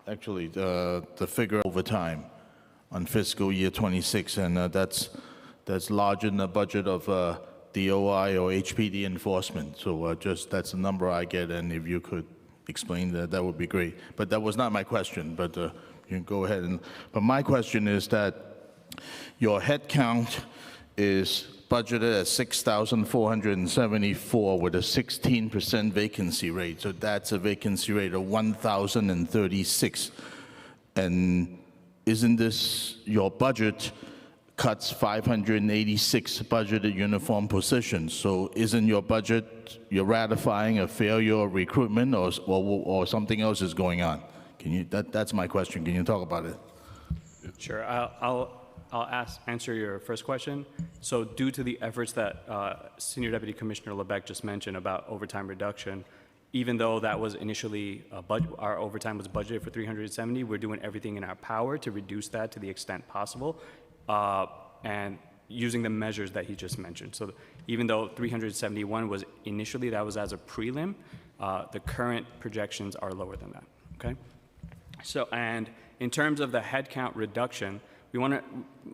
actually, the figure over time on fiscal year 26, and that's larger than the budget of DOI or HPD enforcement. So just that's the number I get, and if you could explain that, that would be great. But that was not my question, but you can go ahead. But my question is that your head count is budgeted at 6,474 with a 16% vacancy rate. So that's a vacancy rate of 1,036. And isn't this your budget cuts 586 budgeted uniform positions? So isn't your budget, you're ratifying a failure of recruitment or something else is going on? Can you, that's my question. Can you talk about it? Sure. I'll answer your first question. So due to the efforts that Senior Deputy Commissioner Lebec just mentioned about overtime reduction, even though that was initially our overtime was budgeted for 370, we're doing everything in our power to reduce that to the extent possible, and using the measures that he just mentioned. So even though 371 was initially, that was as a prelim, the current projections are lower than that, okay? So, and in terms of the headcount reduction, we want to,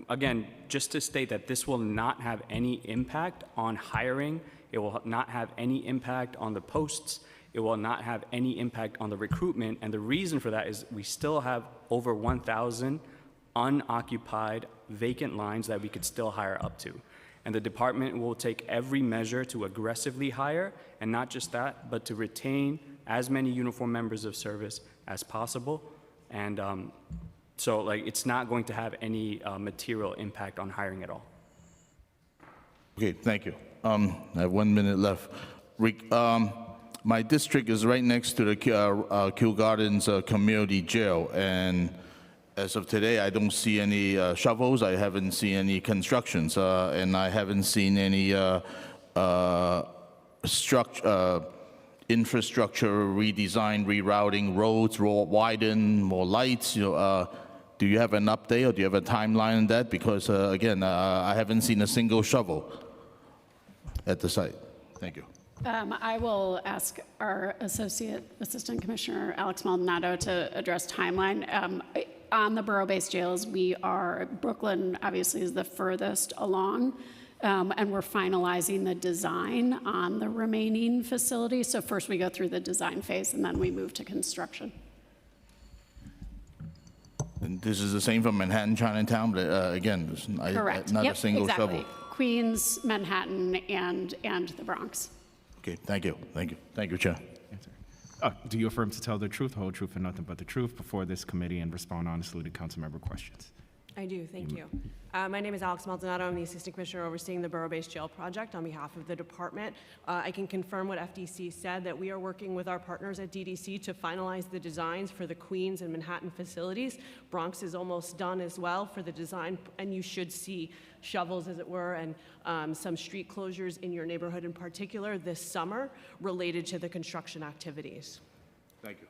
again, just to state that this will not have any impact on hiring. It will not have any impact on the posts. It will not have any impact on the recruitment. And the reason for that is we still have over 1,000 unoccupied vacant lines that we could still hire up to. And the department will take every measure to aggressively hire, and not just that, but to retain as many uniform members of service as possible. And so like, it's not going to have any material impact on hiring at all. Okay, thank you. I have 1 minute left. My district is right next to the Kew Gardens Community Jail, and as of today, I don't see any shovels. I haven't seen any constructions, and I haven't seen any infrastructure redesign, rerouting, roads, widen, more lights. Do you have an update or do you have a timeline on that? Because again, I haven't seen a single shovel at the site. Thank you. I will ask our Assistant Commissioner Alex Maldonado to address timeline. On the borough-based jails, Brooklyn obviously is the furthest along, and we're finalizing the design on the remaining facilities. So first we go through the design phase and then we move to construction. And this is the same for Manhattan, Chinatown, but again, Correct. not Yep, a single exactly. shovel. Queens, Manhattan, and the Bronx. Okay, thank you. Thank you. Thank you, Chair. Do you affirm to tell the truth, whole truth, and nothing but the truth before this committee and respond honestly to council member questions? I do, thank you. My name is Alex Maldonado. I'm the Assistant Commissioner overseeing the Borough-Based Jail Project on behalf of the department. I can confirm what FDC said, that we are working with our partners at DDC to finalize the designs for the Queens and Manhattan facilities. Bronx is almost done as well for the design, and you should see shovels, as it were, and some street closures in your neighborhood in particular this summer related to the construction activities. Thank you.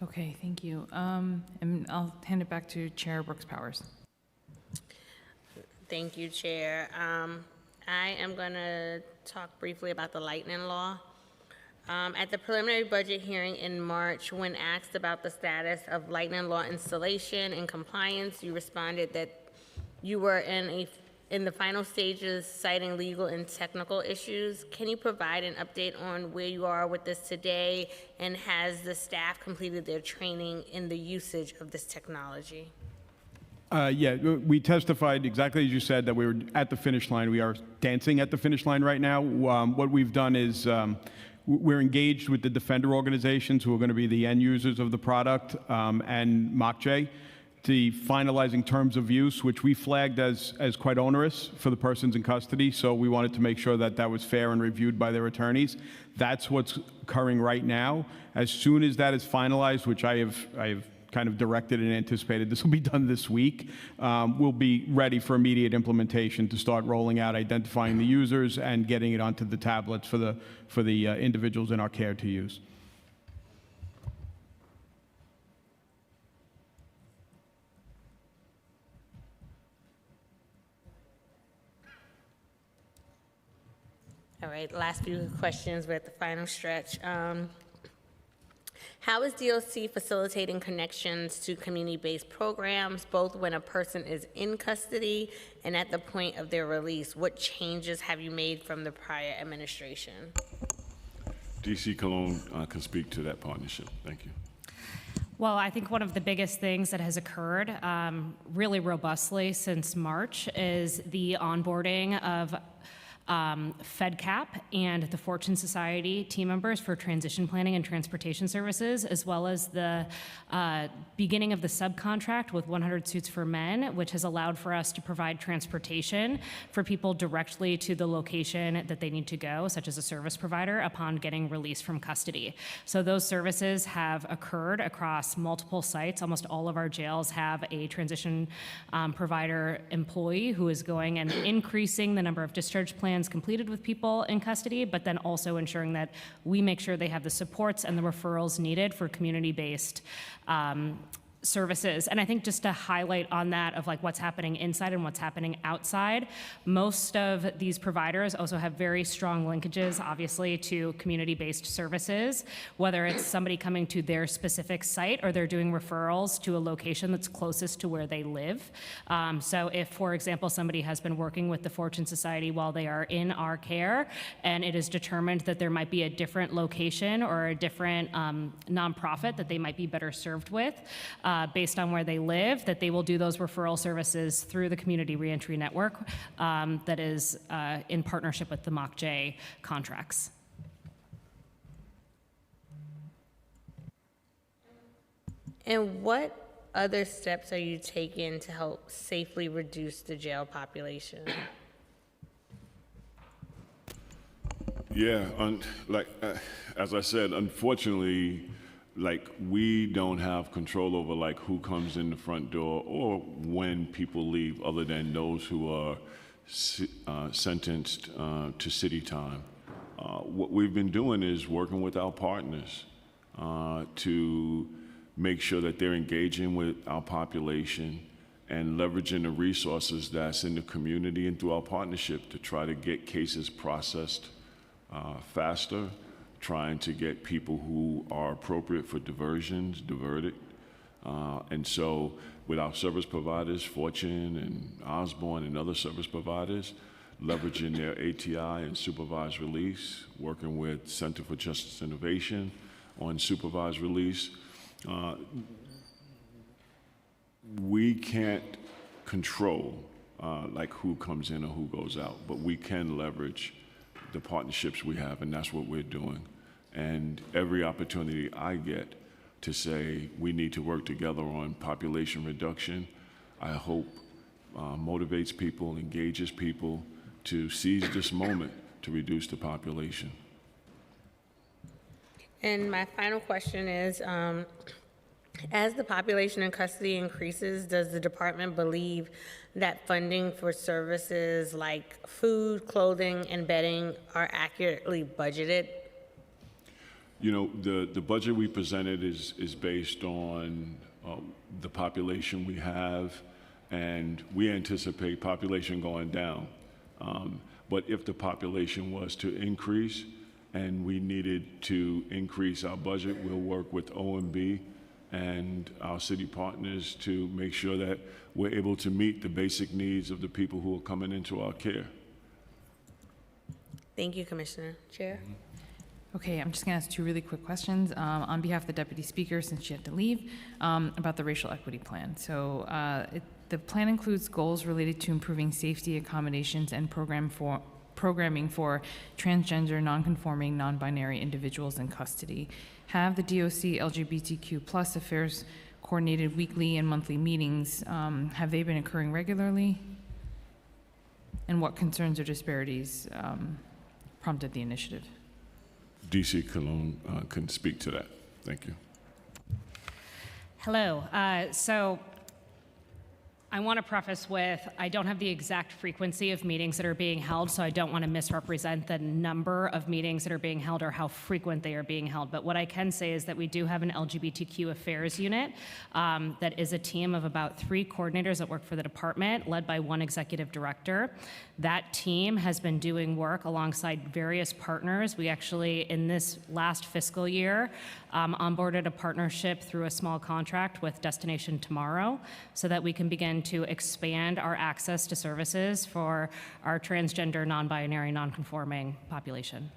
Okay, thank you. And I'll hand it back to Chair Brooks Powers. Thank you, Chair. I am going to talk briefly about the lightning law. At the preliminary budget hearing in March, when asked about the status of lightning law installation and compliance, you responded that you were in the final stages, citing legal and technical issues. Can you provide an update on where you are with this today, and has the staff completed their training in the usage of this technology? Yeah, we testified exactly as you said, that we were at the finish line. We are dancing at the finish line right now. What we've done is we're engaged with the defender organizations who are going to be the end users of the product, and MOCJ, the finalizing terms of use, which we flagged as quite onerous for the persons in custody. So we wanted to make sure that that was fair and reviewed by their attorneys. That's what's occurring right now. As soon as that is finalized, which I have kind of directed and anticipated this will be done this week, we'll be ready for immediate implementation to start rolling out, identifying the users, and getting it onto the tablets for the individuals in our care to use. All right, last few questions. We're at the final stretch. How is DOC facilitating connections to community-based programs, both when a person is in custody and at the point of their release? What changes have you made from the prior administration? DC Cologne can speak to that partnership. Thank you. Well, I think one of the biggest things that has occurred really robustly since March is the onboarding of FedCap and the Fortune Society team members for transition planning and transportation services, as well as the beginning of the subcontract with 100 Suits for Men, which has allowed for us to provide transportation for people directly to the location that they need to go, such as a service provider, upon getting released from custody. So those services have occurred across multiple sites. Almost all of our jails have a transition provider employee who is going and increasing the number of discharge plans completed with people in custody, but then also ensuring that we make sure they have the supports and the referrals needed for community-based services. And I think just to highlight on that of like what's happening inside and what's happening outside, most of these providers also have very strong linkages, obviously, to community-based services, whether it's somebody coming to their specific site or they're doing referrals to a location that's closest to where they live. So if, for example, somebody has been working with the Fortune Society while they are in our care, and it is determined that there might be a different location or a different nonprofit that they might be better served with, based on where they live, that they will do those referral services through the Community Reentry Network that is in partnership with the MOCJ contracts. And what other steps are you taking to help safely reduce the jail population? Yeah, as I said, unfortunately, we don't have control over who comes in the front door or when people leave, other than those who are sentenced to city time. What we've been doing is working with our partners to make sure that they're engaging with our population and leveraging the resources that's in the community and through our partnership to try to get cases processed faster, trying to get people who are appropriate for diversions diverted. And so with our service providers, Fortune and Osborne and other service providers, leveraging their ATI and supervised release, working with Center for Justice Innovation on supervised release. We can't control who comes in or who goes out, but we can leverage the partnerships we have, and that's what we're doing. And every opportunity I get to say we need to work together on population reduction, I hope motivates people, engages people to seize this moment to reduce the population. And my final question is, as the population in custody increases, does the department believe that funding for services like food, clothing, and bedding are accurately budgeted? You know, the budget we presented is based on the population we have, and we anticipate population going down. But if the population was to increase and we needed to increase our budget, we'll work with OMB and our city partners to make sure that we're able to meet the basic needs of the people who are coming into our care. Thank you, Commissioner. Chair? Okay, I'm just going to ask two really quick questions on behalf of the Deputy Speaker, since she had to leave, about the racial equity plan. So the plan includes goals related to improving safety, accommodations, and programming for transgender, non-conforming, non-binary individuals in custody. Have the DOC LGBTQ+ affairs coordinated weekly and monthly meetings? Have they been occurring regularly? And what concerns or disparities prompted the initiative? DC Cologne can speak to that. Thank you. Hello. So I want to preface with, I don't have the exact frequency of meetings that are being held, so I don't want to misrepresent the number of meetings that are being held or how frequent they are being held. But what I can say is that we do have an LGBTQ affairs unit that is a team of about 3 coordinators that work for the department, led by 1 executive director. That team has been doing work alongside various partners. We actually, in this last fiscal year, onboarded a partnership through a small contract with Destination Tomorrow so that we can begin to expand our access to services for our transgender, non-binary, non-conforming population.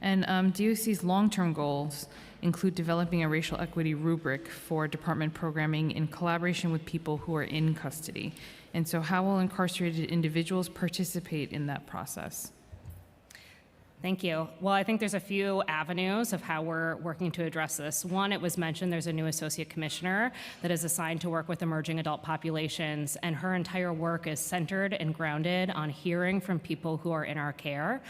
And DOC's long-term goals include developing a racial equity rubric for department programming in collaboration with people who are in custody. And so how will incarcerated individuals participate in that process? Thank you. Well, I think there's a few avenues of how we're working to address this. One, it was mentioned there's a new associate commissioner that is assigned to work with emerging adult populations, and her entire work is centered and grounded on hearing from people who are in our care,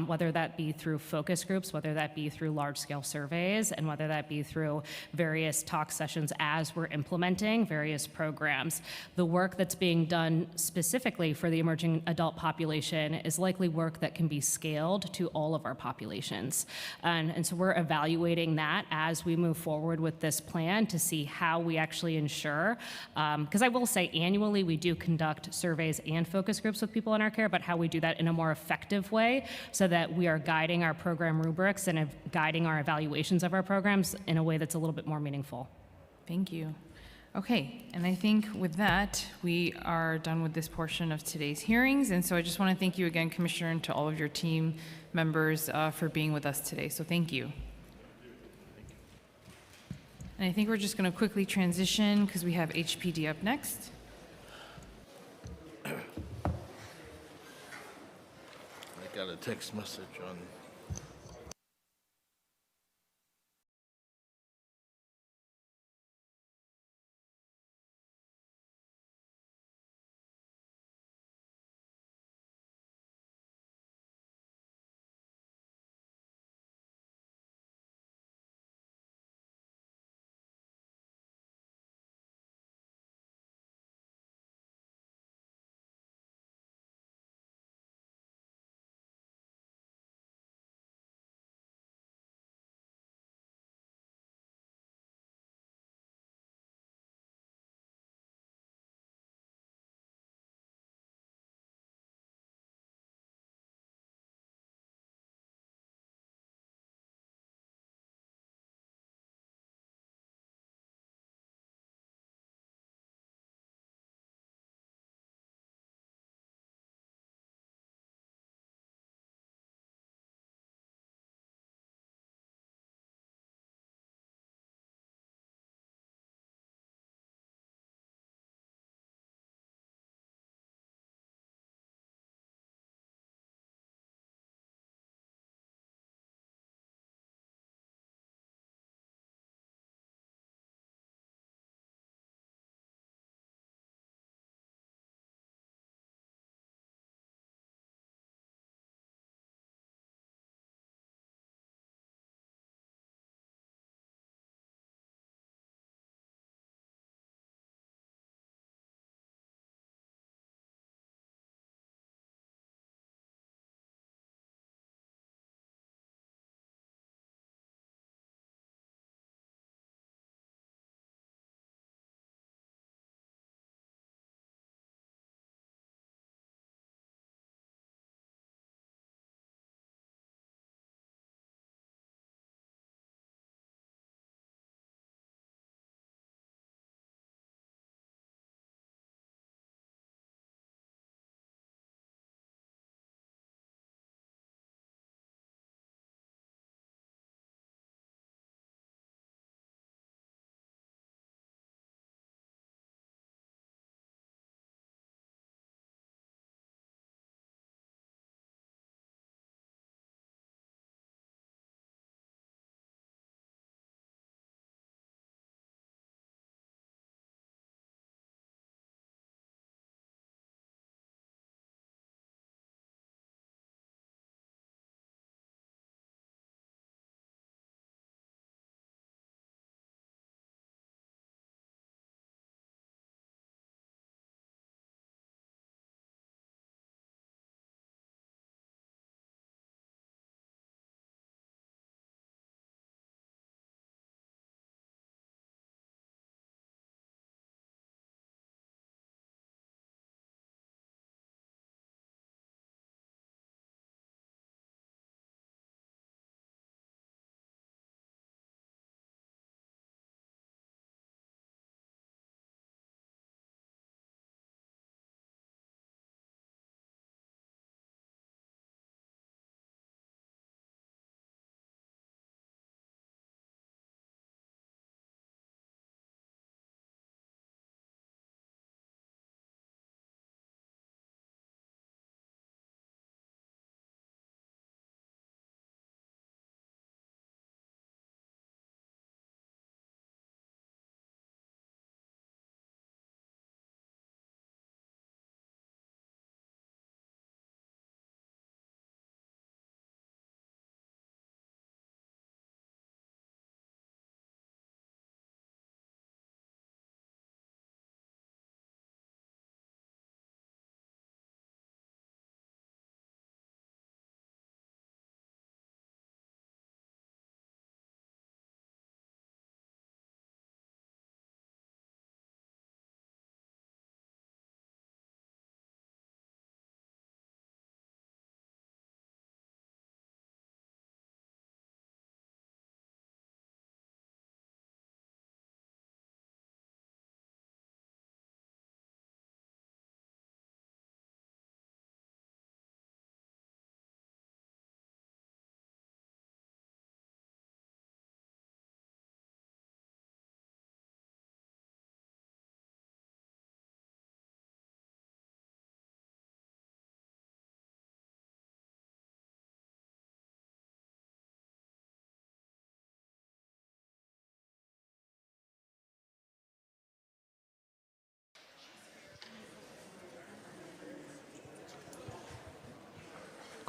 whether that be through focus groups, whether that be through large-scale surveys, and whether that be through various talk sessions as we're implementing various programs. The work that's being done specifically for the emerging adult population is likely work that can be scaled to all of our populations. And so we're evaluating that as we move forward with this plan to see how we actually ensure, because I will say annually we do conduct surveys and focus groups with people in our care, but how we do that in a more effective way so that we are guiding our program rubrics and guiding our evaluations of our programs in a way that's a little bit more meaningful. Thank you. Okay, and I think with that, we are done with this portion of today's hearings. And so I just want to thank you again, Commissioner, and to all of your team members for being with us today. So thank you. And I think we're just going to quickly transition because we have HPD up next. I got a text message on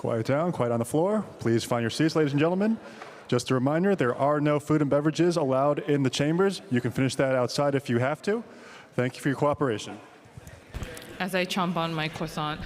Quiet down, quiet on the floor. Please find your seats, ladies and gentlemen. Just a reminder, there are no food and beverages allowed in the chambers. You can finish that outside if you have to. Thank you for your cooperation. As I chomp on my croissant.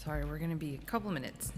Sorry, we're going to be a couple minutes.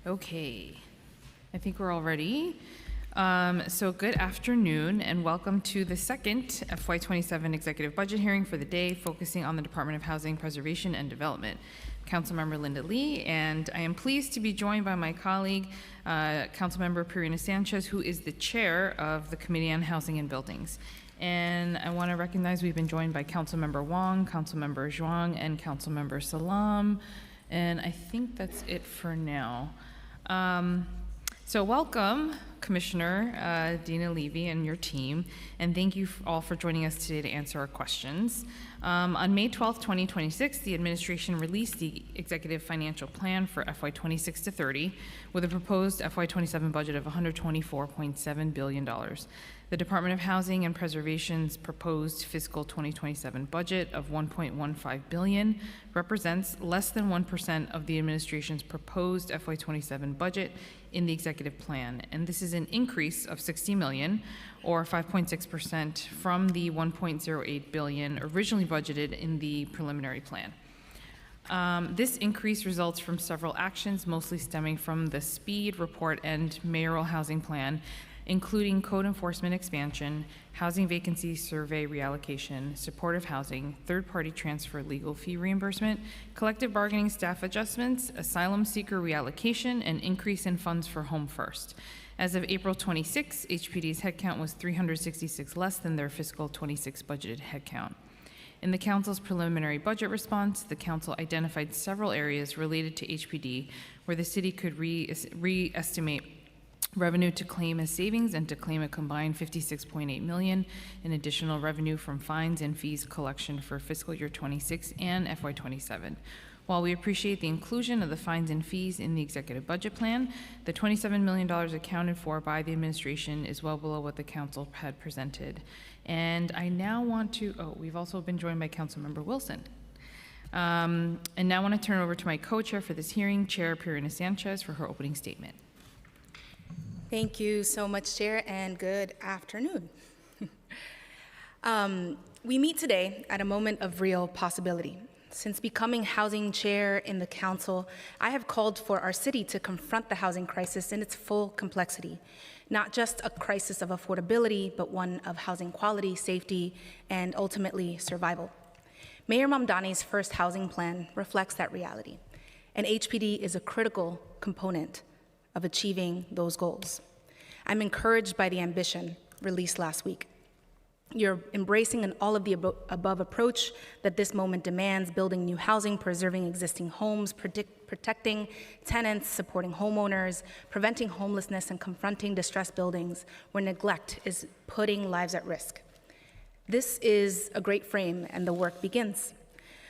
Okay, I think we're all ready. So good afternoon and welcome to the second FY27 executive budget hearing for the day, focusing on the Department of Housing Preservation and Development. Councilmember Linda Lee, and I am pleased to be joined by my colleague, Councilmember Purina Sanchez, who is the chair of the Committee on Housing and Buildings. And I want to recognize we've been joined by Councilmember Wong, Councilmember Zhuang, and Councilmember Salam. And I think that's it for now. So welcome, Commissioner Dina Levy and your team, and thank you all for joining us today to answer our questions. On May 12th, 2026, the administration released the Executive Financial Plan for FY26 to 30 with a proposed FY27 budget of $124.7 billion. The Department of Housing and Preservation's proposed fiscal 2027 budget of $1.15 billion represents less than 1% of the administration's proposed FY27 budget in the executive plan, and this is an increase of $60 million, or 5.6% from the $1.08 billion originally budgeted in the preliminary plan. This increase results from several actions, mostly stemming from the SPEED report and mayoral housing plan, including code enforcement expansion, housing vacancy survey reallocation, supportive housing, third-party transfer legal fee reimbursement, collective bargaining staff adjustments, asylum seeker reallocation, and increase in funds for Home First. As of April 26, HPD's headcount was 366 less than their fiscal 26 budgeted headcount. In the Council's preliminary budget response, the Council identified several areas related to HPD where the city could re-estimate revenue to claim as savings and to claim a combined $56.8 million in additional revenue from fines and fees collection for fiscal year 26 and FY27. While we appreciate the inclusion of the fines and fees in the executive budget plan, the $27 million accounted for by the administration is well below what the council had presented. And I now want to, we've also been joined by Councilmember Wilson. And now I want to turn over to my co-chair for this hearing, Chair Pirina Sanchez, for her opening statement. Thank you so much, Chair, and good afternoon. We meet today at a moment of real possibility. Since becoming housing chair in the council, I have called for our city to confront the housing crisis in its full complexity, not just a crisis of affordability, but one of housing quality, safety, and ultimately survival. Mayor Mamdani's first housing plan reflects that reality, and HPD is a critical component of achieving those goals. I'm encouraged by the ambition released last week. You're embracing an all of the above approach that this moment demands, building new housing, preserving existing homes, protecting tenants, supporting homeowners, preventing homelessness, and confronting distressed buildings where neglect is putting lives at risk. This is a great frame, and the work begins.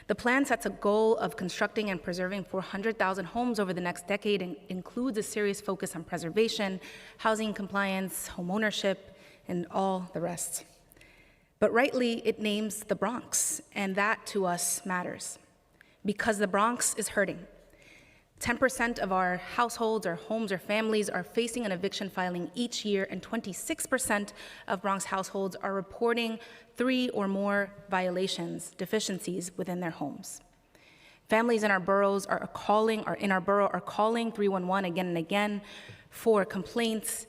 The plan sets a goal of constructing and preserving 400,000 homes over the next decade and includes a serious focus on preservation, housing compliance, homeownership, and all the rest. But rightly, it names the Bronx, and that to us matters because the Bronx is hurting. 10% of our households, our homes, or families are facing an eviction filing each year, and 26% of Bronx households are reporting 3 or more violations, deficiencies within their homes. Families in our boroughs are calling 311 again and again for complaints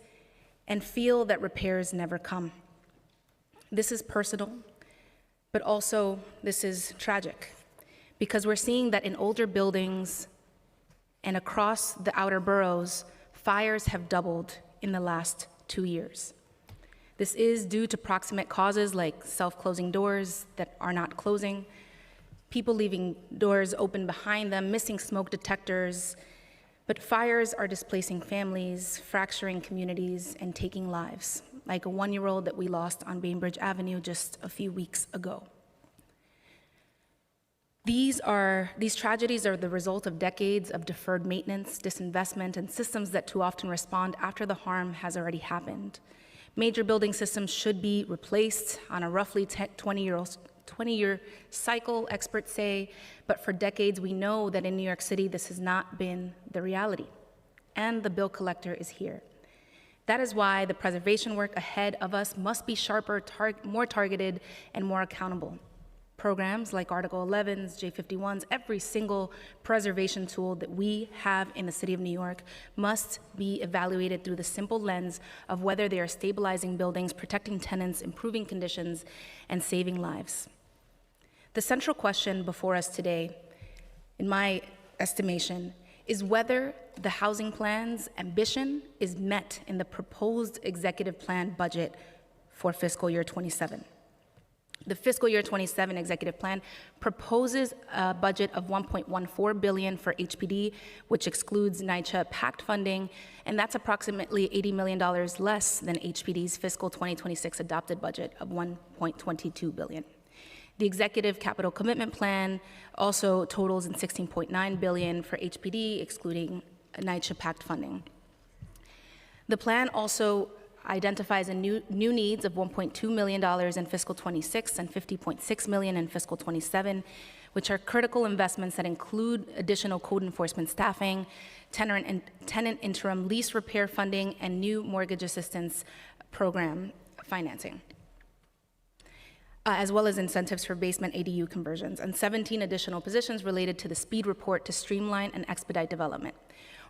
and feel that repairs never come. This is personal, but also this is tragic because we're seeing that in older buildings and across the outer boroughs, fires have doubled in the last 2 years. This is due to proximate causes like self-closing doors that are not closing, people leaving doors open behind them, missing smoke detectors, but fires are displacing families, fracturing communities, and taking lives, like a 1-year-old that we lost on Bainbridge Avenue just a few weeks ago. These tragedies are the result of decades of deferred maintenance, disinvestment, and systems that too often respond after the harm has already happened. Major building systems should be replaced on a roughly 20-year cycle, experts say, but for decades we know that in New York City this has not been the reality, and the bill collector is here. That is why the preservation work ahead of us must be sharper, more targeted, and more accountable. Programs like Article 11s, J51s, every single preservation tool that we have in the city of New York must be evaluated through the simple lens of whether they are stabilizing buildings, protecting tenants, improving conditions, and saving lives. The central question before us today, in my estimation, is whether the housing plan's ambition is met in the proposed executive plan budget for fiscal year 27. The fiscal year 27 executive plan proposes a budget of $1.14 billion for HPD, which excludes NYCHA PACT funding, and that's approximately $80 million less than HPD's fiscal 2026 adopted budget of $1.22 billion. The executive capital commitment plan also totals in $16.9 billion for HPD, excluding NYCHA PACT funding. The plan also identifies a new needs of $1.2 million in fiscal 26 and $50.6 million in fiscal 27, which are critical investments that include additional code enforcement staffing, tenant interim lease repair funding, and new mortgage assistance program financing, as well as incentives for basement ADU conversions, and 17 additional positions related to the speed report to streamline and expedite development.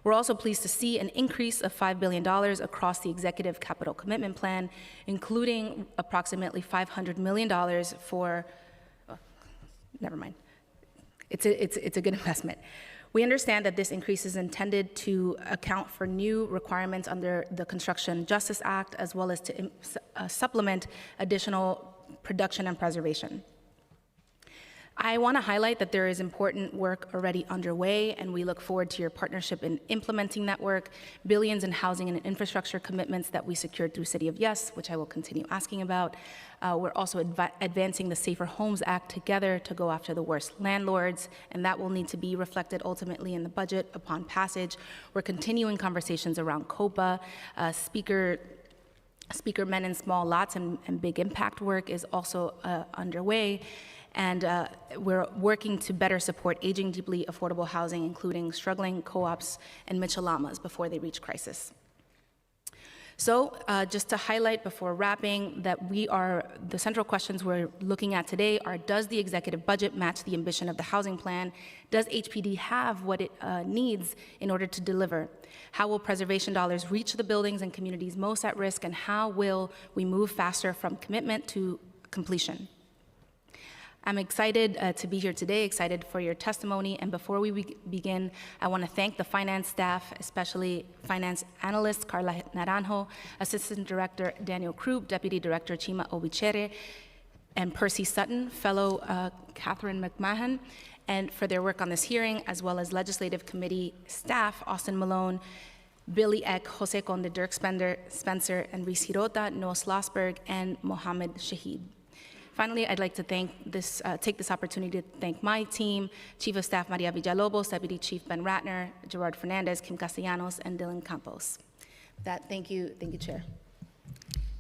We're also pleased to see an increase of $5 billion across the executive capital commitment plan, including approximately $500 million for, never mind. It's a good investment. We understand that this increase is intended to account for new requirements under the Construction Justice Act, as well as to supplement additional production and preservation. I want to highlight that there is important work already underway, and we look forward to your partnership in implementing that work. Billions in housing and infrastructure commitments that we secured through City of Yes, which I will continue asking about. We're also advancing the Safer Homes Act together to go after the worst landlords, and that will need to be reflected ultimately in the budget upon passage. We're continuing conversations around COPA. Speaker Men in Small Lots and Big Impact work is also underway. And we're working to better support aging deeply affordable housing, including struggling co-ops and Michelamas before they reach crisis. So just to highlight before wrapping that the central questions we're looking at today are, does the executive budget match the ambition of the housing plan? Does HPD have what it needs in order to deliver? How will preservation dollars reach the buildings and communities most at risk? And how will we move faster from commitment to completion? I'm excited to be here today, excited for your testimony. And before we begin, I want to thank the finance staff, especially finance analyst Carla Naranjo, Assistant Director Daniel Krupp, Deputy Director Chima Obichere, and Percy Sutton, fellow Catherine McMahon, and for their work on this hearing, as well as Legislative Committee staff, Austin Malone, Billy Eck, Jose Conde, Dirk Spencer, and Reese Hirota, Noah Schlossberg, and Mohammed Shahid. Finally, I'd like to take this opportunity to thank my team, Chief of Staff Maria Villalobos, Deputy Chief Ben Ratner, Gerard Fernandez, Kim Castellanos, and Dylan Campos. Thank you, Chair.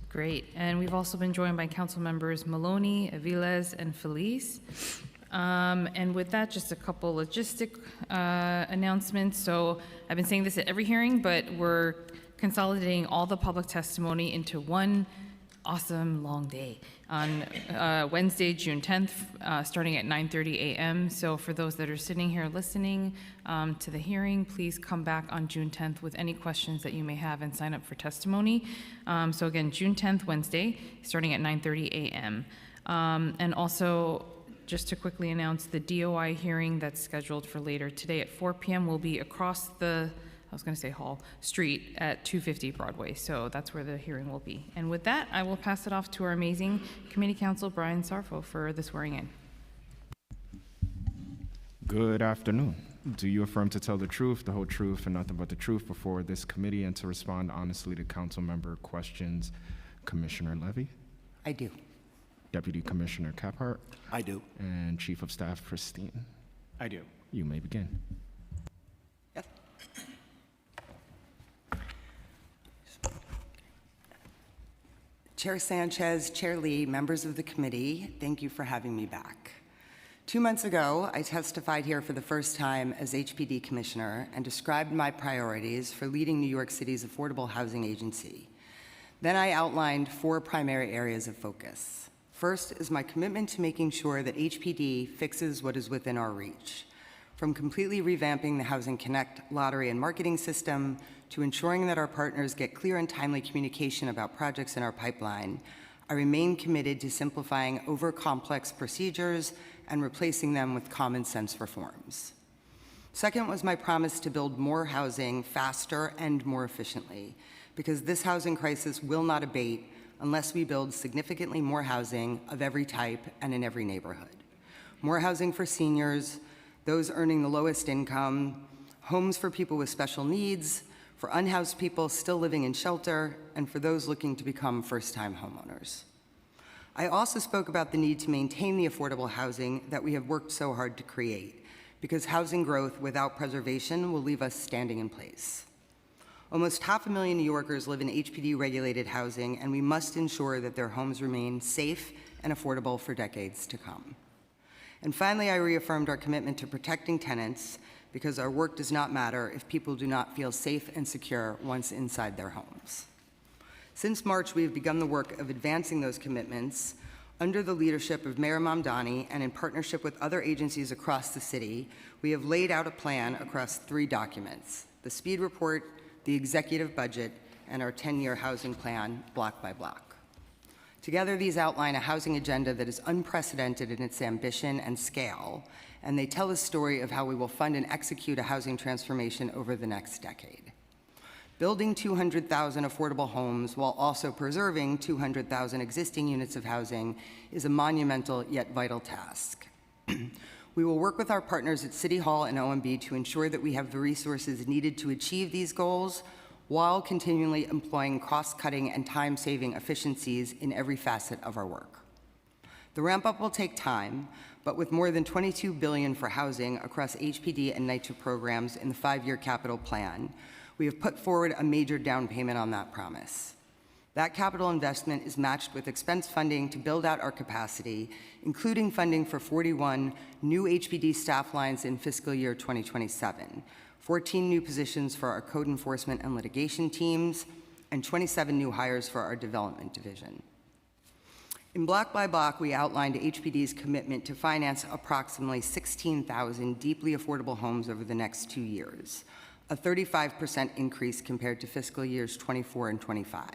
Great, and we've also been joined by council members Maloney, Aviles, and Feliz. And with that, just a couple logistic announcements. So I've been saying this at every hearing, but we're consolidating all the public testimony into one awesome long day on Wednesday, June 10th, starting at 9:30 a.m. So for those that are sitting here listening to the hearing, please come back on June 10th with any questions that you may have and sign up for testimony. So again, June 10th, Wednesday, starting at 9:30 a.m. And also, just to quickly announce, the DOI hearing that's scheduled for later today at 4 p.m. will be across the street at 250 Broadway. So that's where the hearing will be. And with that, I will pass it off to our amazing committee counsel, Brian Sarfo, for the swearing in. Good afternoon. Do you affirm to tell the truth, the whole truth, and nothing but the truth before this committee and to respond honestly to council member questions? Commissioner Levy? I do. Deputy Commissioner Caphart? I do. And Chief of Staff Christine? I do. You may begin. Yep. Chair Sanchez, Chair Lee, members of the committee, thank you for having me back. 2 months ago, I testified here for the first time as HPD Commissioner and described my priorities for leading New York City's affordable housing agency. Then I outlined 4 primary areas of focus. First is my commitment to making sure that HPD fixes what is within our reach, from completely revamping the Housing Connect lottery and marketing system to ensuring that our partners get clear and timely communication about projects in our pipeline. I remain committed to simplifying over-complex procedures and replacing them with common sense reforms. Second was my promise to build more housing faster and more efficiently, because this housing crisis will not abate unless we build significantly more housing of every type and in every neighborhood. More housing for seniors, those earning the lowest income, homes for people with special needs, for unhoused people still living in shelter, and for those looking to become first-time homeowners. I also spoke about the need to maintain the affordable housing that we have worked so hard to create, because housing growth without preservation will leave us standing in place. Almost 500,000 New Yorkers live in HPD-regulated housing, and we must ensure that their homes remain safe and affordable for decades to come. And finally, I reaffirmed our commitment to protecting tenants, because our work does not matter if people do not feel safe and secure once inside their homes. Since March, we have begun the work of advancing those commitments under the leadership of Mayor Mamdani and in partnership with other agencies across the city. We have laid out a plan across 3 documents: the speed report, the executive budget, and our 10-year housing plan, block by block. Together, these outline a housing agenda that is unprecedented in its ambition and scale, and they tell a story of how we will fund and execute a housing transformation over the next decade. Building 200,000 affordable homes while also preserving 200,000 existing units of housing is a monumental yet vital task. We will work with our partners at City Hall and OMB to ensure that we have the resources needed to achieve these goals while continually employing cost-cutting and time-saving efficiencies in every facet of our work. The ramp-up will take time, but with more than $22 billion for housing across HPD and NYCHA programs in the 5-year capital plan, we have put forward a major down payment on that promise. That capital investment is matched with expense funding to build out our capacity, including funding for 41 new HPD staff lines in fiscal year 2027, 14 new positions for our code enforcement and litigation teams, and 27 new hires for our development division. In block by block, we outlined HPD's commitment to finance approximately 16,000 deeply affordable homes over the next 2 years, a 35% increase compared to fiscal years 24 and 25.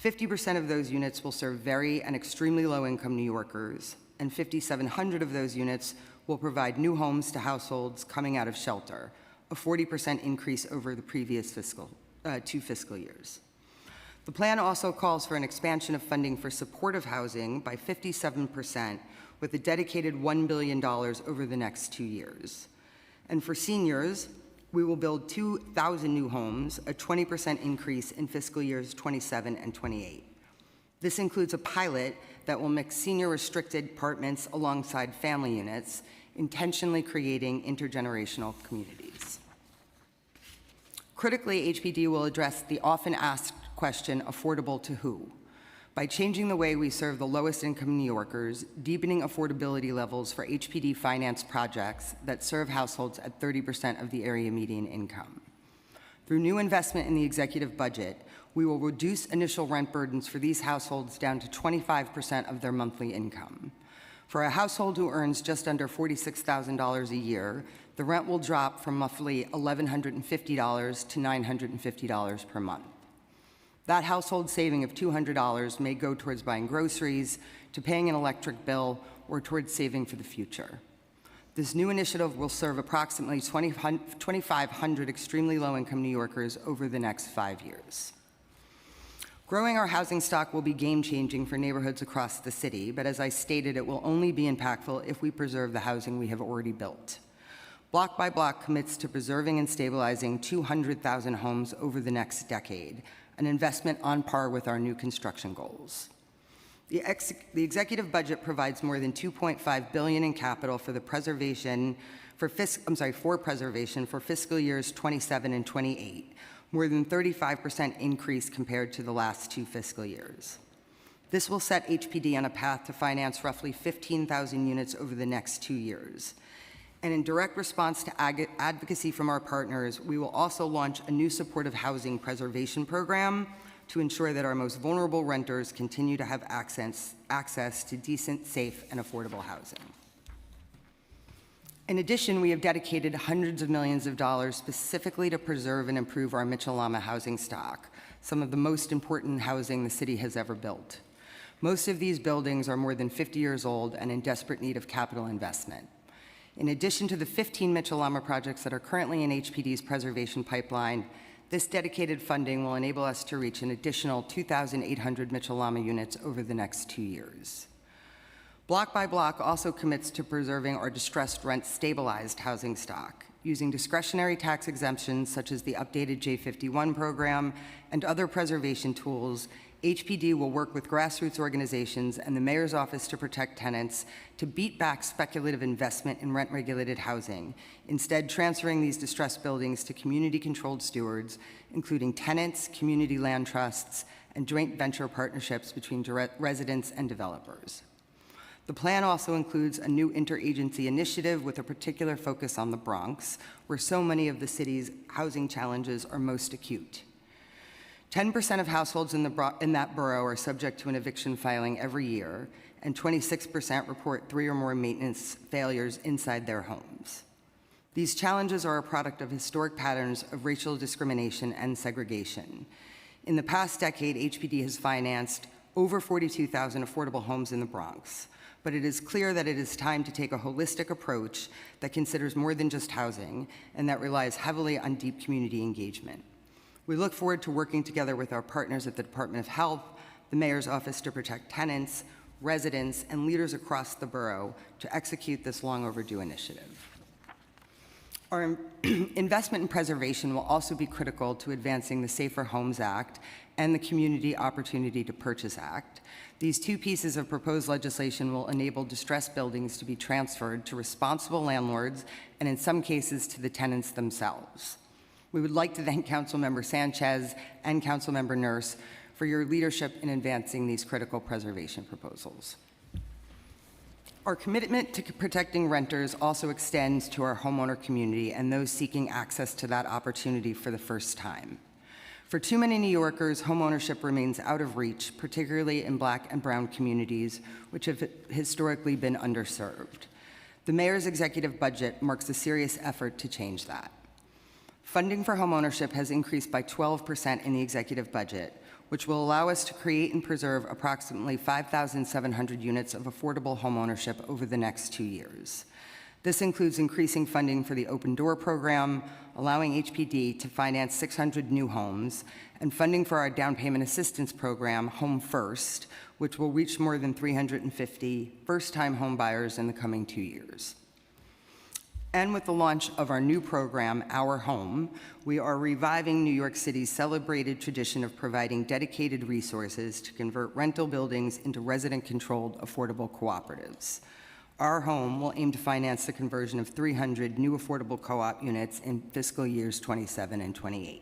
50% of those units will serve very and extremely low-income New Yorkers, and 5,700 of those units will provide new homes to households coming out of shelter, a 40% increase over the previous 2 fiscal years. The plan also calls for an expansion of funding for supportive housing by 57%, with a dedicated $1 billion over the next 2 years. And for seniors, we will build 2,000 new homes, a 20% increase in fiscal years 27 and 28. This includes a pilot that will mix senior-restricted apartments alongside family units, intentionally creating intergenerational communities. Critically, HPD will address the often asked question, affordable to who? By changing the way we serve the lowest income New Yorkers, deepening affordability levels for HPD finance projects that serve households at 30% of the area median income. Through new investment in the executive budget, we will reduce initial rent burdens for these households down to 25% of their monthly income. For a household who earns just under $46,000 a year, the rent will drop from roughly $1,150 to $950 per month. That household saving of $200 may go towards buying groceries, to paying an electric bill, or towards saving for the future. This new initiative will serve approximately 2,500 extremely low-income New Yorkers over the next 5 years. Growing our housing stock will be game-changing for neighborhoods across the city, but as I stated, it will only be impactful if we preserve the housing we have already built. Block by Block commits to preserving and stabilizing 200,000 homes over the next decade, an investment on par with our new construction goals. The executive budget provides more than $2.5 billion in capital for preservation for fiscal years 27 and 28, more than 35% increase compared to the last 2 fiscal years. This will set HPD on a path to finance roughly 15,000 units over the next 2 years. And in direct response to advocacy from our partners, we will also launch a new supportive housing preservation program to ensure that our most vulnerable renters continue to have access to decent, safe, and affordable housing. In addition, we have dedicated hundreds of millions of dollars specifically to preserve and improve our Mitchell-Lama housing stock, some of the most important housing the city has ever built. Most of these buildings are more than 50 years old and in desperate need of capital investment. In addition to the 15 Mitchell-Lama projects that are currently in HPD's preservation pipeline, This dedicated funding will enable us to reach an additional 2,800 Mitchell-Lama units over the next 2 years. Block by Block also commits to preserving our distressed rent-stabilized housing stock, using discretionary tax exemptions such as the updated J51 program and other preservation tools. HPD will work with grassroots organizations and the Mayor's Office to Protect Tenants to beat back speculative investment in rent-regulated housing, instead transferring these distressed buildings to community-controlled stewards, including tenants, community land trusts, and joint venture partnerships between residents and developers. The plan also includes a new interagency initiative with a particular focus on the Bronx, where so many of the city's housing challenges are most acute. 10% of households in that borough are subject to an eviction filing every year, and 26% report 3 or more maintenance failures inside their homes. These challenges are a product of historic patterns of racial discrimination and segregation. In the past decade, HPD has financed over 42,000 affordable homes in the Bronx, but it is clear that it is time to take a holistic approach that considers more than just housing and that relies heavily on deep community engagement. We look forward to working together with our partners at the Department of Health, the Mayor's Office to Protect Tenants, residents, and leaders across the borough to execute this long overdue initiative. Our investment in preservation will also be critical to advancing the Safer Homes Act and the Community Opportunity to Purchase Act. These two pieces of proposed legislation will enable distressed buildings to be transferred to responsible landlords and in some cases to the tenants themselves. We would like to thank Councilmember Sanchez and Councilmember Nurse for your leadership in advancing these critical preservation proposals. Our commitment to protecting renters also extends to our homeowner community and those seeking access to that opportunity for the first time. For too many New Yorkers, homeownership remains out of reach, particularly in Black and Brown communities, which have historically been underserved. The Mayor's executive budget marks a serious effort to change that. Funding for homeownership has increased by 12% in the executive budget, which will allow us to create and preserve approximately 5,700 units of affordable homeownership over the next 2 years. This includes increasing funding for the Open Door program, allowing HPD to finance 600 new homes, and funding for our down payment assistance program, Home First, which will reach more than 350 first-time home buyers in the coming 2 years. And with the launch of our new program, Our Home, we are reviving New York City's celebrated tradition of providing dedicated resources to convert rental buildings into resident-controlled affordable cooperatives. Our Home will aim to finance the conversion of 300 new affordable co-op units in fiscal years 27 and 28.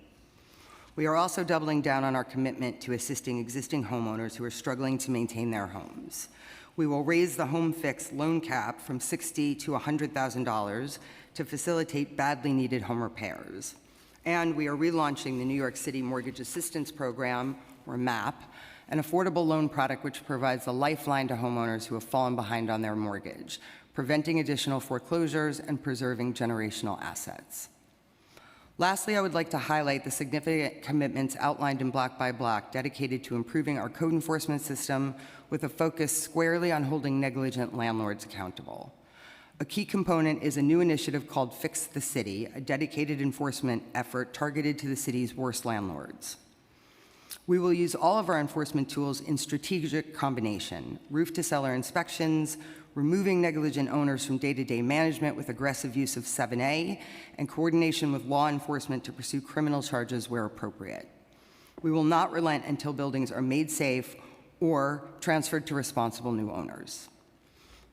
We are also doubling down on our commitment to assisting existing homeowners who are struggling to maintain their homes. We will raise the Home Fix loan cap from $60,000 to $100,000 to facilitate badly needed home repairs. And we are relaunching the New York City Mortgage Assistance Program, or MAP, an affordable loan product which provides a lifeline to homeowners who have fallen behind on their mortgage, preventing additional foreclosures and preserving generational assets. Lastly, I would like to highlight the significant commitments outlined in Block by Block dedicated to improving our code enforcement system with a focus squarely on holding negligent landlords accountable. A key component is a new initiative called Fix the City, a dedicated enforcement effort targeted to the city's worst landlords. We will use all of our enforcement tools in strategic combination: roof-to-cellar inspections, removing negligent owners from day-to-day management with aggressive use of 7A, and coordination with law enforcement to pursue criminal charges where appropriate. We will not relent until buildings are made safe or transferred to responsible new owners.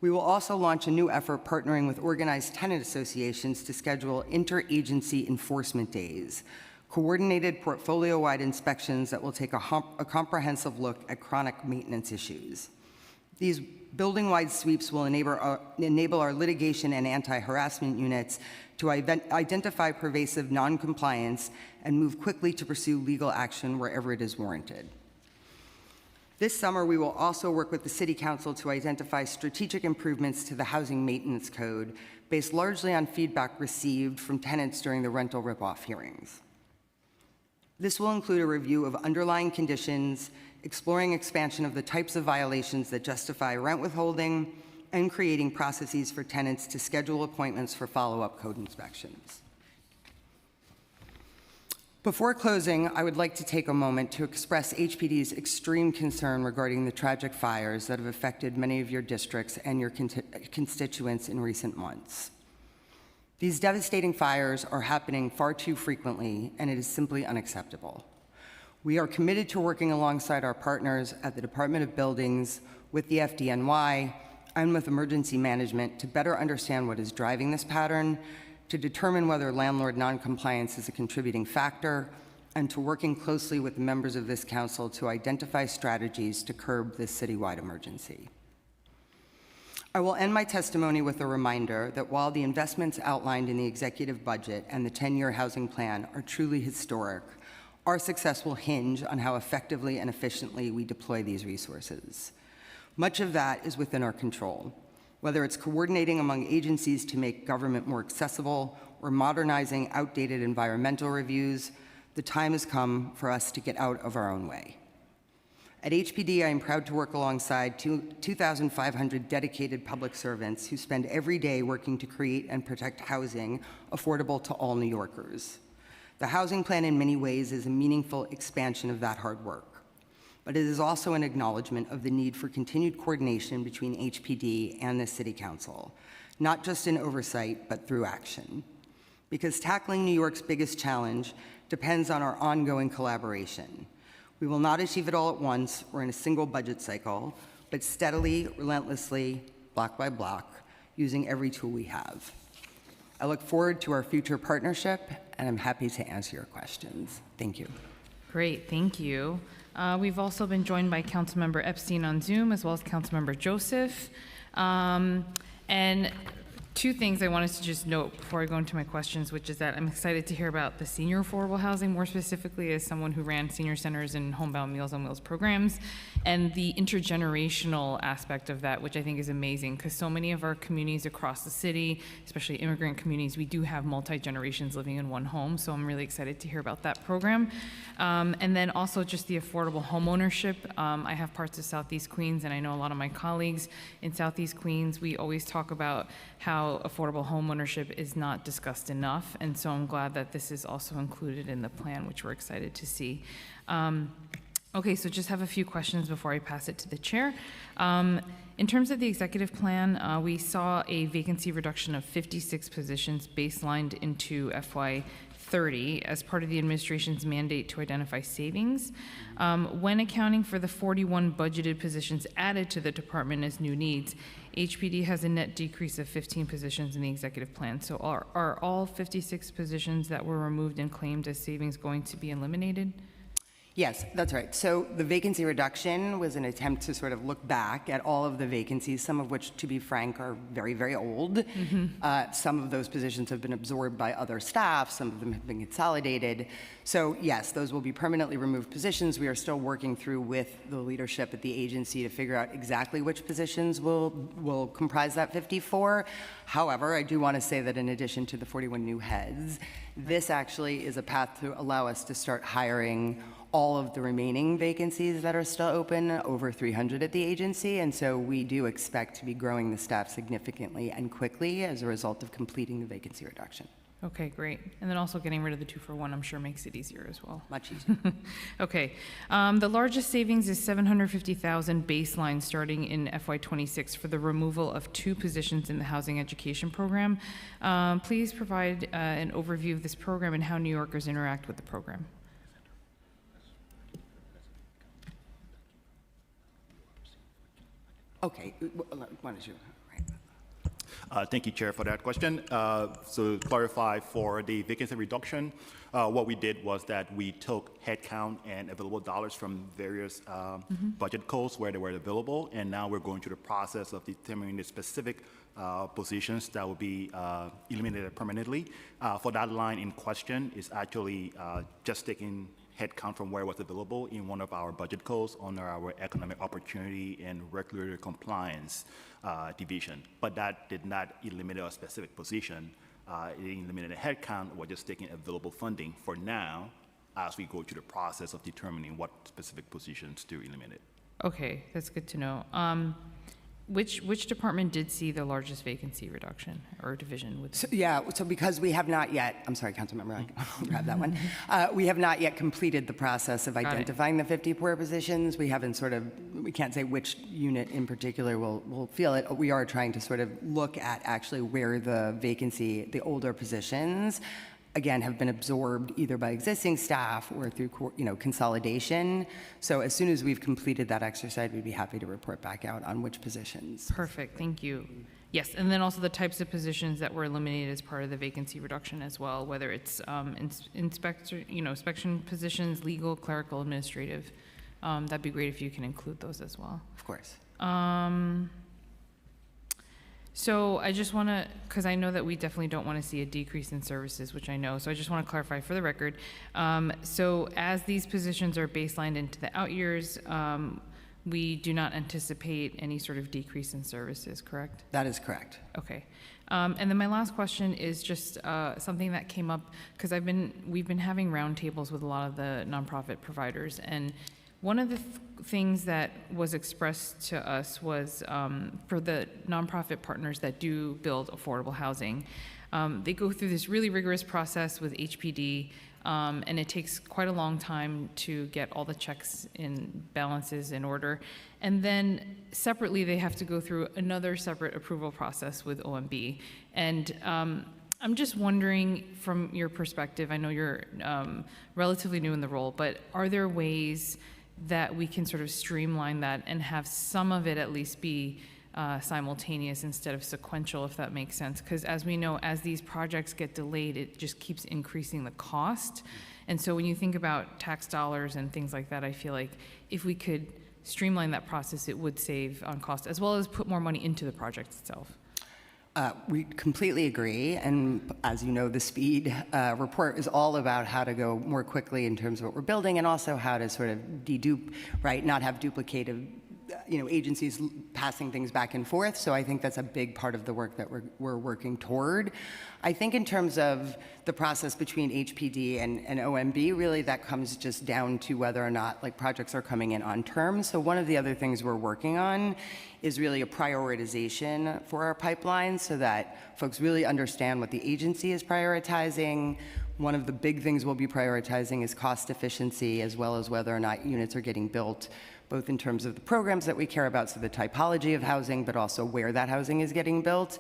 We will also launch a new effort partnering with organized tenant associations to schedule interagency enforcement days, coordinated portfolio-wide inspections that will take a comprehensive look at chronic maintenance issues. These building-wide sweeps will enable our litigation and anti-harassment units to identify pervasive noncompliance and move quickly to pursue legal action wherever it is warranted. This summer, we will also work with the City Council to identify strategic improvements to the Housing Maintenance Code based largely on feedback received from tenants during the rental rip-off hearings. This will include a review of underlying conditions, exploring expansion of the types of violations that justify rent withholding, and creating processes for tenants to schedule appointments for follow-up code inspections. Before closing, I would like to take a moment to express HPD's extreme concern regarding the tragic fires that have affected many of your districts and your constituents in recent months. These devastating fires are happening far too frequently, and it is simply unacceptable. We are committed to working alongside our partners at the Department of Buildings, with the FDNY, and with emergency management to better understand what is driving this pattern, to determine whether landlord noncompliance is a contributing factor, and to working closely with the members of this council to identify strategies to curb this citywide emergency. I will end my testimony with a reminder that while the investments outlined in the executive budget and the 10-year housing plan are truly historic, our success will hinge on how effectively and efficiently we deploy these resources. Much of that is within our control, whether it's coordinating among agencies to make government more accessible or modernizing outdated environmental reviews. The time has come for us to get out of our own way. At HPD, I am proud to work alongside 2,500 dedicated public servants who spend every day working to create and protect housing affordable to all New Yorkers. The housing plan in many ways is a meaningful expansion of that hard work, but it is also an acknowledgement of the need for continued coordination between HPD and the City Council, not just in oversight, but through action. Because tackling New York's biggest challenge depends on our ongoing collaboration. We will not achieve it all at once or in a single budget cycle, but steadily, relentlessly, block by block, using every tool we have. I look forward to our future partnership, and I'm happy to answer your questions. Thank you. Great, thank you. We've also been joined by Councilmember Epstein on Zoom, as well as Councilmember Joseph. And two things I wanted to just note before I go into my questions, which is that I'm excited to hear about the senior affordable housing, more specifically as someone who ran senior centers and homebound Meals on Wheels programs, and the intergenerational aspect of that, which I think is amazing, because so many of our communities across the city, especially immigrant communities, we do have multi-generations living in one home, so I'm really excited to hear about that program. And then also just the affordable home ownership. I have parts of Southeast Queens, and I know a lot of my colleagues in Southeast Queens, we always talk about how affordable home ownership is not discussed enough, and so I'm glad that this is also included in the plan, which we're excited to see. Okay, so just have a few questions before I pass it to the chair. In terms of the executive plan, we saw a vacancy reduction of 56 positions baselined into FY30 as part of the administration's mandate to identify savings. When accounting for the 41 budgeted positions added to the department as new needs, HPD has a net decrease of 15 positions in the executive plan. So are all 56 positions that were removed and claimed as savings going to be eliminated? Yes, that's right. So the vacancy reduction was an attempt to sort of look back at all of the vacancies, some of which, to be frank, are very, very old. Some of those positions have been absorbed by other staff. Some of them have been consolidated. So yes, those will be permanently removed positions. We are still working through with the leadership at the agency to figure out exactly which positions will comprise that 54. However, I do want to say that in addition to the 41 new heads, this actually is a path to allow us to start hiring all of the remaining vacancies that are still open, over 300 at the agency, and so we do expect to be growing the staff significantly and quickly as a result of completing the vacancy reduction. Okay, great. And then also getting rid of the 2-for-1, I'm sure makes it easier as well. Much easier. Okay. The largest savings is $750,000 baseline starting in FY26 for the removal of 2 positions in the housing education program. Please provide an overview of this program and how New Yorkers interact with the program. Okay, why don't you? Thank you, Chair, for that question. So to clarify, for the vacancy reduction, what we did was that we took headcount and available dollars from various budget codes where they were available, and now we're going through the process of determining the specific positions that will be eliminated permanently. For that line in question is actually just taking headcount from where it was available in one of our budget codes under our economic opportunity and regulatory compliance division. But that did not eliminate a specific position. It eliminated a headcount. We're just taking available funding for now as we go through the process of determining what specific positions to eliminate. Okay, that's good to know. which department did see the largest vacancy reduction or division with? So because we have not yet, I'm sorry, Councilmember, I'll grab that one. We have not yet completed the process of identifying the 54 positions. We haven't we can't say which unit in particular will feel it. We are trying to sort of look at actually where the older positions, again, have been absorbed either by existing staff or through consolidation. So as soon as we've completed that exercise, we'd be happy to report back out on which positions. Perfect, thank you. Yes, and then also the types of positions that were eliminated as part of the vacancy reduction as well, whether it's inspection positions, legal, clerical, administrative. That'd be great if you can include those as well. Of course. So I just want to, because I know that we definitely don't want to see a decrease in services, which I know, so I just want to clarify for the record. So as these positions are baselined into the out years, we do not anticipate any sort of decrease in services, correct? That is correct. Okay. And then my last question is just something that came up, because we've been having roundtables with a lot of the nonprofit providers, and one of the things that was expressed to us was for the nonprofit partners that do build affordable housing, they go through this really rigorous process with HPD, and it takes quite a long time to get all the checks and balances in order. And then separately, they have to go through another separate approval process with OMB. And I'm just wondering, from your perspective, I know you're relatively new in the role, but are there ways that we can sort of streamline that and have some of it at least be simultaneous instead of sequential, if that makes sense? Because as we know, as these projects get delayed, it just keeps increasing the cost. And so when you think about tax dollars and things like that, I feel like if we could streamline that process, it would save on cost, as well as put more money into the project itself. We completely agree, and as you know, the speed report is all about how to go more quickly in terms of what we're building, and also how to sort of dedupe, right, not have duplicative, agencies passing things back and forth. So I think that's a big part of the work that we're working toward. I think in terms of the process between HPD and OMB, really that comes just down to whether or not projects are coming in on terms. So one of the other things we're working on is really a prioritization for our pipeline so that folks really understand what the agency is prioritizing. One of the big things we'll be prioritizing is cost efficiency, as well as whether or not units are getting built, both in terms of the programs that we care about, so the typology of housing, but also where that housing is getting built.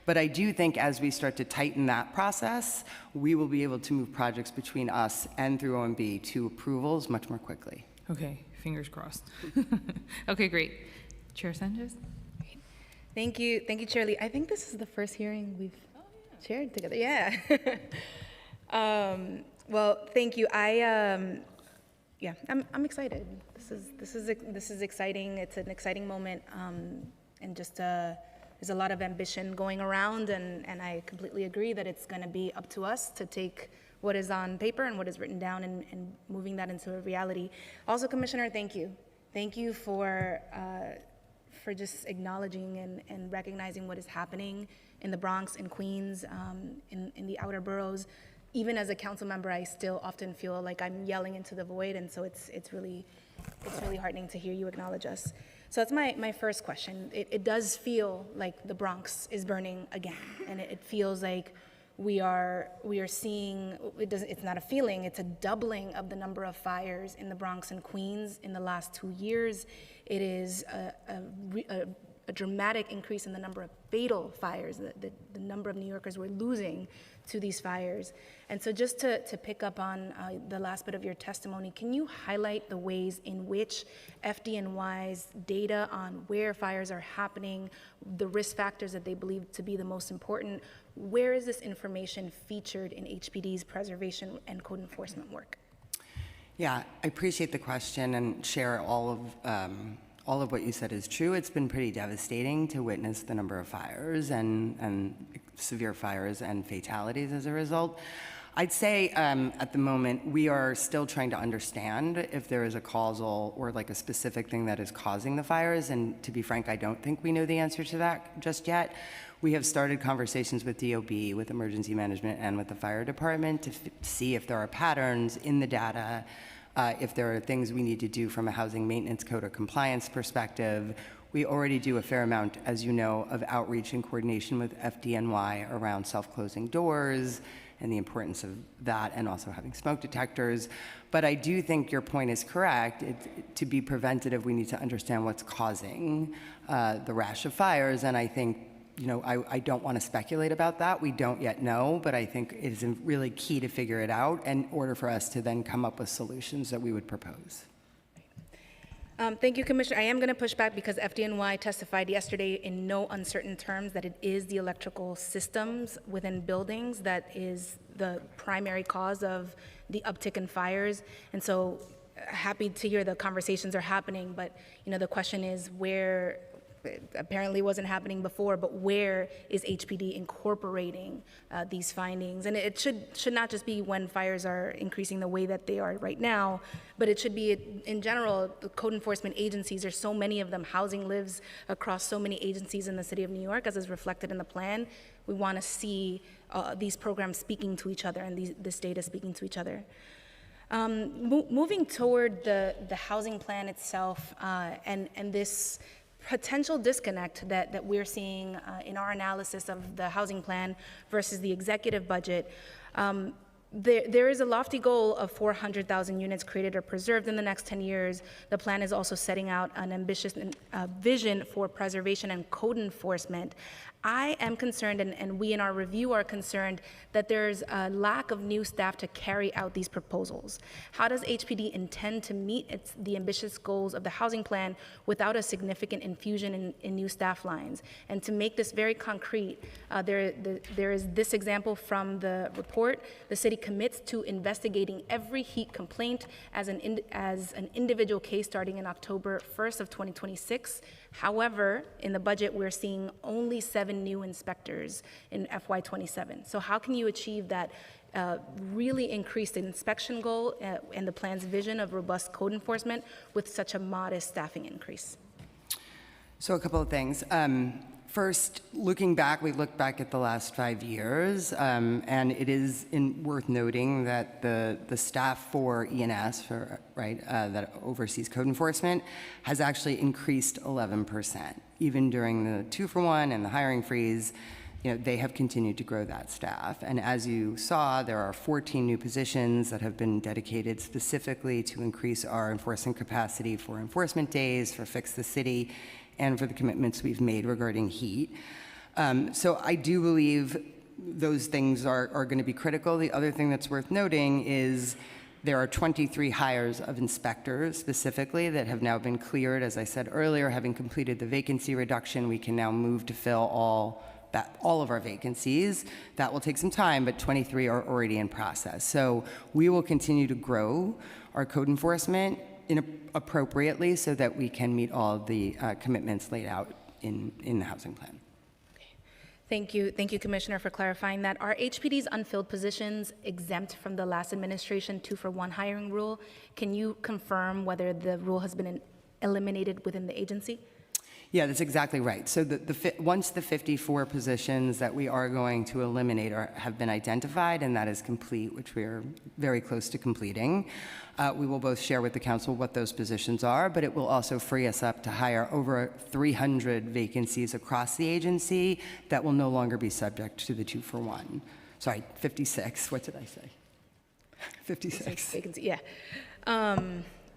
But I do think as we start to tighten that process, we will be able to move projects between us and through OMB to approvals much more quickly. Okay, fingers crossed. Okay, great. Chair Sanchez? Great. Thank you, Chair Lee. I think this is the first hearing we've chaired together. Yeah. Well, thank you. I'm excited. This is exciting. It's an exciting moment, and just there's a lot of ambition going around, and I completely agree that it's going to be up to us to take what is on paper and what is written down and moving that into a reality. Also, Commissioner, thank you. Thank you for just acknowledging and recognizing what is happening in the Bronx and Queens, in the outer boroughs. Even as a council member, I still often feel like I'm yelling into the void, and so it's really heartening to hear you acknowledge us. So that's my first question. It does feel like the Bronx is burning again, and it feels like we are seeing, it's not a feeling, it's a doubling of the number of fires in the Bronx and Queens in the last 2 years. It is a dramatic increase in the number of fatal fires, the number of New Yorkers we're losing to these fires. And so just to pick up on the last bit of your testimony, can you highlight the ways in which FDNY's data on where fires are happening, the risk factors that they believe to be the most important, where is this information featured in HPD's preservation and code enforcement work? Yeah, I appreciate the question and share all of what you said is true. It's been pretty devastating to witness the number of fires and severe fires and fatalities as a result. I'd say at the moment, we are still trying to understand if there is a causal or a specific thing that is causing the fires. And to be frank, I don't think we know the answer to that just yet. We have started conversations with DOB, with emergency management, and with the fire department to see if there are patterns in the data, if there are things we need to do from a housing maintenance code or compliance perspective. We already do a fair amount, as you know, of outreach and coordination with FDNY around self-closing doors and the importance of that, and also having smoke detectors. But I do think your point is correct. To be preventative, we need to understand what's causing the rash of fires, and I think, I don't want to speculate about that. We don't yet know, but I think it is really key to figure it out in order for us to then come up with solutions that we would propose. Thank you, Commissioner. I am going to push back because FDNY testified yesterday in no uncertain terms that it is the electrical systems within buildings that is the primary cause of the uptick in fires. And so happy to hear the conversations are happening, but the question is where, apparently wasn't happening before, but where is HPD incorporating these findings? And it should not just be when fires are increasing the way that they are right now, but it should be in general. The code enforcement agencies, there's so many of them. Housing lives across so many agencies in the city of New York, as is reflected in the plan. We want to see these programs speaking to each other and this data speaking to each other. Moving toward the housing plan itself and this potential disconnect that we're seeing in our analysis of the housing plan versus the executive budget. There is a lofty goal of 400,000 units created or preserved in the next 10 years. The plan is also setting out an ambitious vision for preservation and code enforcement. I am concerned, and we in our review are concerned, that there's a lack of new staff to carry out these proposals. How does HPD intend to meet the ambitious goals of the housing plan without a significant infusion in new staff lines? And to make this very concrete, there is this example from the report. The city commits to investigating every heat complaint as an individual case starting in October 1st of 2026. However, in the budget, we're seeing only 7 new inspectors in FY27. So how can you achieve that really increased inspection goal and the plan's vision of robust code enforcement with such a modest staffing increase? So a couple of things. First, looking back, we looked back at the last 5 years, and it is worth noting that the staff for E&S, that oversees code enforcement, has actually increased 11%. Even during the 2-for-1 and the hiring freeze, they have continued to grow that staff. And as you saw, there are 14 new positions that have been dedicated specifically to increase our enforcement capacity for enforcement days, for Fix the City, and for the commitments we've made regarding heat. So I do believe those things are going to be critical. The other thing that's worth noting is there are 23 hires of inspectors specifically that have now been cleared. As I said earlier, having completed the vacancy reduction, we can now move to fill all of our vacancies. That will take some time, but 23 are already in process. So we will continue to grow our code enforcement appropriately so that we can meet all of the commitments laid out in the housing plan. Thank you, Commissioner, for clarifying that. Are HPD's unfilled positions exempt from the last administration 2-for-1 hiring rule? Can you confirm whether the rule has been eliminated within the agency? Yeah, that's exactly right. So once the 54 positions that we are going to eliminate have been identified, and that is complete, which we are very close to completing, we will both share with the council what those positions are, but it will also free us up to hire over 300 vacancies across the agency that will no longer be subject to the 2-for-1. Sorry, 56. What did I say? 56. Vacancy, yeah.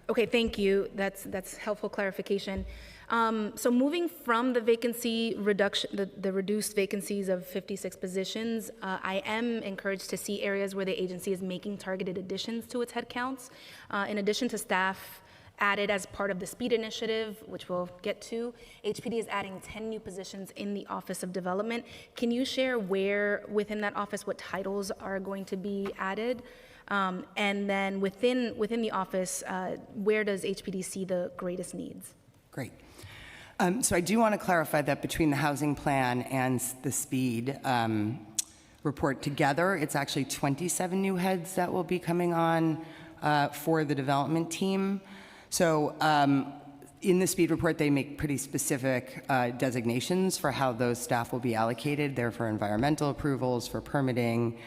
Okay, thank you. That's helpful clarification. So moving from the vacancy reduction, the reduced vacancies of 56 positions, I am encouraged to see areas where the agency is making targeted additions to its headcounts. In addition to staff added as part of the SPEED initiative, which we'll get to, HPD is adding 10 new positions in the Office of Development. Can you share where within that office, what titles are going to be added? And then within the office, where does HPD see the greatest needs? Great. So I do want to clarify that between the housing plan and the SPEED report together, it's actually 27 new heads that will be coming on for the development team. So in the SPEED report, they make pretty specific designations for how those staff will be allocated. They're for environmental approvals, for permitting.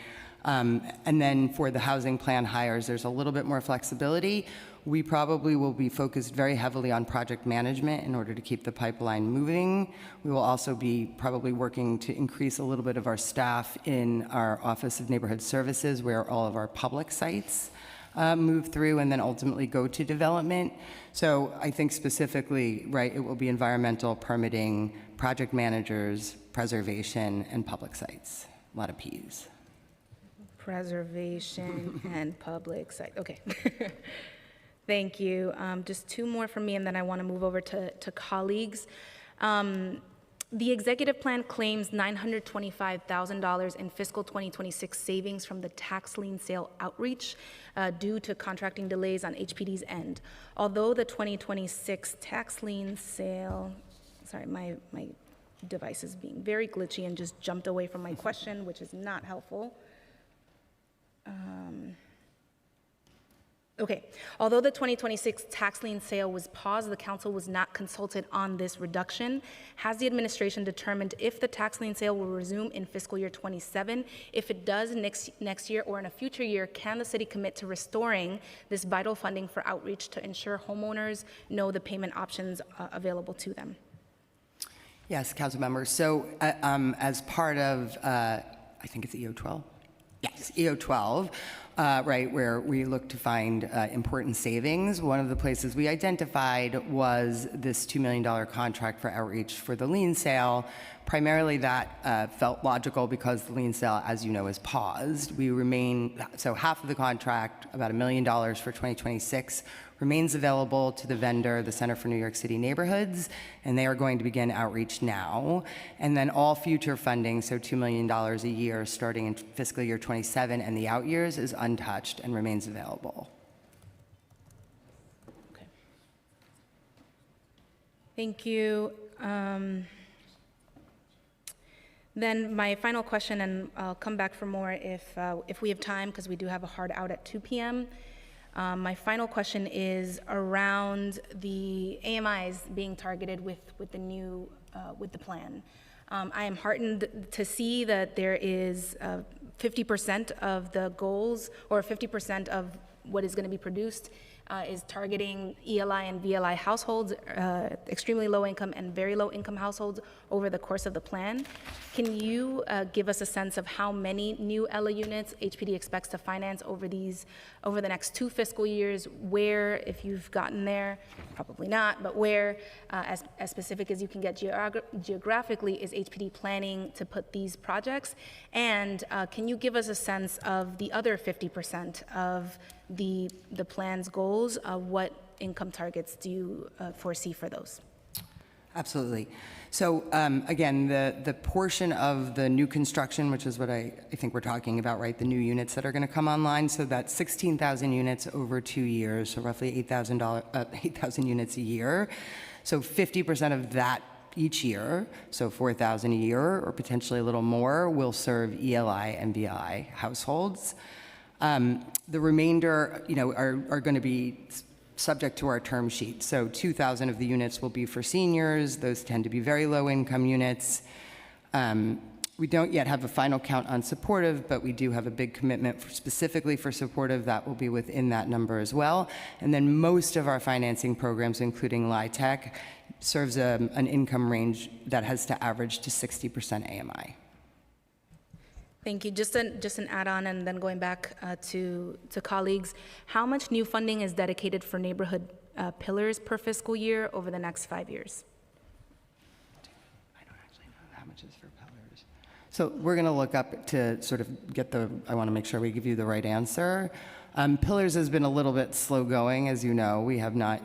And then for the housing plan hires, there's a little bit more flexibility. We probably will be focused very heavily on project management in order to keep the pipeline moving. We will also be probably working to increase a little bit of our staff in our Office of Neighborhood Services, where all of our public sites move through and then ultimately go to development. So I think specifically, right, it will be environmental, permitting, project managers, preservation, and public sites. A lot of Ps. Preservation and public site, okay. Thank you. Just two more from me, and then I want to move over to colleagues. The executive plan claims $925,000 in fiscal 2026 savings from the tax lien sale outreach due to contracting delays on HPD's end. Although the 2026 tax lien sale, sorry, my device is being very glitchy and just jumped away from my question, which is not helpful. Okay, although the 2026 tax lien sale was paused, the council was not consulted on this reduction. Has the administration determined if the tax lien sale will resume in fiscal year 27? If it does next year or in a future year, can the city commit to restoring this vital funding for outreach to ensure homeowners know the payment options available to them? Yes, council members. So as part of, I think it's EO12? Yes, EO12, right, where we look to find important savings. One of the places we identified was this $2 million contract for outreach for the lien sale. Primarily that felt logical because the lien sale, as you know, is paused. We remain, so half of the contract, about $1 million for 2026, remains available to the vendor, the Center for New York City Neighborhoods, and they are going to begin outreach now. And then all future funding, so $2 million a year starting in fiscal year 27 and the out years, is untouched and remains available. Okay. Thank you. Then my final question, and I'll come back for more if we have time, because we do have a hard out at 2 p.m. My final question is around the AMIs being targeted with the new, with the plan. I am heartened to see that there is 50% of the goals, or 50% of what is going to be produced is targeting ELI and VLI households, extremely low income and very low income households over the course of the plan. Can you give us a sense of how many new ELA units HPD expects to finance over the next 2 fiscal years? Where, if you've gotten there, probably not, but where, as specific as you can get geographically, is HPD planning to put these projects? And can you give us a sense of the other 50% of the plan's goals? What income targets do you foresee for those? Absolutely. So again, the portion of the new construction, which is what I think we're talking about, right? The new units that are going to come online. So that's 16,000 units over 2 years, so roughly 8,000 units a year. So 50% of that each year, so 4,000 a year or potentially a little more, will serve ELI and VI households. The remainder, are going to be subject to our term sheet. So 2,000 of the units will be for seniors. Those tend to be very low income units. We don't yet have a final count on supportive, but we do have a big commitment specifically for supportive that will be within that number as well. And then most of our financing programs, including LIHTC, serves an income range that has to average to 60% AMI. Thank you. Just an add-on, and then going back to colleagues, how much new funding is dedicated for neighborhood pillars per fiscal year over the next 5 years? I don't actually know how much is for pillars. So we're going to look up to sort of get I want to make sure we give you the right answer. Pillars has been a little bit slow going, as you know. We have not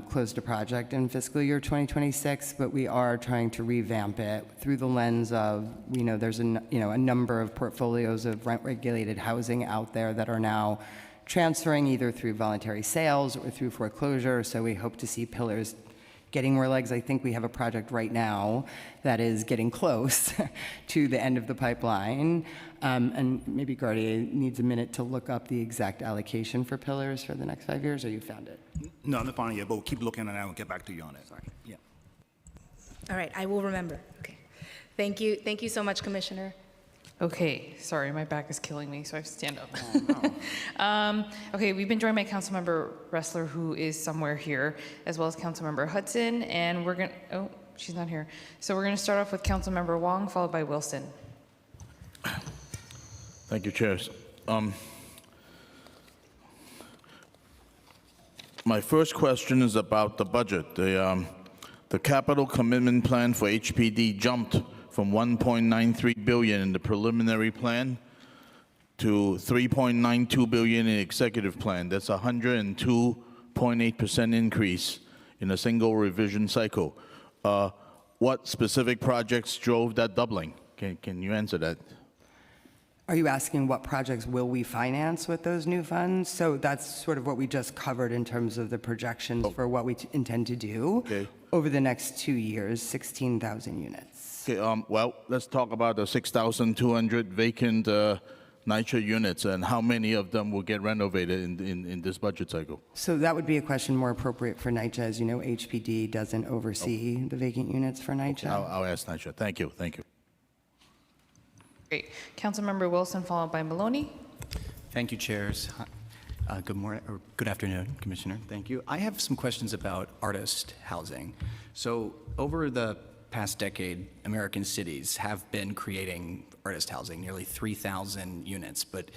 closed a project in fiscal year 2026, but we are trying to revamp it through the lens of, there's a number of portfolios of rent-regulated housing out there that are now transferring either through voluntary sales or through foreclosure. So we hope to see pillars getting more legs. I think we have a project right now that is getting close to the end of the pipeline. And maybe Gardier needs a minute to look up the exact allocation for pillars for the next 5 years, or you found it? No, I'm not finding it, but we'll keep looking and I will get back to you on it. Sorry. Yeah. All right, I will remember. Okay. Thank you. Thank you so much, Commissioner. Okay, sorry, my back is killing me, so I have to stand up. Oh, Okay, we've been joined by Councilmember Ressler, who is somewhere here, as well as Councilmember Hudson, and we're going to, oh, she's not here. So we're going to start off with Councilmember Wong, followed by Wilson. Thank you, Chairs. My first question is about the budget. The capital commitment plan for HPD jumped from 1.93 billion in the preliminary plan to 3.92 billion in executive plan. That's a 102.8% increase in a single revision cycle. What specific projects drove that doubling? Can you answer that? Are you asking what projects will we finance with those new funds? So that's sort of what we just covered in terms of the projections for what we intend to do over the next 2 years, 16,000 units. Okay, well, let's talk about the 6,200 vacant NYCHA units and how many of them will get renovated in this budget cycle. So that would be a question more appropriate for NYCHA. As you know, HPD doesn't oversee the vacant units for NYCHA. I'll ask NYCHA. Thank you. Thank you. Great. Councilmember Wilson, followed by Maloney. Thank you, chairs. Good morning, or good afternoon, Commissioner. Thank you. I have some questions about artist housing. So over the past decade, American cities have been creating artist housing, nearly 3,000 units, but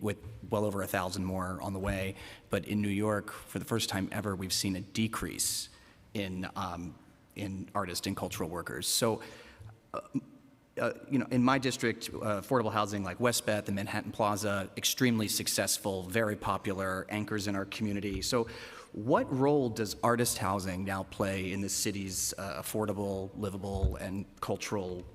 with well over 1,000 more on the way. But in New York, for the first time ever, we've seen a decrease in artists and cultural workers. So, in my district, affordable housing like Westbeth and Manhattan Plaza, extremely successful, very popular, anchors in our community. So what role does artist housing now play in the city's affordable, livable, and culturally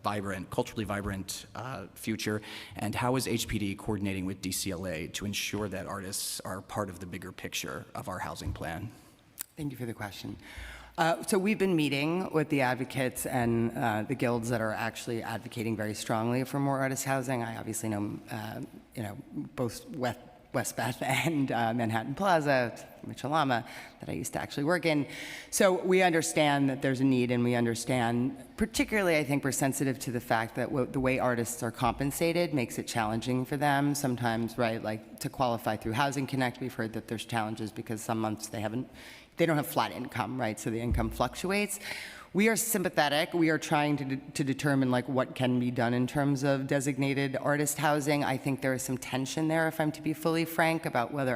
vibrant future? And how is HPD coordinating with DCLA to ensure that artists are part of the bigger picture of our housing plan? Thank you for the question. So we've been meeting with the advocates and the guilds that are actually advocating very strongly for more artist housing. I obviously know, both Westbeth and Manhattan Plaza, Mitchell-Lama, that I used to actually work in. So we understand that there's a need, and we understand, particularly I think we're sensitive to the fact that the way artists are compensated makes it challenging for them sometimes, right? Like to qualify through Housing Connect, we've heard that there's challenges because some months they don't have flat income, right? So the income fluctuates. We are sympathetic. We are trying to determine like what can be done in terms of designated artist housing. I think there is some tension there, if I'm to be fully frank, about whether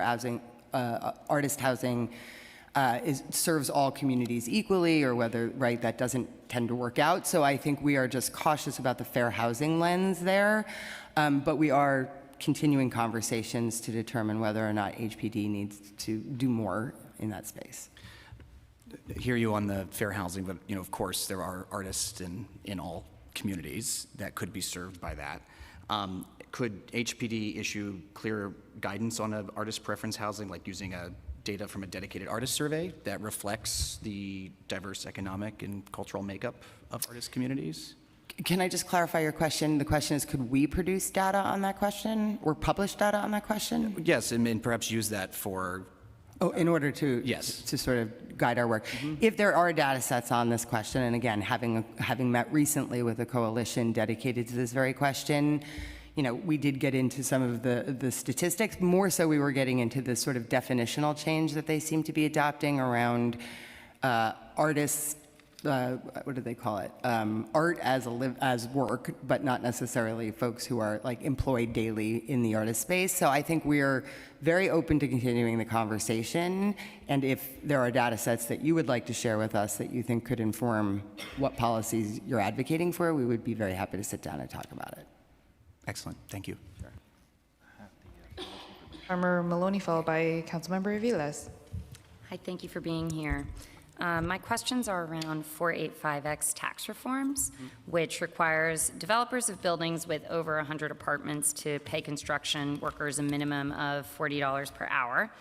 artist housing serves all communities equally, or whether, right, that doesn't tend to work out. So I think we are just cautious about the fair housing lens there. But we are continuing conversations to determine whether or not HPD needs to do more in that space. Hear you on the fair housing, but of course there are artists in all communities that could be served by that. Could HPD issue clear guidance on an artist preference housing, like using data from a dedicated artist survey that reflects the diverse economic and cultural makeup of artist communities? Can I just clarify your question? The question is, could we produce data on that question or publish data on that question? Yes, and perhaps use that for in order to sort of guide our work. If there are data sets on this question, and again, having met recently with a coalition dedicated to this very question, we did get into some of the statistics. More so, we were getting into the sort of definitional change that they seem to be adopting around artists. What do they call it? Art as work, but not necessarily folks who are like employed daily in the artist space. So I think we're very open to continuing the conversation. And if there are data sets that you would like to share with us that you think could inform what policies you're advocating for, we would be very happy to sit down and talk about it. Excellent. Thank you. Sure. Member Maloney, followed by Councilmember Aviles. Hi, thank you for being here. My questions are around 485X tax reforms, which requires developers of buildings with over 100 apartments to pay construction workers a minimum of $40 per hour.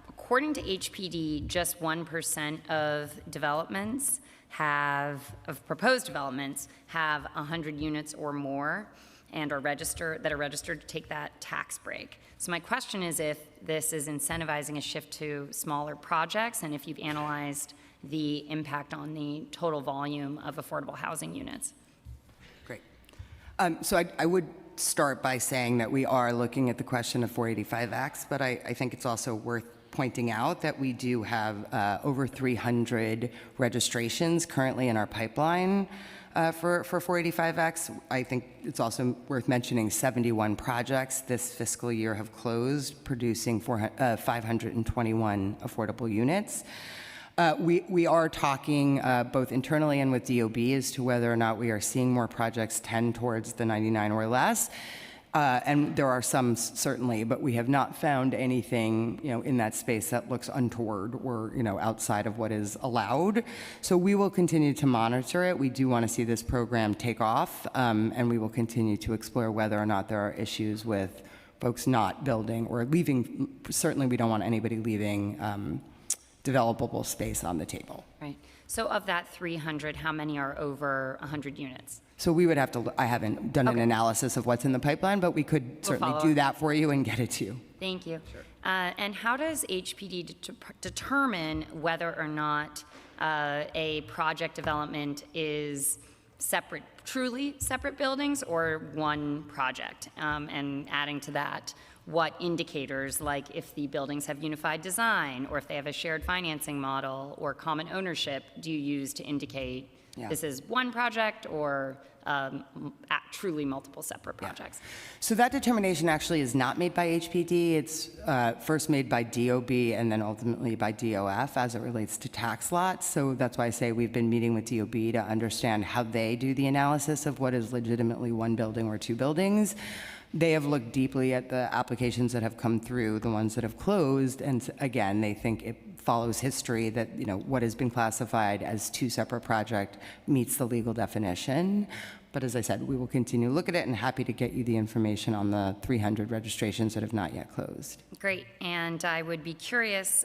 According to HPD, just 1% of developments of proposed developments have 100 units or more and are registered to take that tax break. So my question is if this is incentivizing a shift to smaller projects, and if you've analyzed the impact on the total volume of affordable housing units. Great. So I would start by saying that we are looking at the question of 485X, but I think it's also worth pointing out that we do have over 300 registrations currently in our pipeline for 485X. I think it's also worth mentioning 71 projects this fiscal year have closed, producing 521 affordable units. We are talking both internally and with DOB as to whether or not we are seeing more projects tend towards the 99 or less. And there are some certainly, but we have not found anything, in that space that looks untoward or, outside of what is allowed. So we will continue to monitor it. We do want to see this program take off, and we will continue to explore whether or not there are issues with folks not building or leaving. Certainly, we don't want anybody leaving developable space on the table. Right. So of that 300, how many are over 100 units? So we would have to, I haven't done an analysis of what's in the pipeline, but we could certainly do that for you and get it to you. Thank you. Sure. And how does HPD determine whether or not a project development is separate, truly separate buildings, or one project? And adding to that, what indicators, like if the buildings have unified design, or if they have a shared financing model or common ownership, do you use to indicate this is one project or truly multiple separate projects? Yeah. So that determination actually is not made by HPD. It's first made by DOB and then ultimately by DOF as it relates to tax lots. So that's why I say we've been meeting with DOB to understand how they do the analysis of what is legitimately one building or two buildings. They have looked deeply at the applications that have come through, the ones that have closed, and again, they think it follows history that, what has been classified as two separate projects meets the legal definition. But as I said, we will continue to look at it and happy to get you the information on the 300 registrations that have not yet closed. Great, and I would be curious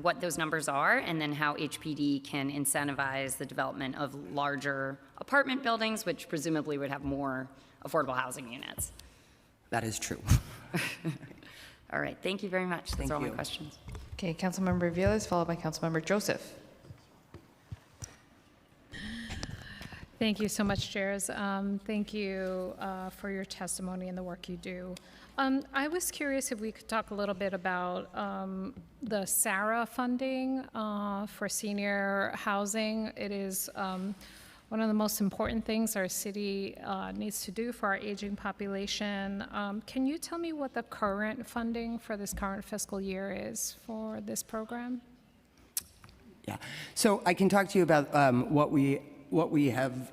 what those numbers are and then how HPD can incentivize the development of larger apartment buildings, which presumably would have more affordable housing units. That is true. All right, thank you very much. Those are all my questions. Okay, Councilmember Vilas, followed by Councilmember Joseph. Thank you so much, Chairs. Thank you for your testimony and the work you do. I was curious if we could talk a little bit about the SARA funding for senior housing. It is one of the most important things our city needs to do for our aging population. Can you tell me what the current funding for this current fiscal year is for this program? Yeah, so I can talk to you about what we have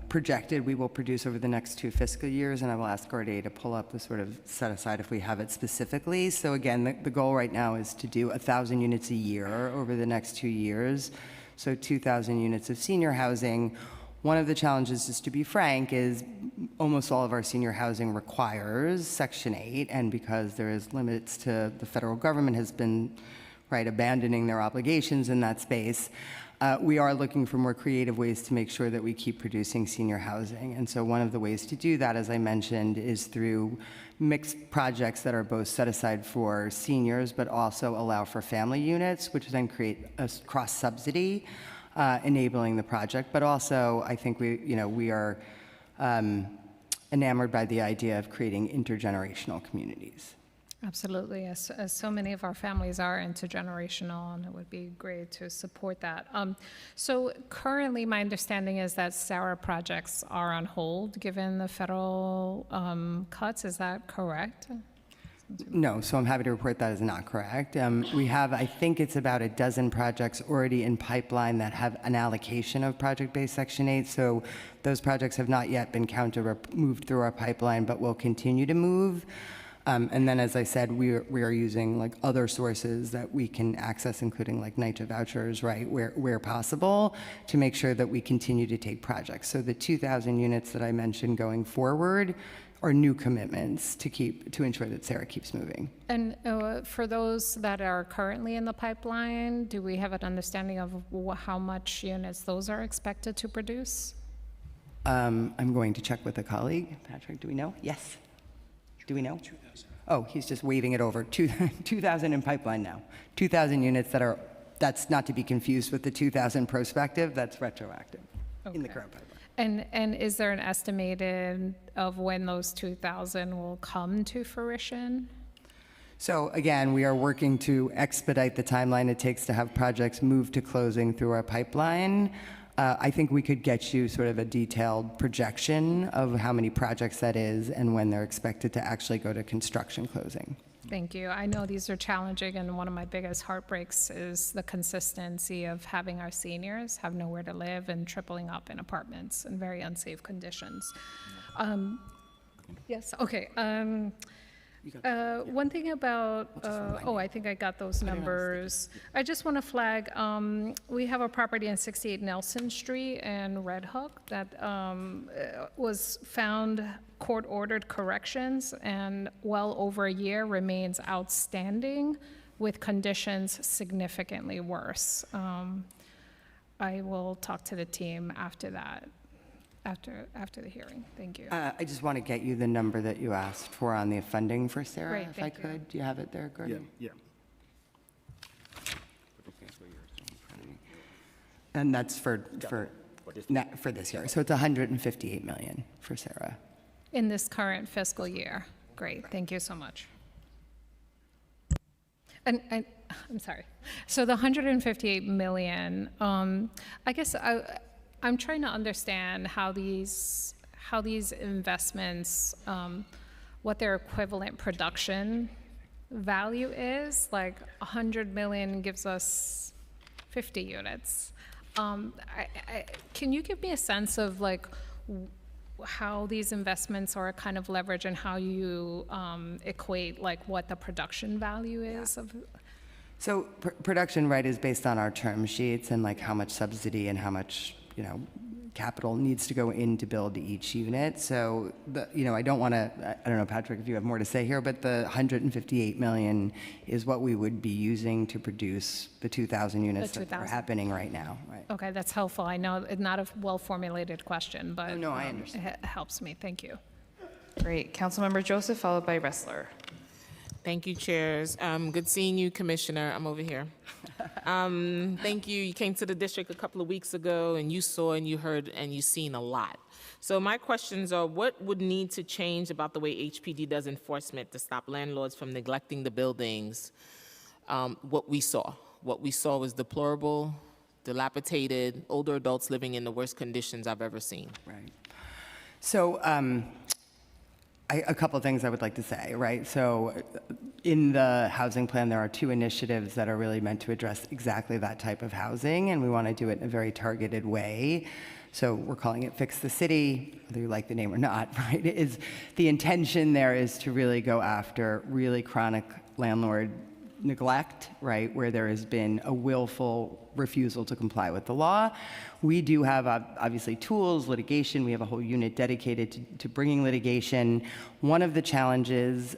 projected we will produce over the next 2 fiscal years, and I will ask Gordé to pull up the sort of set aside if we have it specifically. So again, the goal right now is to do 1,000 units a year over the next 2 years. So 2,000 units of senior housing. One of the challenges, just to be frank, is almost all of our senior housing requires Section 8, and because there is limits to the federal government has been abandoning their obligations in that space, we are looking for more creative ways to make sure that we keep producing senior housing. And so one of the ways to do that, as I mentioned, is through mixed projects that are both set aside for seniors but also allow for family units, which then create a cross-subsidy enabling the project. But also, I think we are enamored by the idea of creating intergenerational communities. Absolutely, as so many of our families are intergenerational, and it would be great to support that. So currently, my understanding is that SARA projects are on hold given the federal cuts. Is that correct? No, so I'm happy to report that is not correct. We have, I think it's about a dozen projects already in pipeline that have an allocation of project-based Section 8. So those projects have not yet been counted or moved through our pipeline, but will continue to move. And then, as I said, we are using other sources that we can access, including NYCHA vouchers, where possible, to make sure that we continue to take projects. So the 2,000 units that I mentioned going forward are new commitments to ensure that SARA keeps moving. And for those that are currently in the pipeline, do we have an understanding of how much units those are expected to produce? I'm going to check with a colleague. Patrick, do we know? Yes. Do we know? 2,000. Oh, he's just waving it over. 2,000 in pipeline now. 2,000 units that's not to be confused with the 2,000 prospective, that's retroactive in the current pipeline. And is there an estimated of when those 2,000 will come to fruition? So again, we are working to expedite the timeline it takes to have projects move to closing through our pipeline. I think we could get you sort of a detailed projection of how many projects that is and when they're expected to actually go to construction closing. Thank you. I know these are challenging, and one of my biggest heartbreaks is the consistency of having our seniors have nowhere to live and tripling up in apartments in very unsafe conditions. Yes, okay. One thing about, I think I got those numbers. I just want to flag, we have a property on 68 Nelson Street in Red Hook that was found court-ordered corrections and well over a year remains outstanding with conditions significantly worse. I will talk to the team after that. After the hearing. Thank you. I just want to get you the number that you asked for on the funding for Sarah, Great, if I thank you. could. Do you have it there, Gordon? Yeah. And that's for this year. So it's 158 million for Sarah. In this current fiscal year. Great, thank you so much. And I'm sorry. So the 158 million, I guess I'm trying to understand how these investments, what their equivalent production value is. Like 100 million gives us 50 units. Can you give me a sense of like how these investments are kind of leveraged and how you equate like what the production value is of? So production, right, is based on our term sheets and like how much subsidy and how much capital needs to go in to build each unit. So, I don't want to, I don't know, Patrick, if you have more to say here, but the 158 million is what we would be using to produce the 2,000 units that are happening right now. Right. Okay, that's helpful. I know it's not a well-formulated question, but no, I understand. It helps me. Thank you. Great. Councilmember Joseph, followed by Wrestler. Thank you, chairs. Good seeing you, Commissioner. I'm over here. Thank you. You came to the district a couple of weeks ago, and you saw and you heard and you've seen a lot. So my questions are, what would need to change about the way HPD does enforcement to stop landlords from neglecting the buildings? What we saw was deplorable, dilapidated, older adults living in the worst conditions I've ever seen. Right. So, a couple of things I would like to say, right? So in the housing plan, there are two initiatives that are really meant to address exactly that type of housing, and we want to do it in a very targeted way. So we're calling it Fix the City, whether you like the name or not, right? The intention there is to really go after really chronic landlord neglect, right, where there has been a willful refusal to comply with the law. We do have obviously tools, litigation. We have a whole unit dedicated to bringing litigation. One of the challenges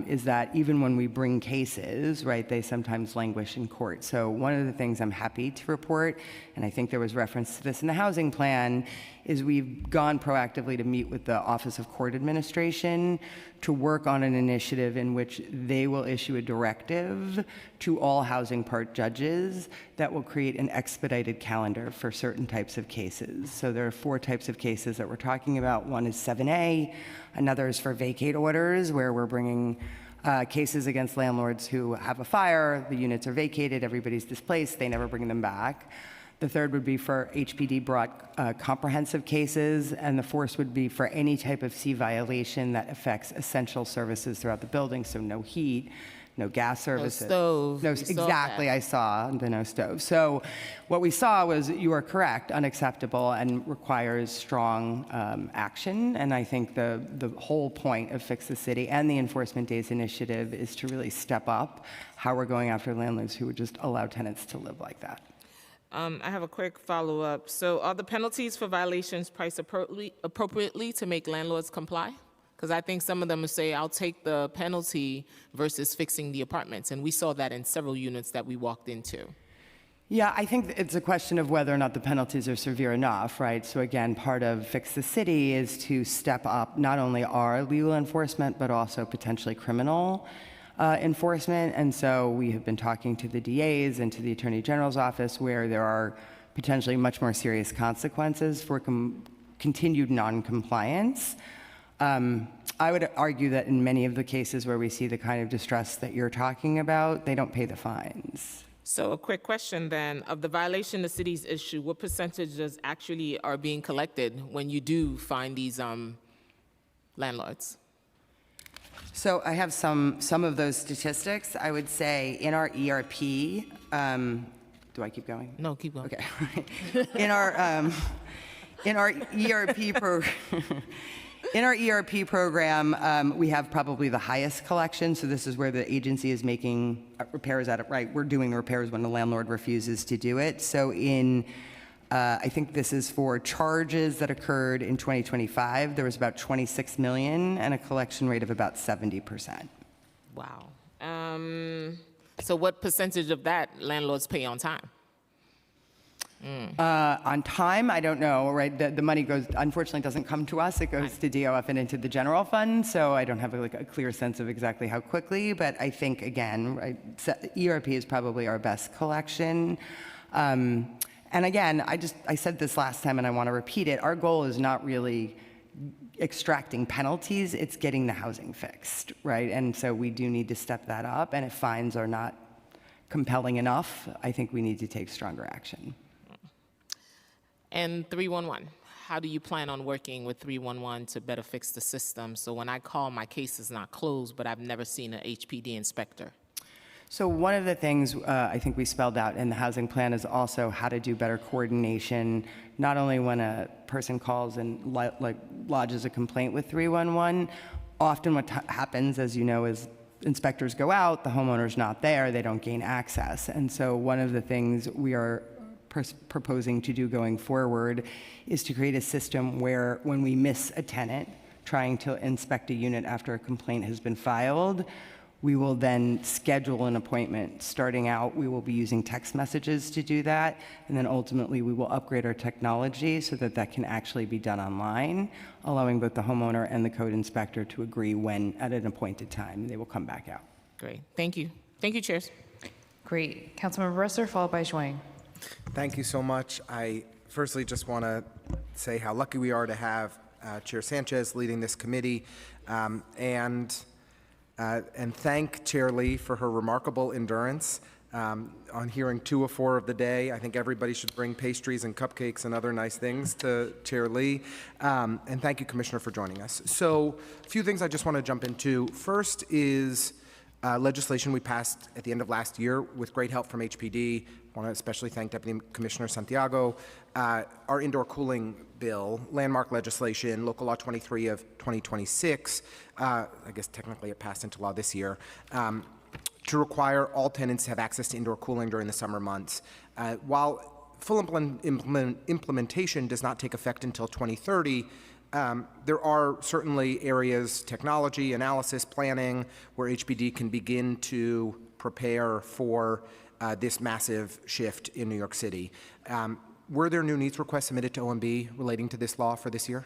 is that even when we bring cases, right, they sometimes languish in court. So one of the things I'm happy to report, and I think there was reference to this in the housing plan, is we've gone proactively to meet with the Office of Court Administration to work on an initiative in which they will issue a directive to all housing part judges that will create an expedited calendar for certain types of cases. So there are 4 types of cases that we're talking about. One is 7A, another is for vacate orders, where we're bringing cases against landlords who have a fire, the units are vacated, everybody's displaced, they never bring them back. The third would be for HPD brought comprehensive cases, and the fourth would be for any type of C violation that affects essential services throughout the building, so no heat, no gas services. No stove. No, We saw exactly, that. I saw the no stove. So what we saw was, you are correct, unacceptable and requires strong action. And I think the whole point of Fix the City and the Enforcement Days initiative is to really step up how we're going after landlords who would just allow tenants to live like that. I have a quick follow-up. So are the penalties for violations priced appropriately to make landlords comply? Because I think some of them will say, I'll take the penalty versus fixing the apartments. And we saw that in several units that we walked into. Yeah, I think it's a question of whether or not the penalties are severe enough, right? So again, part of Fix the City is to step up not only our legal enforcement, but also potentially criminal enforcement. And so we have been talking to the DAs and to the Attorney General's office, where there are potentially much more serious consequences for continued non-compliance. I would argue that in many of the cases where we see the kind of distress that you're talking about, they don't pay the fines. So a quick question then, of the violation the city's issue, what percentages actually are being collected when you do find these landlords? So I have some of those statistics. I would say in our ERP, do I keep going? No, keep going. Okay. in our ERP program. In our ERP program, we have probably the highest collection. So this is where the agency is making repairs at it, right? We're doing the repairs when the landlord refuses to do it. So I think this is for charges that occurred in 2025. There was about 26 million and a collection rate of about 70%. Wow. So what percentage of that landlords pay on time? On time, I don't know, right? The money goes, unfortunately, doesn't come to us. It goes to DOF and into the general fund. So I don't have a clear sense of exactly how quickly. But I think, again, right, ERP is probably our best collection. And again, I said this last time and I want to repeat it. Our goal is not really extracting penalties. It's getting the housing fixed, right? And so we do need to step that up. And if fines are not compelling enough, I think we need to take stronger action. And 311, how do you plan on working with 311 to better fix the system? So when I call, my case is not closed, but I've never seen an HPD inspector. So one of the things I think we spelled out in the housing plan is also how to do better coordination, not only when a person calls and lodges a complaint with 311. Often what happens, as you know, is inspectors go out, the homeowner's not there, they don't gain access. And so one of the things we are proposing to do going forward is to create a system where when we miss a tenant trying to inspect a unit after a complaint has been filed, we will then schedule an appointment. Starting out, we will be using text messages to do that, and then ultimately we will upgrade our technology so that that can actually be done online, allowing both the homeowner and the code inspector to agree when, at an appointed time, they will come back out. Great, thank you. Thank you, chairs. Great. Councilmember Bresser, followed by Zhuang. Thank you so much. I firstly just want to say how lucky we are to have Chair Sanchez leading this committee, and thank Chair Lee for her remarkable endurance on hearing 2 or 4 of the day. I think everybody should bring pastries and cupcakes and other nice things to Chair Lee. And thank you, Commissioner, for joining us. So a few things I just want to jump into. First is legislation we passed at the end of last year with great help from HPD. I want to especially thank Deputy Commissioner Santiago. Our indoor cooling bill, landmark legislation, Local Law 23 of 2026, I guess technically it passed into law this year, to require all tenants to have access to indoor cooling during the summer months. While full implementation does not take effect until 2030, there are certainly areas, technology, analysis, planning, where HPD can begin to prepare for this massive shift in New York City. Were there new needs requests submitted to OMB relating to this law for this year?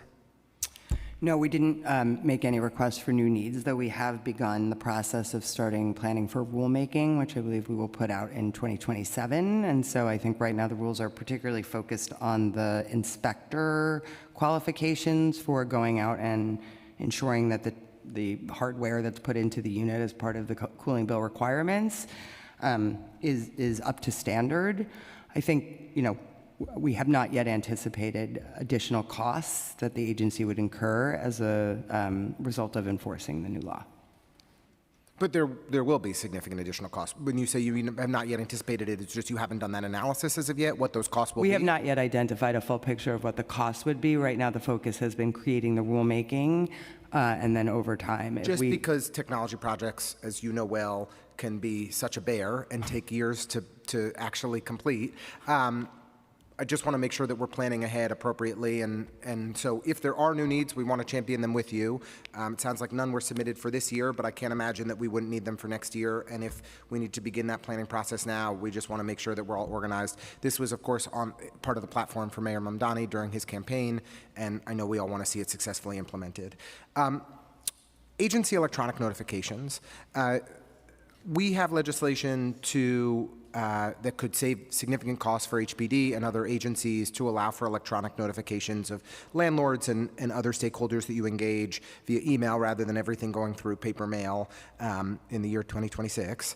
No, we didn't make any requests for new needs, though we have begun the process of starting planning for rulemaking, which I believe we will put out in 2027. And so I think right now the rules are particularly focused on the inspector qualifications for going out and ensuring that the hardware that's put into the unit as part of the cooling bill requirements is up to standard. I think, we have not yet anticipated additional costs that the agency would incur as a result of enforcing the new law. But there will be significant additional costs. When you say you have not yet anticipated it, it's just you haven't done that analysis as of yet, what those costs will be? We have not yet identified a full picture of what the cost would be. Right now, the focus has been creating the rulemaking, and then over time. Just because technology projects, as you know well, can be such a bear and take years to actually complete, I just want to make sure that we're planning ahead appropriately, and so if there are new needs, we want to champion them with you. It sounds like none were submitted for this year, but I can't imagine that we wouldn't need them for next year, and if we need to begin that planning process now, we just want to make sure that we're all organized. This was, of course, on part of the platform for Mayor Mamdani during his campaign, and I know we all want to see it successfully implemented. Agency electronic notifications. we have legislation to that could save significant costs for HPD and other agencies to allow for electronic notifications of landlords and other stakeholders that you engage via email rather than everything going through paper mail in the year 2026.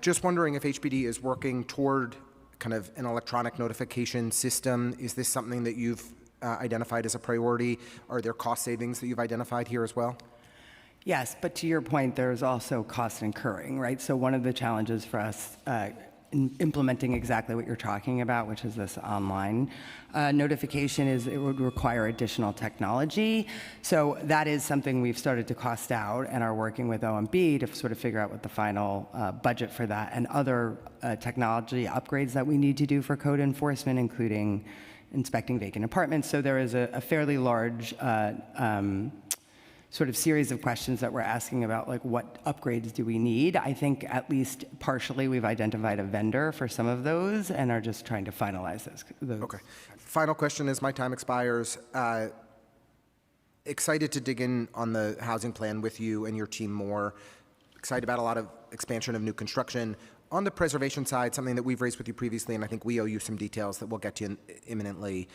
Just wondering if HPD is working toward kind of an electronic notification system. Is this something that you've identified as a priority? Are there cost savings that you've identified here as well? Yes, but to your point, there's also cost incurring, right? So one of the challenges for us in implementing exactly what you're talking about, which is this online notification, is it would require additional technology. So that is something we've started to cost out and are working with OMB to sort of figure out what the final budget for that and other technology upgrades that we need to do for code enforcement, including inspecting vacant apartments. So there is a fairly large sort of series of questions that we're asking about, like, what upgrades do we need? I think at least partially we've identified a vendor for some of those and are just trying to finalize those. Okay. Final question as my time expires. Excited to dig in on the housing plan with you and your team more. Excited about a lot of expansion of new construction. On the preservation side, something that we've raised with you previously, and I think we owe you some details that we'll get to imminently.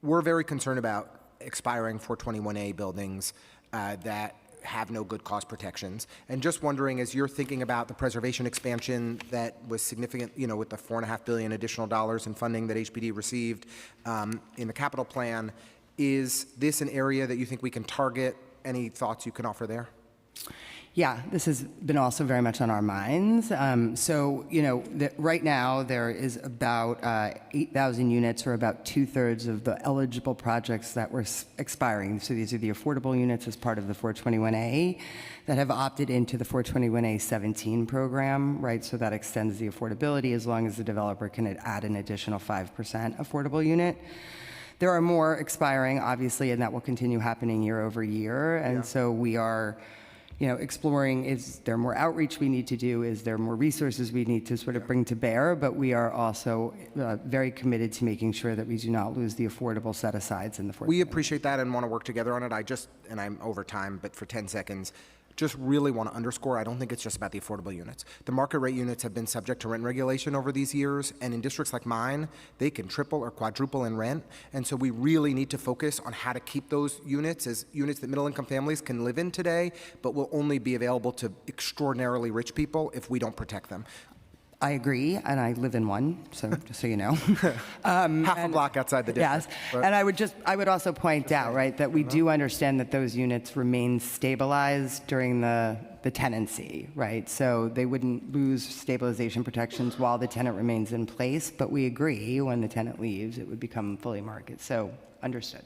We're very concerned about expiring 421A buildings that have no good cost protections. And just wondering, as you're thinking about the preservation expansion that was significant, you know, with the $4.5 billion additional dollars in funding that HPD received in the capital plan, is this an area that you think we can target? Any thoughts you can offer there? Yeah, this has been also very much on our minds. So, you know, right now there is about 8,000 units, or about 2/3 of the eligible projects that were expiring. So these are the affordable units as part of the 421A that have opted into the 421A 17 program, right? So that extends the affordability as long as the developer can add an additional 5% affordable unit. There are more expiring, obviously, and that will continue happening year over year. And so we are, you know, exploring, is there more outreach we need to do? Is there more resources we need to sort of bring to bear? But we are also very committed to making sure that we do not lose the affordable set-asides in the 421A. We appreciate that and want to work together on it. And I'm over time, but for 10 seconds, just really want to underscore, I don't think it's just about the affordable units. The market rate units have been subject to rent regulation over these years, and in districts like mine, they can triple or quadruple in rent. And so we really need to focus on how to keep those units as units that middle-income families can live in today, but will only be available to extraordinarily rich people if we don't protect them. I agree, and I live in one, so just so you know. Half a block outside the district. Yes, and I would also point out, right, that we do understand that those units remain stabilized during the tenancy, right? So they wouldn't lose stabilization protections while the tenant remains in place, but we agree when the tenant leaves, it would become fully market. So understood.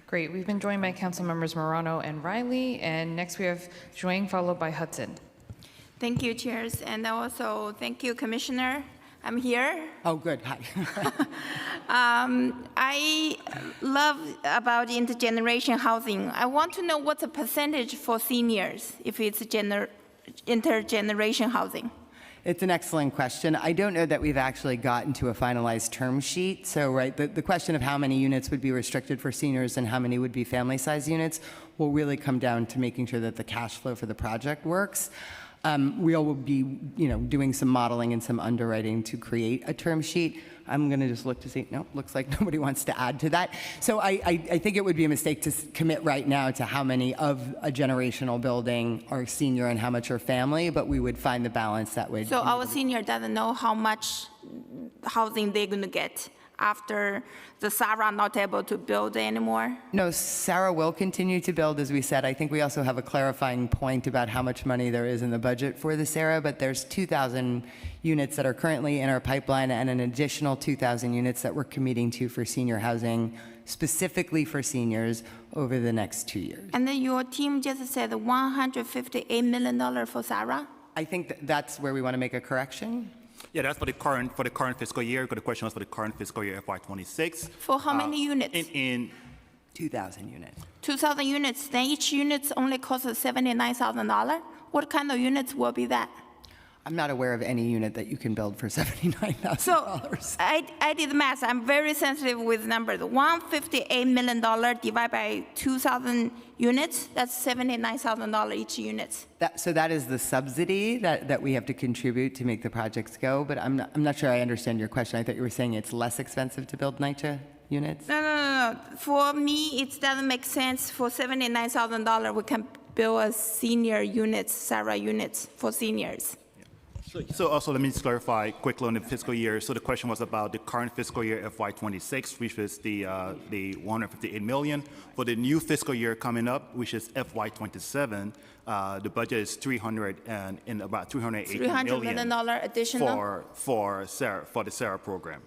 Great. We've been joined by council members Morano and Riley, and next we have Zhuang, followed by Hudson. Thank you, Chairs, and also thank you, Commissioner. I'm here. Oh, good. Hi. I love about intergeneration housing. I want to know what's the percentage for seniors if it's intergeneration housing. It's an excellent question. I don't know that we've actually gotten to a finalized term sheet. So, right, the question of how many units would be restricted for seniors and how many would be family-size units will really come down to making sure that the cash flow for the project works. We will be, you know, doing some modeling and some underwriting to create a term sheet. I'm going to just look to see. No, looks like nobody wants to add to that. So I think it would be a mistake to commit right now to how many of a generational building are senior and how much are family, but we would find the balance that way. So our senior doesn't know how much housing they're going to get after the SARA not able to build anymore? No, SARA will continue to build, as we said. I think we also have a clarifying point about how much money there is in the budget for the SARA, but there's 2,000 units that are currently in our pipeline and an additional 2,000 units that we're committing to for senior housing, specifically for seniors, over the next 2 years. And then your team just said $158 million for SARA? I think that's where we want to make a correction. Yeah, that's for the current fiscal year. The question was for the current fiscal year, FY26. For how many units? In 2,000 units. 2,000 units. Then each unit only costs $79,000. What kind of units will be that? I'm not aware of any unit that you can build for $79,000. So I did the math. I'm very sensitive with numbers. $158 million divided by 2,000 units, that's $79,000 each unit. So that is the subsidy that we have to contribute to make the projects go, but I'm not sure I understand your question. I thought you were saying it's less expensive to build NYCHA units? No. For me, it doesn't make sense. For $79,000, we can build a senior units, SARA units for seniors. So also, let me just clarify quickly on the fiscal year. So the question was about the current fiscal year, FY26, which is the $158 million. For the new fiscal year coming up, which is FY27, the budget is about $380 million additional for the SARA program.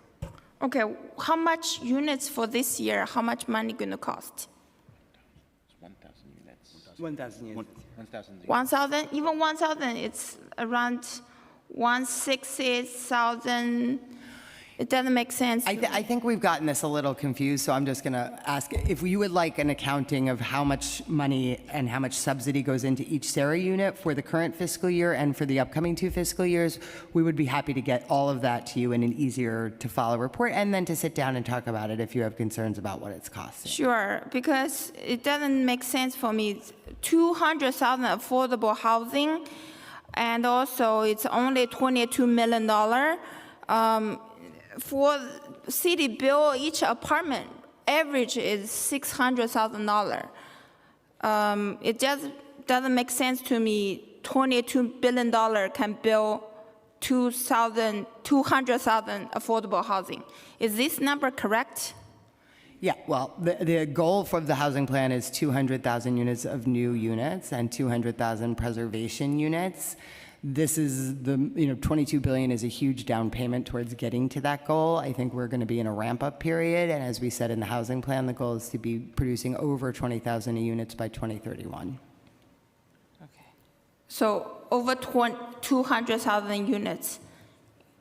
Okay, how much units for this year? How much money going to cost? 1,000 units. 1,000? Even 1,000, it's around 160,000. It doesn't make sense. I think we've gotten this a little confused, so I'm just going to ask if you would like an accounting of how much money and how much subsidy goes into each SARA unit for the current fiscal year and for the upcoming 2 fiscal years, we would be happy to get all of that to you in an easier to follow report and then to sit down and talk about it if you have concerns about what it's costing. Sure, because it doesn't make sense for me. 200,000 affordable housing, and also it's only $22 million. For city bill, each apartment average is $600,000. It just doesn't make sense to me. $22 billion can build 200,000 affordable housing. Is this number correct? Yeah, well, the goal for the housing plan is 200,000 units of new units and 200,000 preservation units. This is $22 billion is a huge down payment towards getting to that goal. I think we're going to be in a ramp-up period, and as we said in the housing plan, the goal is to be producing over 20,000 units by 2031. So over 200,000 units.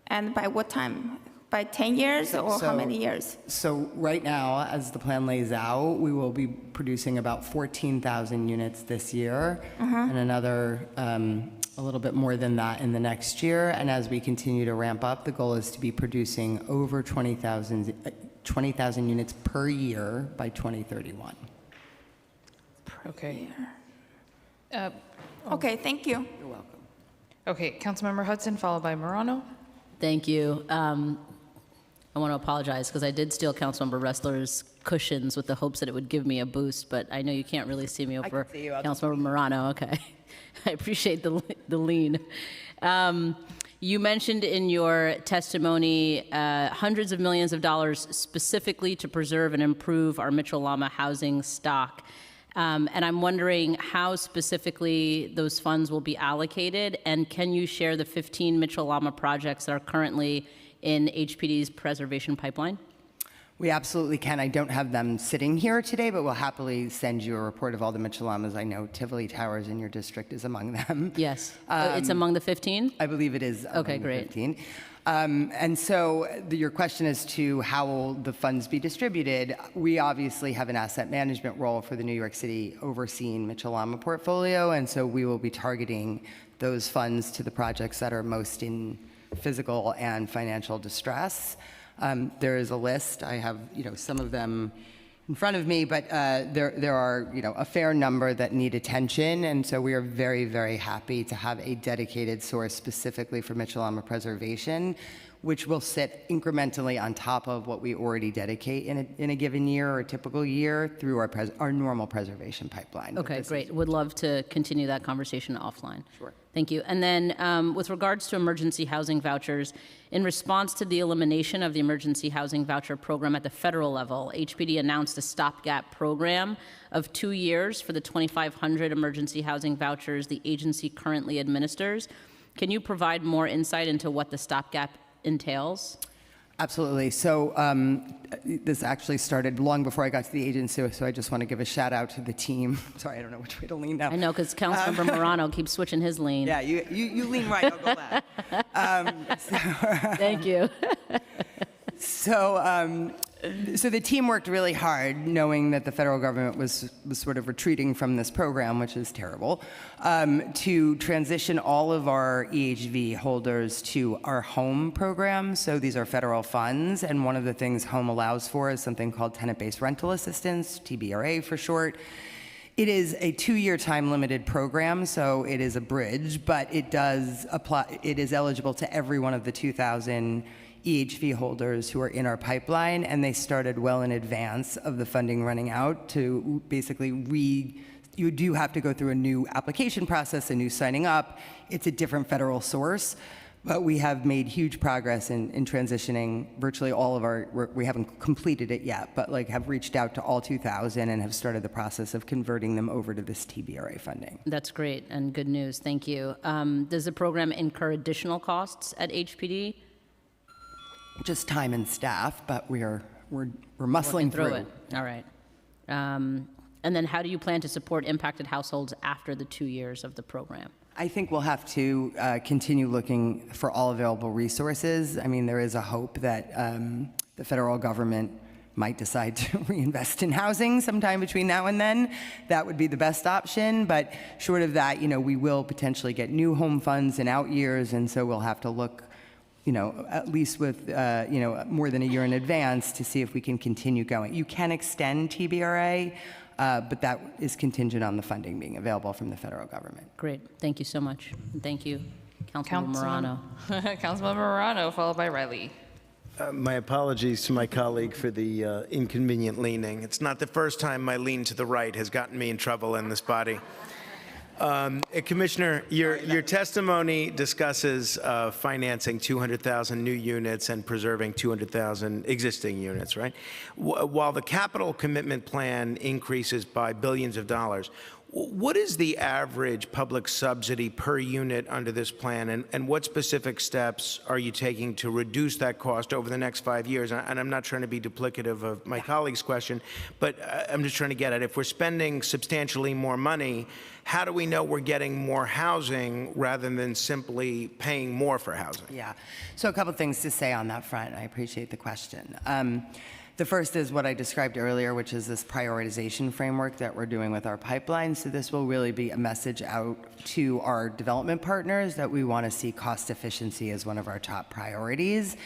And by what time? By 10 years or how many years? So right now, as the plan lays out, we will be producing about 14,000 units this year and another a little bit more than that in the next year. And as we continue to ramp up, the goal is to be producing over 20,000 units per year by 2031. Okay. Okay, thank you. You're welcome. Okay, Councilmember Hudson, followed by Morano. Thank you. I want to apologize because I did steal Councilmember Ressler's cushions with the hopes that it would give me a boost, but I know you can't really see me over Councilmember Morano. Okay. I appreciate the lean. You mentioned in your testimony hundreds of millions of dollars specifically to preserve and improve our Mitchell-Lama housing stock. And I'm wondering how specifically those funds will be allocated, and can you share the 15 Mitchell-Lama projects that are currently in HPD's preservation pipeline? We absolutely can. I don't have them sitting here today, but we'll happily send you a report of all the Mitchell-Lamas. I know Tivoli Towers in your district is among them. Yes. It's among the 15? I believe it is among okay, great. the 15. And so your question as to how will the funds be distributed, we obviously have an asset management role for the New York City overseeing Mitchell-Lama portfolio, and so we will be targeting those funds to the projects that are most in physical and financial distress. There is a list. I have, some of them in front of me, but there are, a fair number that need attention, and so we are very, very happy to have a dedicated source specifically for Mitchell-Lama preservation, which will sit incrementally on top of what we already dedicate in a given year or a typical year through our normal preservation pipeline. Okay, great. Would love to continue that conversation offline. Sure. Thank you. And then with regards to emergency housing vouchers, in response to the elimination of the emergency housing voucher program at the federal level, HPD announced a stopgap program of 2 years for the 2,500 emergency housing vouchers the agency currently administers. Can you provide more insight into what the stopgap entails? Absolutely. So this actually started long before I got to the agency, so I just want to give a shout out to the team. Sorry, I don't know which way to lean now. I know, because Councilmember Morano keeps switching his lean. Yeah, you lean right, I'll go left. Thank you. So So the team worked really hard, knowing that the federal government was sort of retreating from this program, which is terrible, to transition all of our EHV holders to our HOME program. So these are federal funds, and one of the things HOME allows for is something called tenant-based rental assistance, TBRA for short. It is a 2-year time-limited program, so it is a bridge, but it does apply. It is eligible to every one of the 2,000 EHV holders who are in our pipeline, and they started well in advance of the funding running out to basically you do have to go through a new application process, a new signing up. It's a different federal source, but we have made huge progress in transitioning virtually all of we haven't completed it yet, but like have reached out to all 2,000 and have started the process of converting them over to this TBRA funding. That's great and good news. Thank you. Does the program incur additional costs at HPD? Just time and staff, but we're muscling through it. All right. And then how do you plan to support impacted households after the 2 years of the program? I think we'll have to continue looking for all available resources. I mean, there is a hope that the federal government might decide to reinvest in housing sometime between now and then. That would be the best option, but short of that, we will potentially get new home funds in out years, and so we'll have to look at least with, more than a year in advance to see if we can continue going. You can extend TBRA, but that is contingent on the funding being available from the federal government. Great. Thank you so much. And thank you, Councilmember Morano. Councilmember Morano, followed by Riley. My apologies to my colleague for the inconvenient leaning. It's not the first time my lean to the right has gotten me in trouble in this body. Commissioner, your testimony discusses financing 200,000 new units and preserving 200,000 existing units, right? While the capital commitment plan increases by billions of dollars, what is the average public subsidy per unit under this plan, and what specific steps are you taking to reduce that cost over the next 5 years? And I'm not trying to be duplicative of my colleague's question, but I'm just trying to get at, if we're spending substantially more money, how do we know we're getting more housing rather than simply paying more for housing? Yeah, so a couple things to say on that front. I appreciate the question. The first is what I described earlier, which is this prioritization framework that we're doing with our pipeline. So this will really be a message out to our development partners that we want to see cost efficiency as one of our top priorities.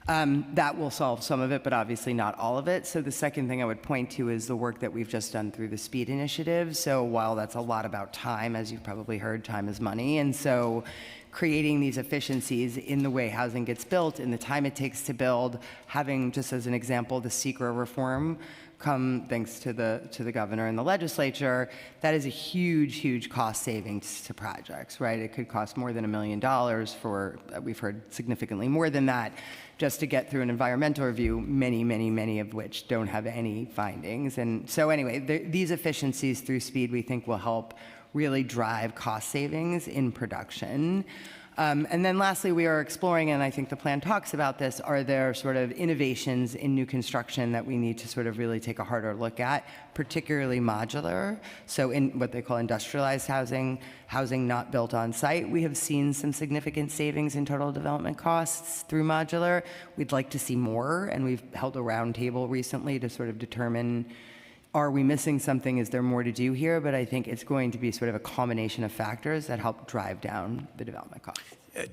That will solve some of it, but obviously not all of it. So the second thing I would point to is the work that we've just done through the SPEED initiative. So while that's a lot about time, as you've probably heard, time is money. And so creating these efficiencies in the way housing gets built, in the time it takes to build, having, just as an example, the SECRA reform come thanks to the governor and the legislature, that is a huge cost savings to projects, right? It could cost more than $1 million for, we've heard significantly more than that, just to get through an environmental review, many of which don't have any findings. And so anyway, these efficiencies through SPEED we think will help really drive cost savings in production. And then lastly, we are exploring, and I think the plan talks about this, are there sort of innovations in new construction that we need to sort of really take a harder look at, particularly modular. So in what they call industrialized housing, housing not built on site, we have seen some significant savings in total development costs through modular. We'd like to see more, and we've held a roundtable recently to sort of determine, are we missing something? Is there more to do here? But I think it's going to be sort of a combination of factors that help drive down the development costs.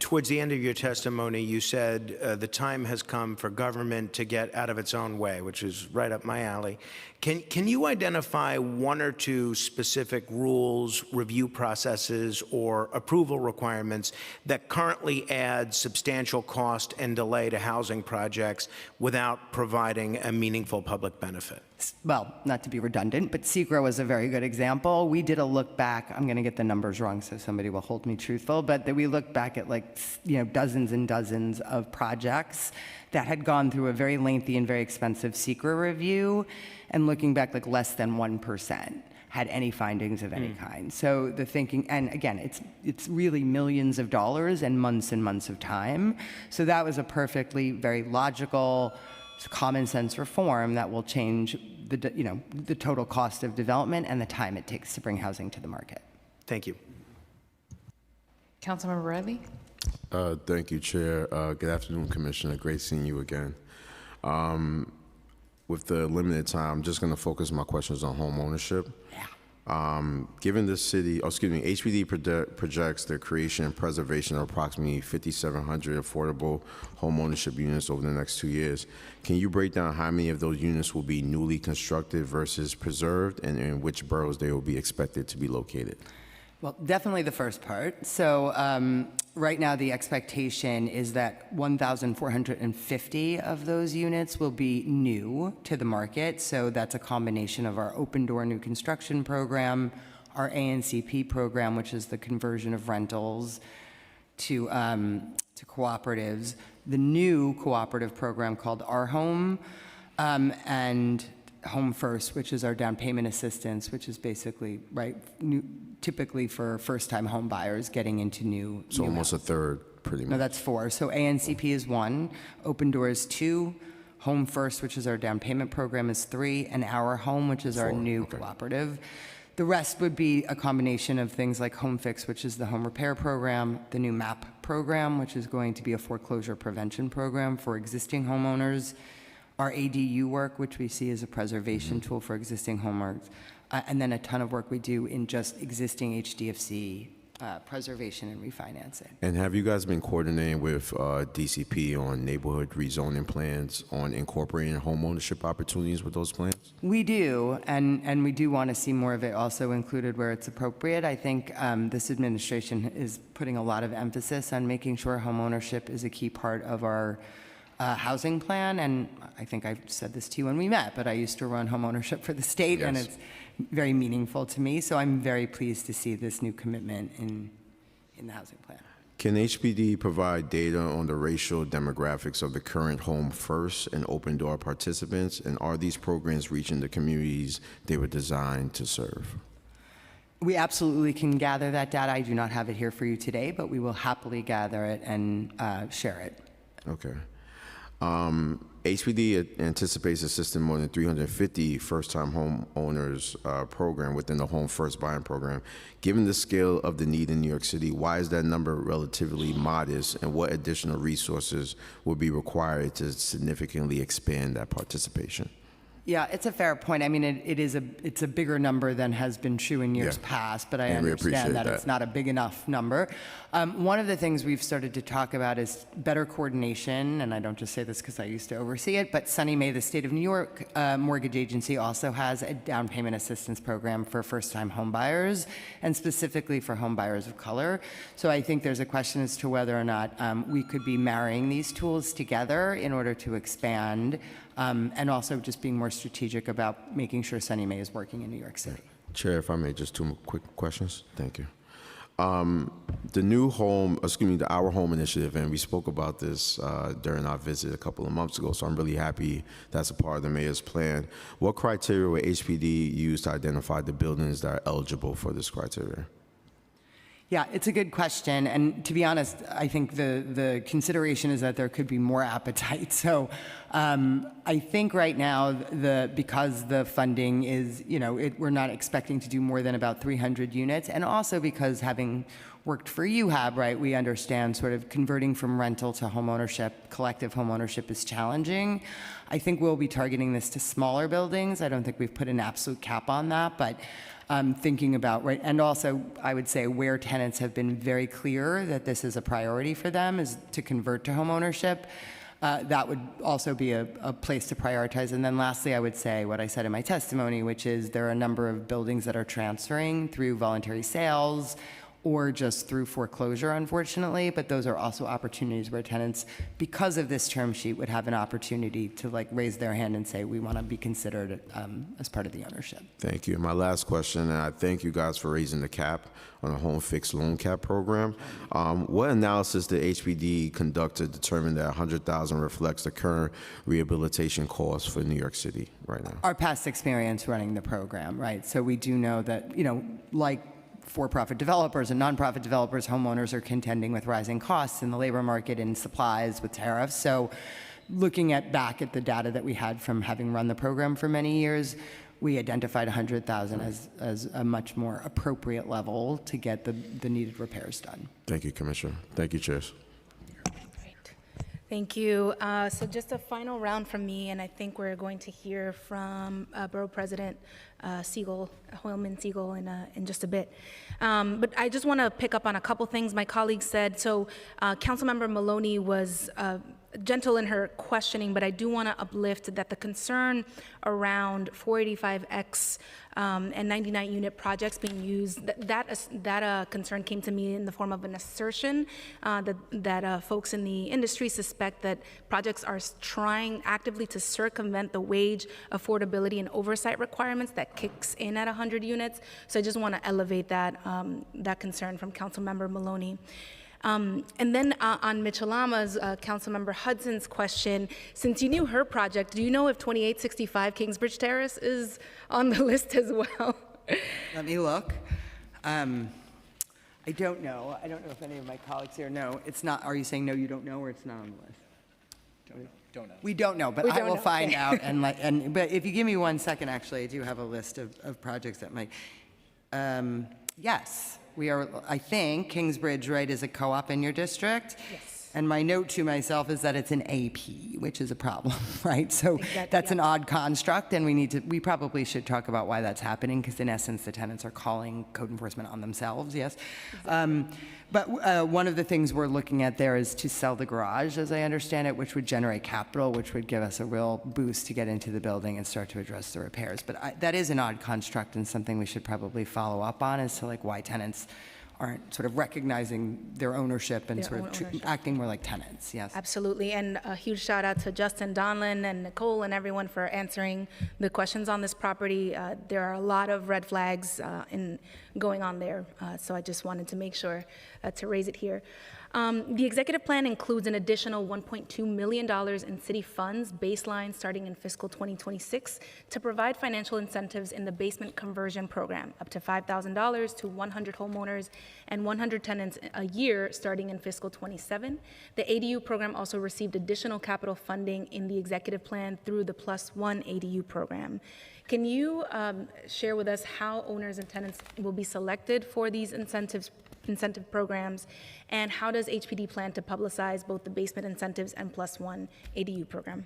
Towards the end of your testimony, you said the time has come for government to get out of its own way, which is right up my alley. Can you identify one or two specific rules, review processes, or approval requirements that currently add substantial cost and delay to housing projects without providing a meaningful public benefit? Well, not to be redundant, but SECRA was a very good example. We did a look back. I'm going to get the numbers wrong, so somebody will hold me truthful, but that we looked back at dozens and dozens of projects that had gone through a very lengthy and very expensive SECRA review, and looking back, less than 1% had any findings of any kind. So the thinking, and again, it's really millions of dollars and months of time. So that was a perfectly very logical, common sense reform that will change the total cost of development and the time it takes to bring housing to the market. Thank you. Councilmember Riley. Thank you, Chair. Good afternoon, Commissioner. Great seeing you again. with the limited time, I'm just going to focus my questions on home ownership. Given the city, HPD projects the creation and preservation of approximately 5,700 affordable home ownership units over the next 2 years. Can you break down how many of those units will be newly constructed versus preserved, and in which boroughs they will be expected to be located? Well, definitely the first part. So right now, the expectation is that 1,450 of those units will be new to the market. So that's a combination of our open door new construction program, our ANCP program, which is the conversion of rentals to cooperatives, the new cooperative program called Our Home, and Home First, which is our down payment assistance, which is basically, typically for first-time home buyers getting into new. So almost a third, pretty much. No, that's 4. So ANCP is 1, Open Door is 2, Home First, which is our down payment program, is 3, and Our Home, which is our new cooperative. The rest would be a combination of things like Home Fix, which is the home repair program, the new MAP program, which is going to be a foreclosure prevention program for existing homeowners, our ADU work, which we see as a preservation tool for existing homeowners, and then a ton of work we do in just existing HDFC preservation and refinancing. And have you guys been coordinating with DCP on neighborhood rezoning plans on incorporating home ownership opportunities with those plans? We do, and we do want to see more of it also included where it's appropriate. I think this administration is putting a lot of emphasis on making sure home ownership is a key part of our housing plan, and I think I said this to you when we met, but I used to run home ownership for the state, and it's very meaningful to me, so I'm very pleased to see this new commitment in the housing plan. Can HPD provide data on the racial demographics of the current Home First and Open Door participants, and are these programs reaching the communities they were designed to serve? We absolutely can gather that data. I do not have it here for you today, but we will happily gather it and share it. Okay. HPD anticipates assisting more than 350 first-time home owners program within the Home First buying program. Given the scale of the need in New York City, why is that number relatively modest, and what additional resources will be required to significantly expand that participation? Yeah, it's a fair point. I mean, it's a bigger number than has been true in years past, but I understand that it's not a big enough number. One of the things we've started to talk about is better coordination, and I don't just say this because I used to oversee it, but Sunny Mae, the State of New York mortgage agency, also has a down payment assistance program for first-time home buyers, and specifically for home buyers of color. So I think there's a question as to whether or not we could be marrying these tools together in order to expand, and also just being more strategic about making sure Sunny Mae is working in New York City. Chair, if I may, just 2 quick questions. Thank you. The Our Home initiative, and we spoke about this during our visit a couple of months ago, so I'm really happy that's a part of the mayor's plan. What criteria will HPD use to identify the buildings that are eligible for this criteria? Yeah, it's a good question, and to be honest, I think the consideration is that there could be more appetite. So I think right now, because the funding is, we're not expecting to do more than about 300 units, and also because having worked for UHAB, right, we understand sort of converting from rental to homeownership, collective homeownership is challenging. I think we'll be targeting this to smaller buildings. I don't think we've put an absolute cap on that, but thinking about, right, and also I would say where tenants have been very clear that this is a priority for them is to convert to homeownership. That would also be a place to prioritize. And then lastly, I would say what I said in my testimony, which is there are a number of buildings that are transferring through voluntary sales or just through foreclosure, unfortunately, but those are also opportunities where tenants, because of this term sheet, would have an opportunity to raise their hand and say, we want to be considered as part of the ownership. Thank you. My last question, and I thank you guys for raising the cap on the Home Fix Loan Cap program. What analysis did HPD conduct to determine that $100,000 reflects the current rehabilitation costs for New York City right now? Our past experience running the program, right? So we do know that, like for-profit developers and nonprofit developers, homeowners are contending with rising costs in the labor market and supplies with tariffs. So looking back at the data that we had from having run the program for many years, we identified 100,000 as a much more appropriate level to get the needed repairs done. Thank you, Commissioner. Thank you, Chairs. Thank you. So just a final round from me, and I think we're going to hear from Borough President Hoylman Siegel, in just a bit. But I just want to pick up on a couple things my colleagues said. So Councilmember Maloney was gentle in her questioning, but I do want to uplift that the concern around 485X and 99 unit projects being used, that concern came to me in the form of an assertion that folks in the industry suspect that projects are trying actively to circumvent the wage affordability and oversight requirements that kicks in at 100 units. So I just want to elevate that concern from Councilmember Maloney. And then on Mitchell-Lama's, Councilmember Hudson's question, since you knew her project, do you know if 2865 Kingsbridge Terrace is on the list as well? Let me look. I don't know. I don't know if any of my colleagues here know. It's not, are you saying no, you don't know, or it's not on the list? Don't know. We don't know, but We I don't will know. find out. But if you give me 1 second, actually, I do have a list of projects that might. Yes, we are. I think Kingsbridge, right, is a co-op in your district. Yes. And my note to myself is that it's an AP, which is a problem, right? So that's an odd construct, and we probably should talk about why that's happening, because in essence, the tenants are calling code enforcement on themselves, yes. But one of the things we're looking at there is to sell the garage, as I understand it, which would generate capital, which would give us a real boost to get into the building and start to address the repairs. But that is an odd construct, and something we should probably follow up on, as to like why tenants aren't sort of recognizing their ownership and Their sort own of ownership. acting more like tenants, yes. Absolutely, and a huge shout out to Justin Donlin and Nicole and everyone for answering the questions on this property. There are a lot of red flags going on there, so I just wanted to make sure to raise it here. The executive plan includes an additional $1.2 million in city funds baseline starting in fiscal 2026 to provide financial incentives in the basement conversion program, up to $5,000 to 100 homeowners and 100 tenants a year starting in fiscal 27. The ADU program also received additional capital funding in the executive plan through the +1 ADU program. Can you share with us how owners and tenants will be selected for these incentive programs, and how does HPD plan to publicize both the basement incentives and +1 ADU program?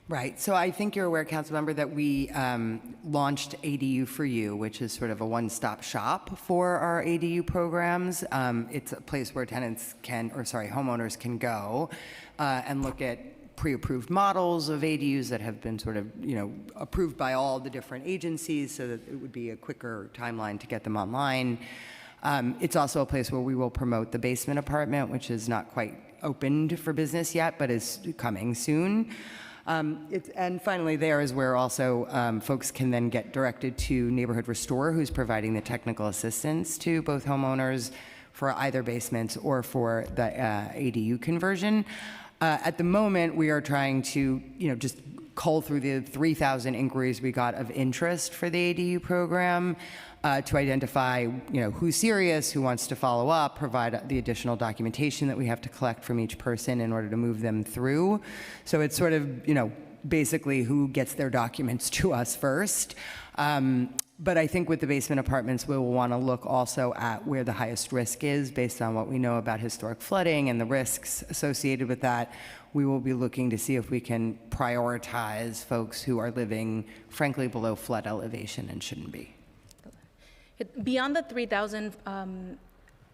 Right. So I think you're aware, Councilmember, that we launched ADU for You, which is sort of a one-stop shop for our ADU programs. It's a place where homeowners can go and look at pre-approved models of ADUs that have been sort of, approved by all the different agencies, so that it would be a quicker timeline to get them online. It's also a place where we will promote the basement apartment, which is not quite opened for business yet, but is coming soon. And finally, there is where also folks can then get directed to Neighborhood Restore, who's providing the technical assistance to both homeowners for either basements or for the ADU conversion. At the moment, we are trying to, just cull through the 3,000 inquiries we got of interest for the ADU program to identify, who's serious, who wants to follow up, provide the additional documentation that we have to collect from each person in order to move them through. So it's sort of, basically who gets their documents to us first. But I think with the basement apartments, we will want to look also at where the highest risk is based on what we know about historic flooding and the risks associated with that. We will be looking to see if we can prioritize folks who are living, frankly, below flood elevation and shouldn't be. Beyond the 3,000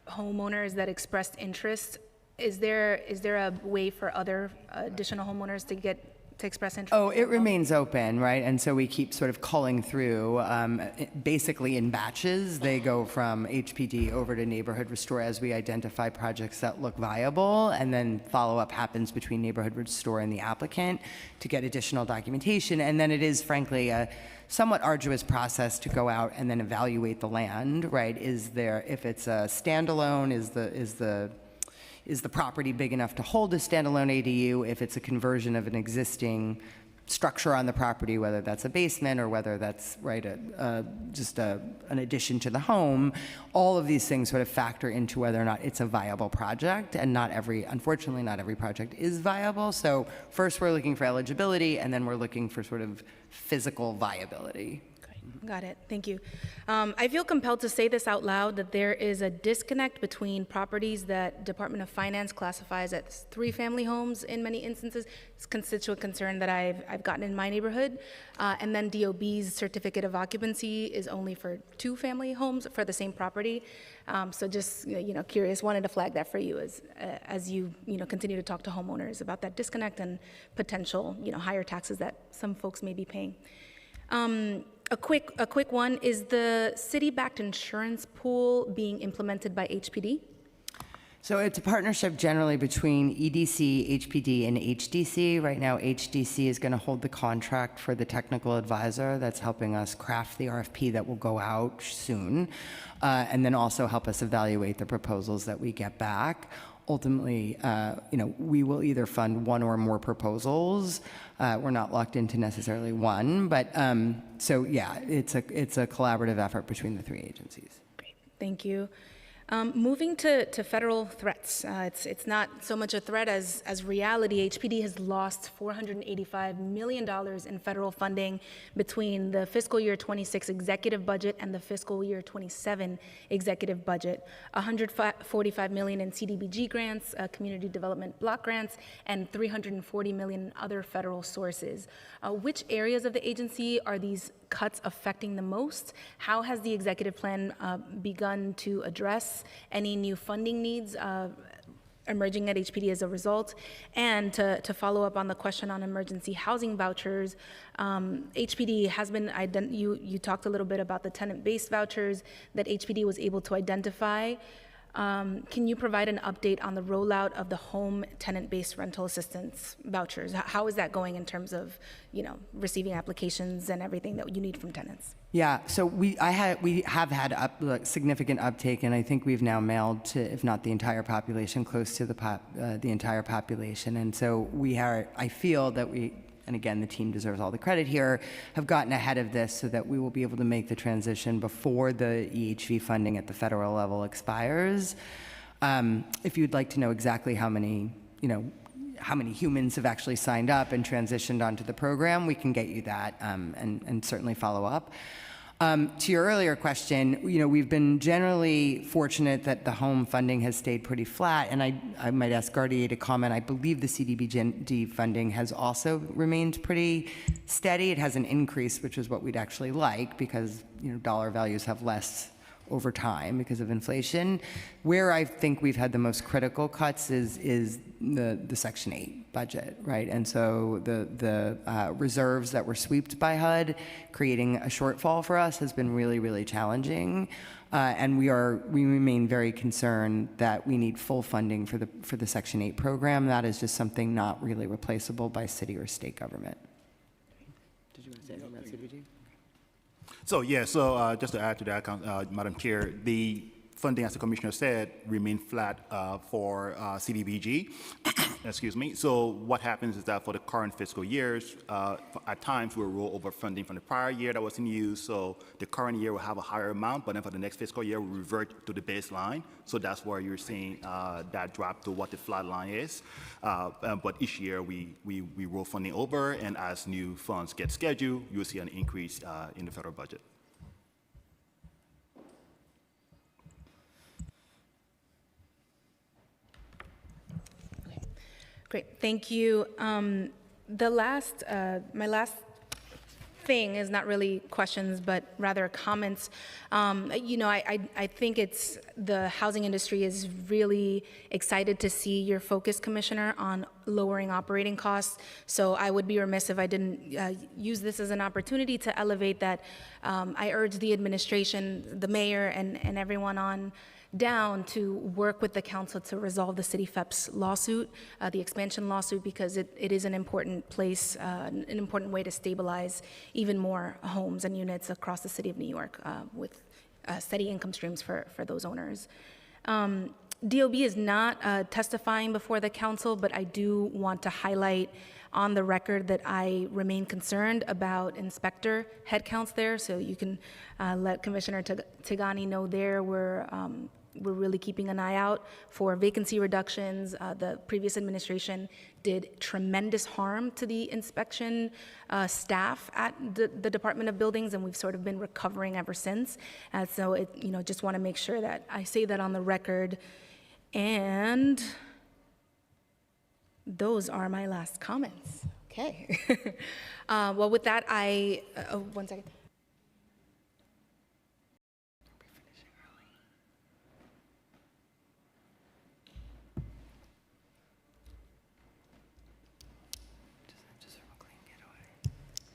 homeowners that expressed interest, is there a way for other additional homeowners to express interest? Oh, it remains open, right? And so we keep sort of culling through, basically in batches. They go from HPD over to Neighborhood Restore as we identify projects that look viable, and then follow-up happens between Neighborhood Restore and the applicant to get additional documentation. And then it is, frankly, a somewhat arduous process to go out and then evaluate the land, right? If it's a standalone, is the property big enough to hold a standalone ADU? If it's a conversion of an existing structure on the property, whether that's a basement or whether that's just an addition to the home, all of these things sort of factor into whether or not it's a viable project, and unfortunately, not every project is viable. So first we're looking for eligibility, and then we're looking for sort of physical viability. Got it. Thank you. I feel compelled to say this out loud, that there is a disconnect between properties that Department of Finance classifies as three-family homes in many instances. It's a constituent concern that I've gotten in my neighborhood. And then DOB's certificate of occupancy is only for two-family homes for the same property. So just, curious, wanted to flag that for you as you continue to talk to homeowners about that disconnect and potential, higher taxes that some folks may be paying. A quick one, is the city-backed insurance pool being implemented by HPD? So it's a partnership generally between EDC, HPD, and HDC. Right now, HDC is going to hold the contract for the technical advisor that's helping us craft the RFP that will go out soon, and then also help us evaluate the proposals that we get back. Ultimately, we will either fund one or more proposals. We're not locked into necessarily one, but so yeah, it's a collaborative effort between the three agencies. Great, thank you. Moving to federal threats, it's not so much a threat as reality. HPD has lost $485 million in federal funding between the fiscal year 26 executive budget and the fiscal year 27 executive budget. $145 million in CDBG grants, community development block grants, and $340 million in other federal sources. Which areas of the agency are these cuts affecting the most? How has the executive plan begun to address any new funding needs emerging at HPD as a result? And to follow up on the question on emergency housing vouchers, HPD has been, you talked a little bit about the tenant-based vouchers that HPD was able to identify. Can you provide an update on the rollout of the home tenant-based rental assistance vouchers? How is that going in terms of, receiving applications and everything that you need from tenants? Yeah, so we have had significant uptake, and I think we've now mailed to, if not the entire population, close to the entire population. And so I feel that and again, the team deserves all the credit here, have gotten ahead of this so that we will be able to make the transition before the EHV funding at the federal level expires. If you'd like to know exactly how many humans have actually signed up and transitioned onto the program, we can get you that and certainly follow up. To your earlier question, we've been generally fortunate that the home funding has stayed pretty flat, and I might ask Gardier to comment. I believe the CDBG funding has also remained pretty steady. It hasn't increased, which is what we'd actually like, because dollar values have less over time because of inflation. Where I think we've had the most critical cuts is the Section 8 budget, right? And so the reserves that were swept by HUD, creating a shortfall for us, has been really, really challenging. And we remain very concerned that we need full funding for the Section 8 program. That is just something not really replaceable by city or state government. Did you want to say anything about CDBG? So just to add to that, Madam Chair, the funding, as the Commissioner said, remained flat for CDBG. Excuse me. So what happens is that for the current fiscal years, at times we'll roll over funding from the prior year that was in use. So the current year will have a higher amount, but then for the next fiscal year, we'll revert to the baseline. So that's where you're seeing that drop to what the flat line is. But each year we roll funding over, and as new funds get scheduled, you'll see an increase in the federal budget. Great, thank you. My last thing is not really questions, but rather comments. I think the housing industry is really excited to see your focus, Commissioner, on lowering operating costs. So I would be remiss if I didn't use this as an opportunity to elevate that. I urge the administration, the mayor, and everyone on down to work with the council to resolve the City FEP's lawsuit, the expansion lawsuit, because it is an important place, an important way to stabilize even more homes and units across the city of New York with steady income streams for those owners. DOB is not testifying before the council, but I do want to highlight on the record that I remain concerned about inspector headcounts there. So you can let Commissioner Tigani know there we're we're really keeping an eye out for vacancy reductions. The previous administration did tremendous harm to the inspection staff at the Department of Buildings, and we've sort of been recovering ever since. So, just want to make sure that I say that on the record. And those are my last comments. Okay. Well, with that, one second.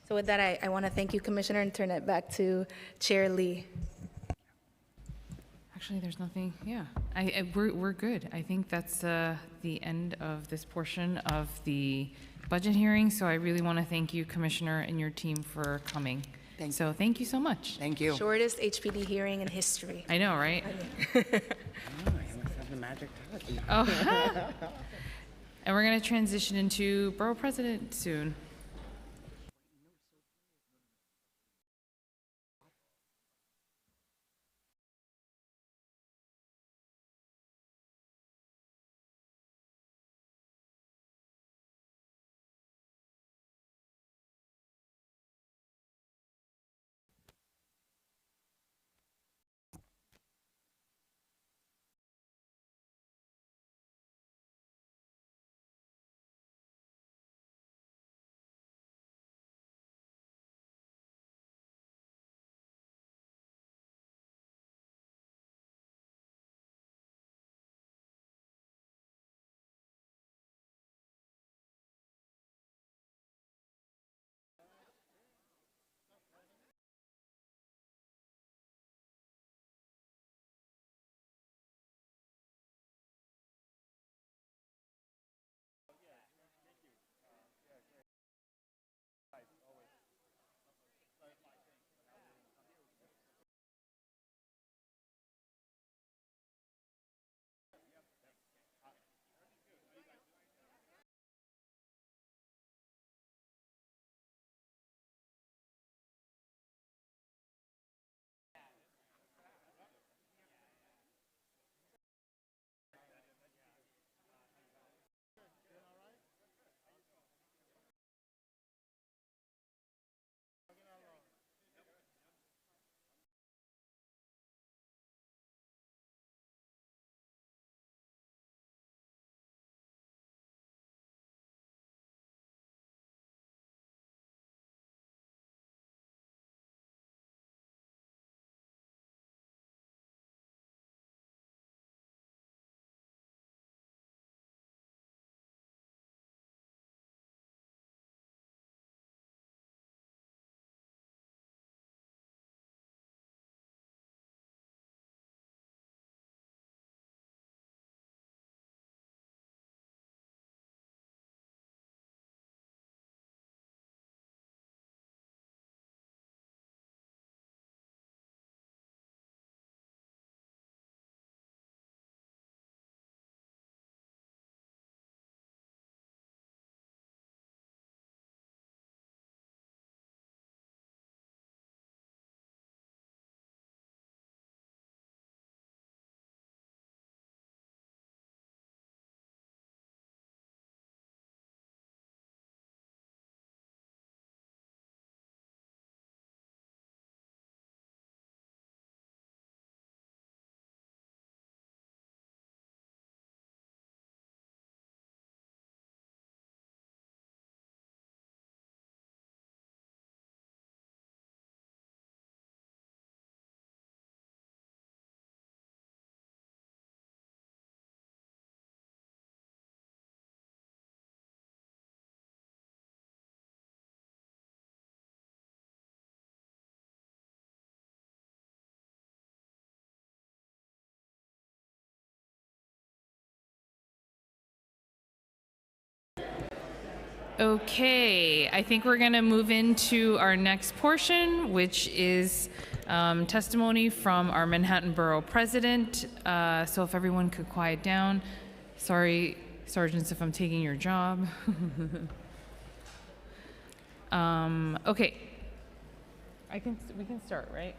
So with that, I want to thank you, Commissioner, and turn it back to Chair Lee. Actually, there's nothing, yeah. We're good. I think that's the end of this portion of the budget hearing. So I really want to thank you, Commissioner, and your team for coming. So thank you so much. Thank you. Shortest HPD hearing in history. I know, right? The magic touch. Oh. And we're going to transition into Borough President soon. Okay, I think we're going to move into our next portion, which is testimony from our Manhattan Borough President. So if everyone could quiet down. Sorry, sergeants, if I'm taking your job. Okay. We can start, right?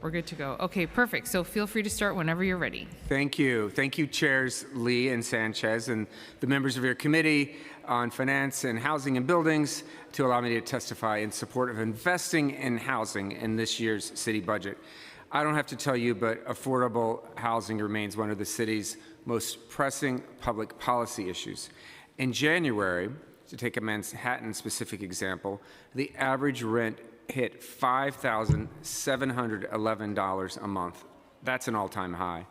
We're good to go. Okay, perfect. So feel free to start whenever you're ready. Thank you. Thank you, Chairs Lee and Sanchez, and the members of your Committee on Finance and Housing and Buildings to allow me to testify in support of investing in housing in this year's city budget. I don't have to tell you, but affordable housing remains one of the city's most pressing public policy issues. In January, to take a Manhattan-specific example, the average rent hit $5,711 a month. That's an all-time high.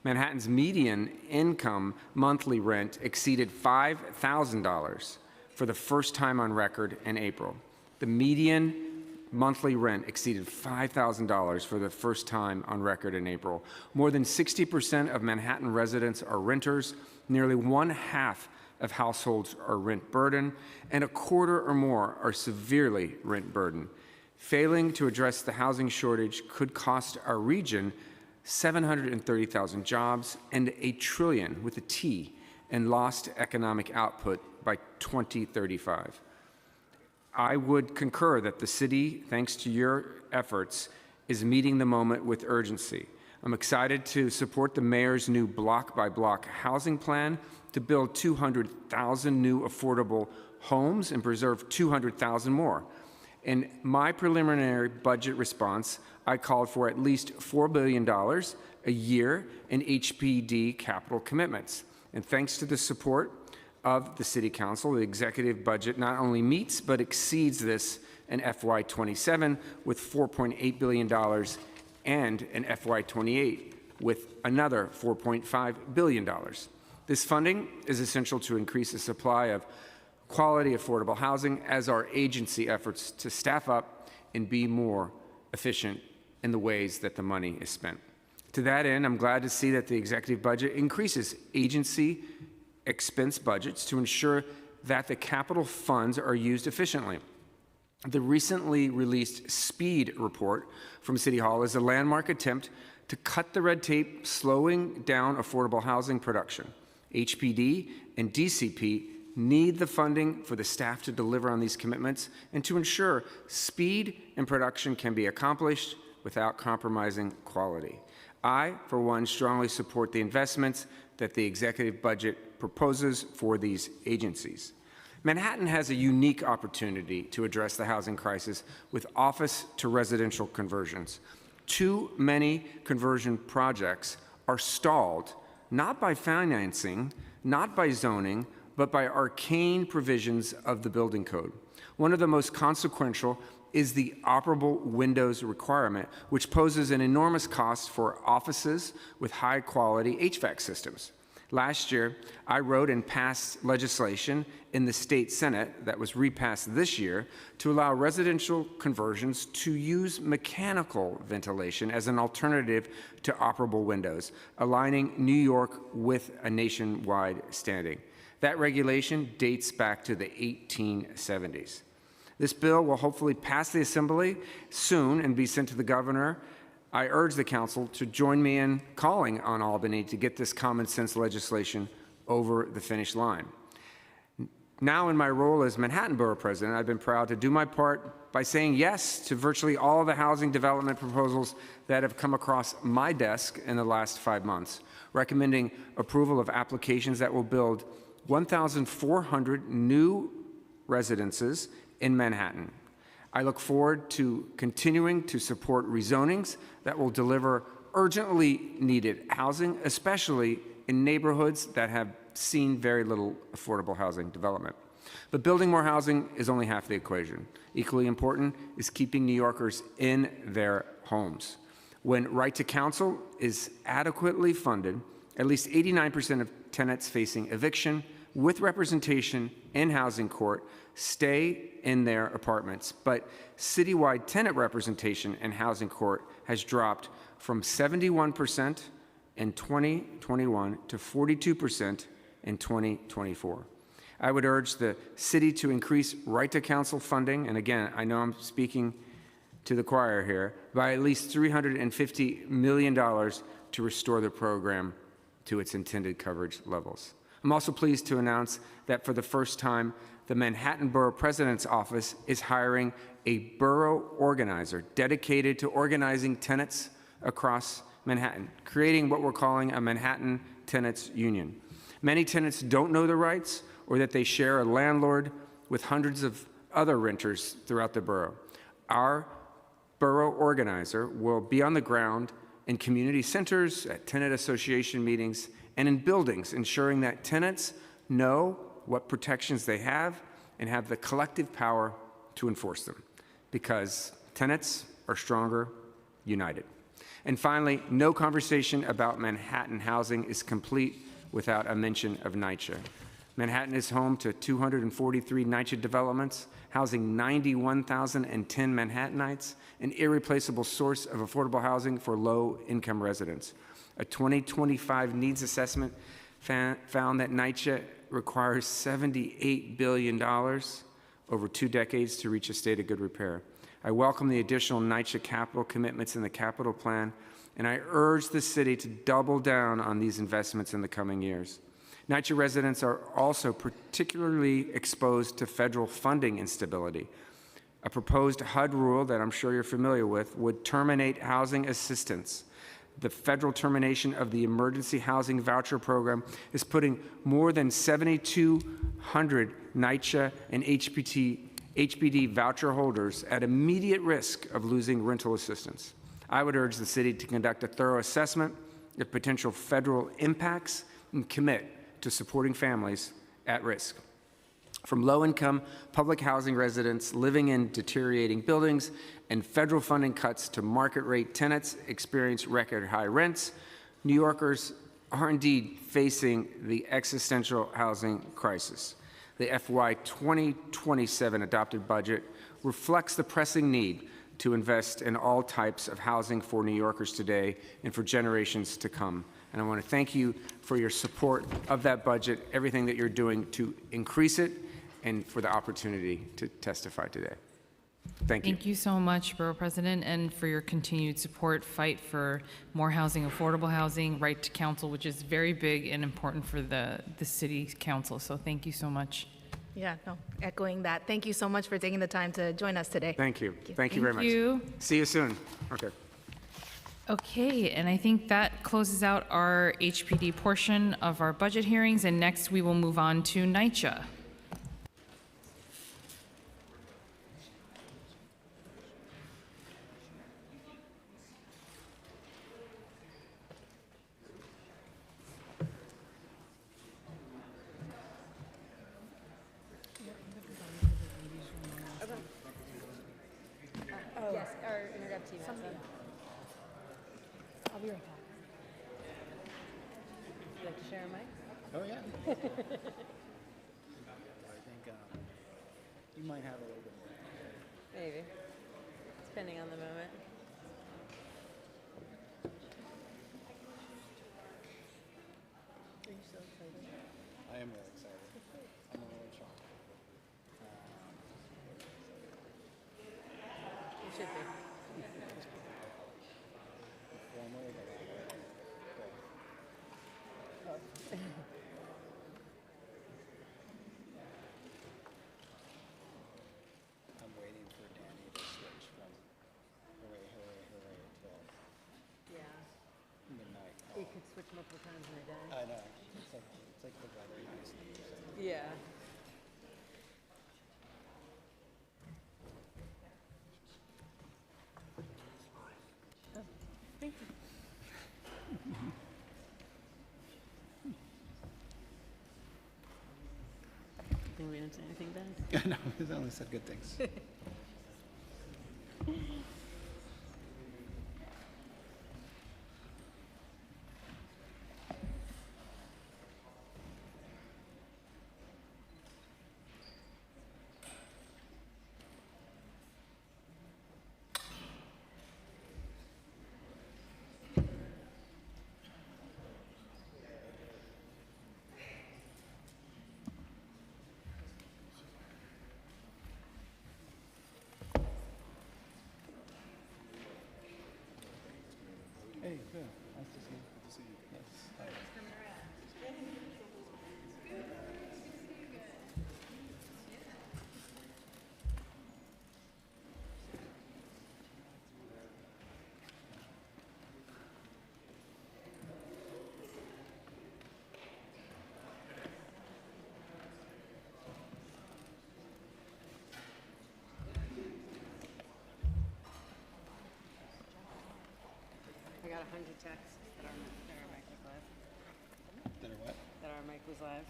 Manhattan's median income monthly rent exceeded $5,000 for the first time on record in April. The median monthly rent exceeded $5,000 for the first time on record in April. More than 60% of Manhattan residents are renters. Nearly one-half of households are rent burdened, and a quarter or more are severely rent burdened. Failing to address the housing shortage could cost our region 730,000 jobs and $1 trillion with a T in lost economic output by 2035. I would concur that the city, thanks to your efforts, is meeting the moment with urgency. I'm excited to support the mayor's new block-by-block housing plan to build 200,000 new affordable homes and preserve 200,000 more. In my preliminary budget response, I called for at least $4 billion a year in HPD capital commitments. And thanks to the support of the City Council, the executive budget not only meets but exceeds this in FY27 with $4.8 billion and in FY28 with another $4.5 billion. This funding is essential to increase the supply of quality, affordable housing as our agency efforts to staff up and be more efficient in the ways that the money is spent. To that end, I'm glad to see that the executive budget increases agency expense budgets to ensure that the capital funds are used efficiently. The recently released SPEED report from City Hall is a landmark attempt to cut the red tape, slowing down affordable housing production. HPD and DCP need the funding for the staff to deliver on these commitments and to ensure speed and production can be accomplished without compromising quality. I, for one, strongly support the investments that the executive budget proposes for these agencies. Manhattan has a unique opportunity to address the housing crisis with office to residential conversions. Too many conversion projects are stalled, not by financing, not by zoning, but by arcane provisions of the building code. One of the most consequential is the operable windows requirement, which poses an enormous cost for offices with high-quality HVAC systems. Last year, I wrote and passed legislation in the state Senate that was repassed this year to allow residential conversions to use mechanical ventilation as an alternative to operable windows, aligning New York with a nationwide standing. That regulation dates back to the 1870s. This bill will hopefully pass the Assembly soon and be sent to the governor. I urge the Council to join me in calling on Albany to get this common sense legislation over the finish line. Now, in my role as Manhattan Borough President, I've been proud to do my part by saying yes to virtually all the housing development proposals that have come across my desk in the last 5 months, recommending approval of applications that will build 1,400 new residences in Manhattan. I look forward to continuing to support rezonings that will deliver urgently needed housing, especially in neighborhoods that have seen very little affordable housing development. But building more housing is only half the equation. Equally important is keeping New Yorkers in their homes. When right to counsel is adequately funded, at least 89% of tenants facing eviction with representation in housing court stay in their apartments, but citywide tenant representation in housing court has dropped from 71% in 2021 to 42% in 2024. I would urge the city to increase right to counsel funding, and again, I know I'm speaking to the choir here, by at least $350 million to restore the program to its intended coverage levels. I'm also pleased to announce that for the first time, the Manhattan Borough President's Office is hiring a borough organizer dedicated to organizing tenants across Manhattan, creating what we're calling a Manhattan Tenants Union. Many tenants don't know their rights or that they share a landlord with hundreds of other renters throughout the borough. Our borough organizer will be on the ground in community centers, at tenant association meetings, and in buildings, ensuring that tenants know what protections they have and have the collective power to enforce them, because tenants are stronger united. And finally, no conversation about Manhattan housing is complete without a mention of NYCHA. Manhattan is home to 243 NYCHA developments, housing 91,010 Manhattanites, an irreplaceable source of affordable housing for low-income residents. A 2025 needs assessment found that NYCHA requires $78 billion over 2 decades to reach a state of good repair. I welcome the additional NYCHA capital commitments in the capital plan, and I urge the city to double down on these investments in the coming years. NYCHA residents are also particularly exposed to federal funding instability. A proposed HUD rule that I'm sure you're familiar with would terminate housing assistance. The federal termination of the emergency housing voucher program is putting more than 7,200 NYCHA and HPD voucher holders at immediate risk of losing rental assistance. I would urge the city to conduct a thorough assessment of potential federal impacts and commit to supporting families at risk. From low-income public housing residents living in deteriorating buildings and federal funding cuts to market-rate tenants experience record-high rents, New Yorkers are indeed facing the existential housing crisis. The FY27 adopted budget reflects the pressing need to invest in all types of housing for New Yorkers today and for generations to come. And I want to thank you for your support of that budget, everything that you're doing to increase it, and for the opportunity to testify today. Thank you. Thank you so much, Borough President, and for your continued support, fight for more housing, affordable housing, right to counsel, which is very big and important for the city council. So thank you so much. Yeah, no, echoing that. Thank you so much for taking the time to join us today. Thank you. Thank you very much. Thank you. See you soon. Okay. Okay, and I think that closes out our HPD portion of our budget hearings, and next we will move on to NYCHA. Yes, or interrupt you. I'll be right back. Would you like to share a mic? Oh, yeah. I think you might have a little bit more. Maybe. Depending on the moment. Are you so excited? I am really excited. I'm a little shocked. You should be. Formally, but I'm waiting for Danny to switch from hooray, hooray, hooray to Yeah. midnight. You could switch multiple times in a day. I know. It's like the weather nice. Yeah. Oh, thank you. Think we didn't say anything bad? No, he's only said good things. 100 texts that our mic was live. That are what? That our mic was live.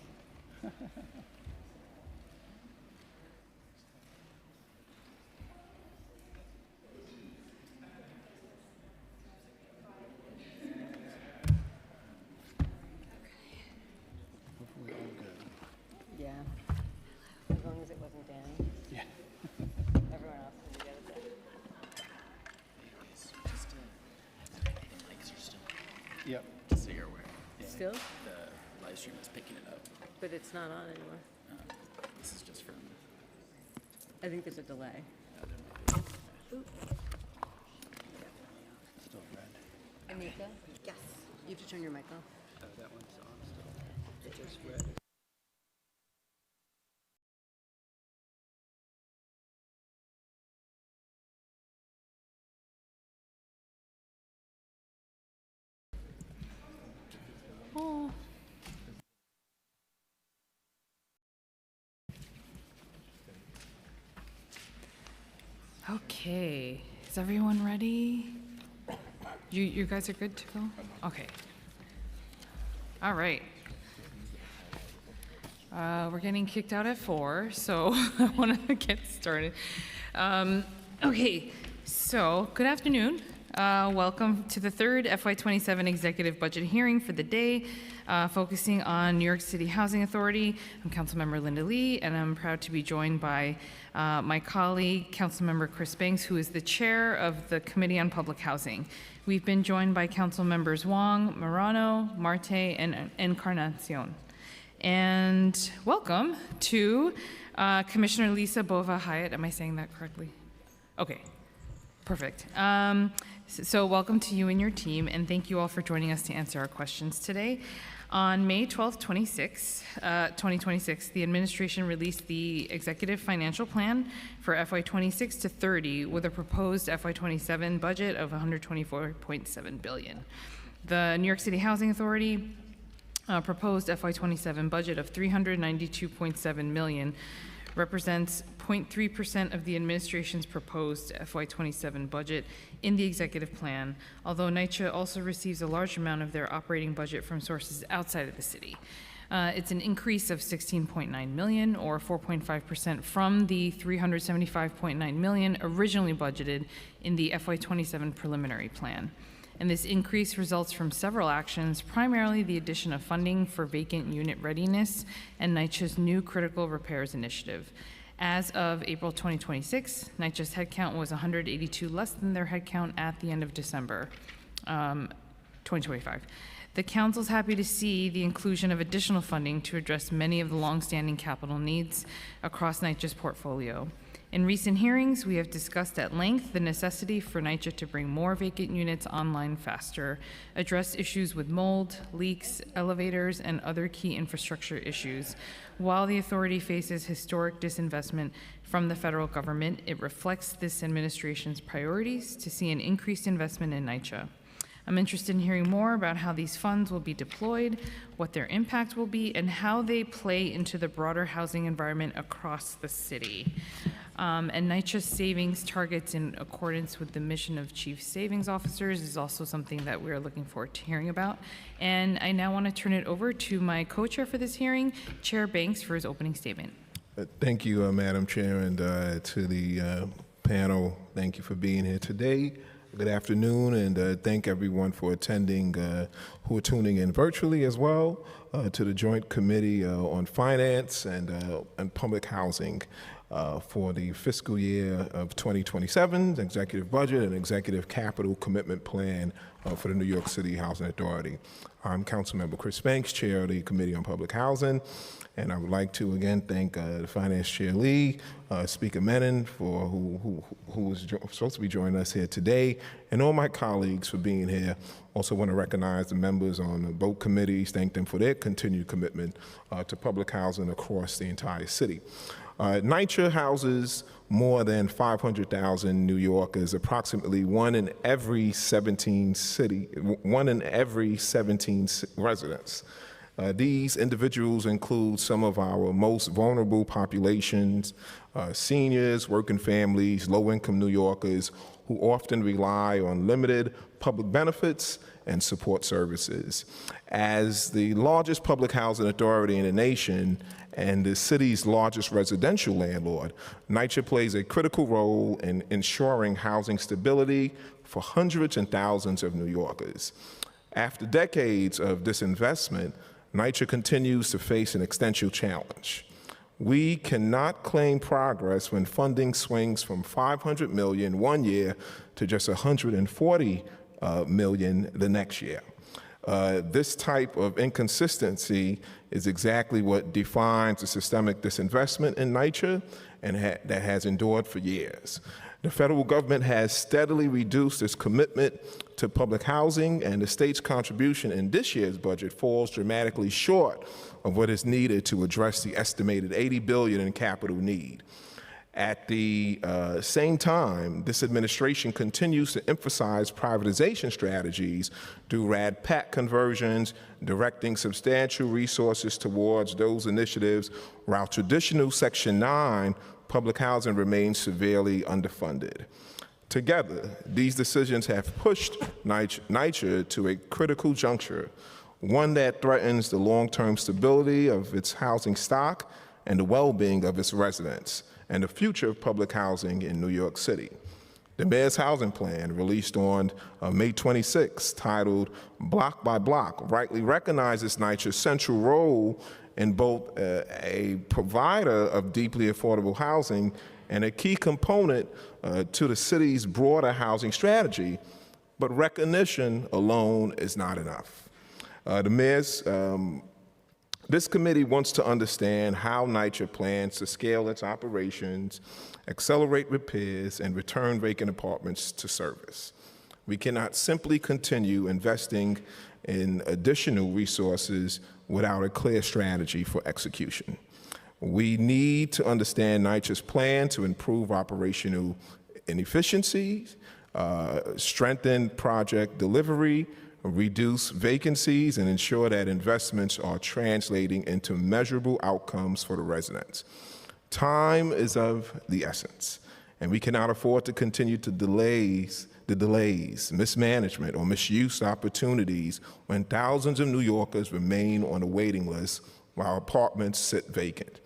Hopefully all good. Yeah. As long as it wasn't Danny. Yeah. Everyone else can get it done. Yep. Just so you're aware. Still? The live stream is picking it up. But it's not on anymore. This is just from. I think there's a delay. Still red. Anika? Yes. You have to turn your mic off. That one's on still. It's just red. Oh. Okay, is everyone ready? You guys are good to go? Okay. All right. We're getting kicked out at 4, so I want to get started. Okay, so good afternoon. Welcome to the third FY27 executive budget hearing for the day, focusing on New York City Housing Authority. I'm Councilmember Linda Lee, and I'm proud to be joined by my colleague, Councilmember Chris Banks, who is the chair of the Committee on Public Housing. We've been joined by Council Members Wong, Morano, Marte, and Encarnacion. And welcome to Commissioner Lisa Bova Hyatt. Am I saying that correctly? Okay, perfect. So welcome to you and your team, and thank you all for joining us to answer our questions today. On May 12th, 2026, the administration released the Executive Financial Plan for FY26 to 30 with a proposed FY27 budget of $124.7 billion. The New York City Housing Authority proposed FY27 budget of $392.7 million represents 0.3% of the administration's proposed FY27 budget in the executive plan, although NYCHA also receives a large amount of their operating budget from sources outside of the city. It's an increase of $16.9 million, or 4.5% from the $375.9 million originally budgeted in the FY27 preliminary plan. And this increase results from several actions, primarily the addition of funding for vacant unit readiness and NYCHA's new critical repairs initiative. As of April 2026, NYCHA's headcount was 182 less than their headcount at the end of December 2025. The council's happy to see the inclusion of additional funding to address many of the longstanding capital needs across NYCHA's portfolio. In recent hearings, we have discussed at length the necessity for NYCHA to bring more vacant units online faster, address issues with mold, leaks, elevators, and other key infrastructure issues. While the authority faces historic disinvestment from the federal government, it reflects this administration's priorities to see an increased investment in NYCHA. I'm interested in hearing more about how these funds will be deployed, what their impact will be, and how they play into the broader housing environment across the city. And NYCHA's savings targets in accordance with the mission of chief savings officers is also something that we're looking forward to hearing about. And I now want to turn it over to my co-chair for this hearing, Chair Banks, for his opening statement. Thank you, Madam Chair, and to the panel, thank you for being here today. Good afternoon, and thank everyone for attending, who are tuning in virtually as well, to the Joint Committee on Finance and Public Housing for the fiscal year of 2027, executive budget and executive capital commitment plan for the New York City Housing Authority. I'm Councilmember Chris Banks, Chair of the Committee on Public Housing, and I would like to again thank the Finance Chair Lee, Speaker Menon, for who is supposed to be joining us here today, and all my colleagues for being here. Also want to recognize the members on both committees, thank them for their continued commitment to public housing across the entire city. NYCHA houses more than 500,000 New Yorkers, approximately one in every 17 residents. These individuals include some of our most vulnerable populations, seniors, working families, low-income New Yorkers, who who often rely on limited public benefits and support services. As the largest public housing authority in the nation and the city's largest residential landlord, NYCHA plays a critical role in ensuring housing stability for hundreds and thousands of New Yorkers. After decades of disinvestment, NYCHA continues to face an existential challenge. We cannot claim progress when funding swings from $500 million one year to just $140 million the next year. This type of inconsistency is exactly what defines the systemic disinvestment in NYCHA and that has endured for years. The federal government has steadily reduced its commitment to public housing, and the state's contribution in this year's budget falls dramatically short of what is needed to address the estimated $80 billion in capital need. At the same time, this administration continues to emphasize privatization strategies through RAD-PAC conversions, directing substantial resources towards those initiatives, while traditional Section 9 public housing remains severely underfunded. Together, these decisions have pushed NYCHA to a critical juncture, one that threatens the long-term stability of its housing stock and the well-being of its residents, and the future of public housing in New York City. The Mayor's Housing Plan, released on May 26, titled Block by Block, rightly recognizes NYCHA's central role in both a provider of deeply affordable housing and a key component to the city's broader housing strategy, but recognition alone is not enough. This committee wants to understand how NYCHA plans to scale its operations, accelerate repairs, and return vacant apartments to service. We cannot simply continue investing in additional resources without a clear strategy for execution. We need to understand NYCHA's plan to improve operational inefficiencies, strengthen project delivery, reduce vacancies, and ensure that investments are translating into measurable outcomes for the residents. Time is of the essence, and we cannot afford to continue to delays, mismanagement, or misuse opportunities when thousands of New Yorkers remain on a waiting list while apartments sit vacant.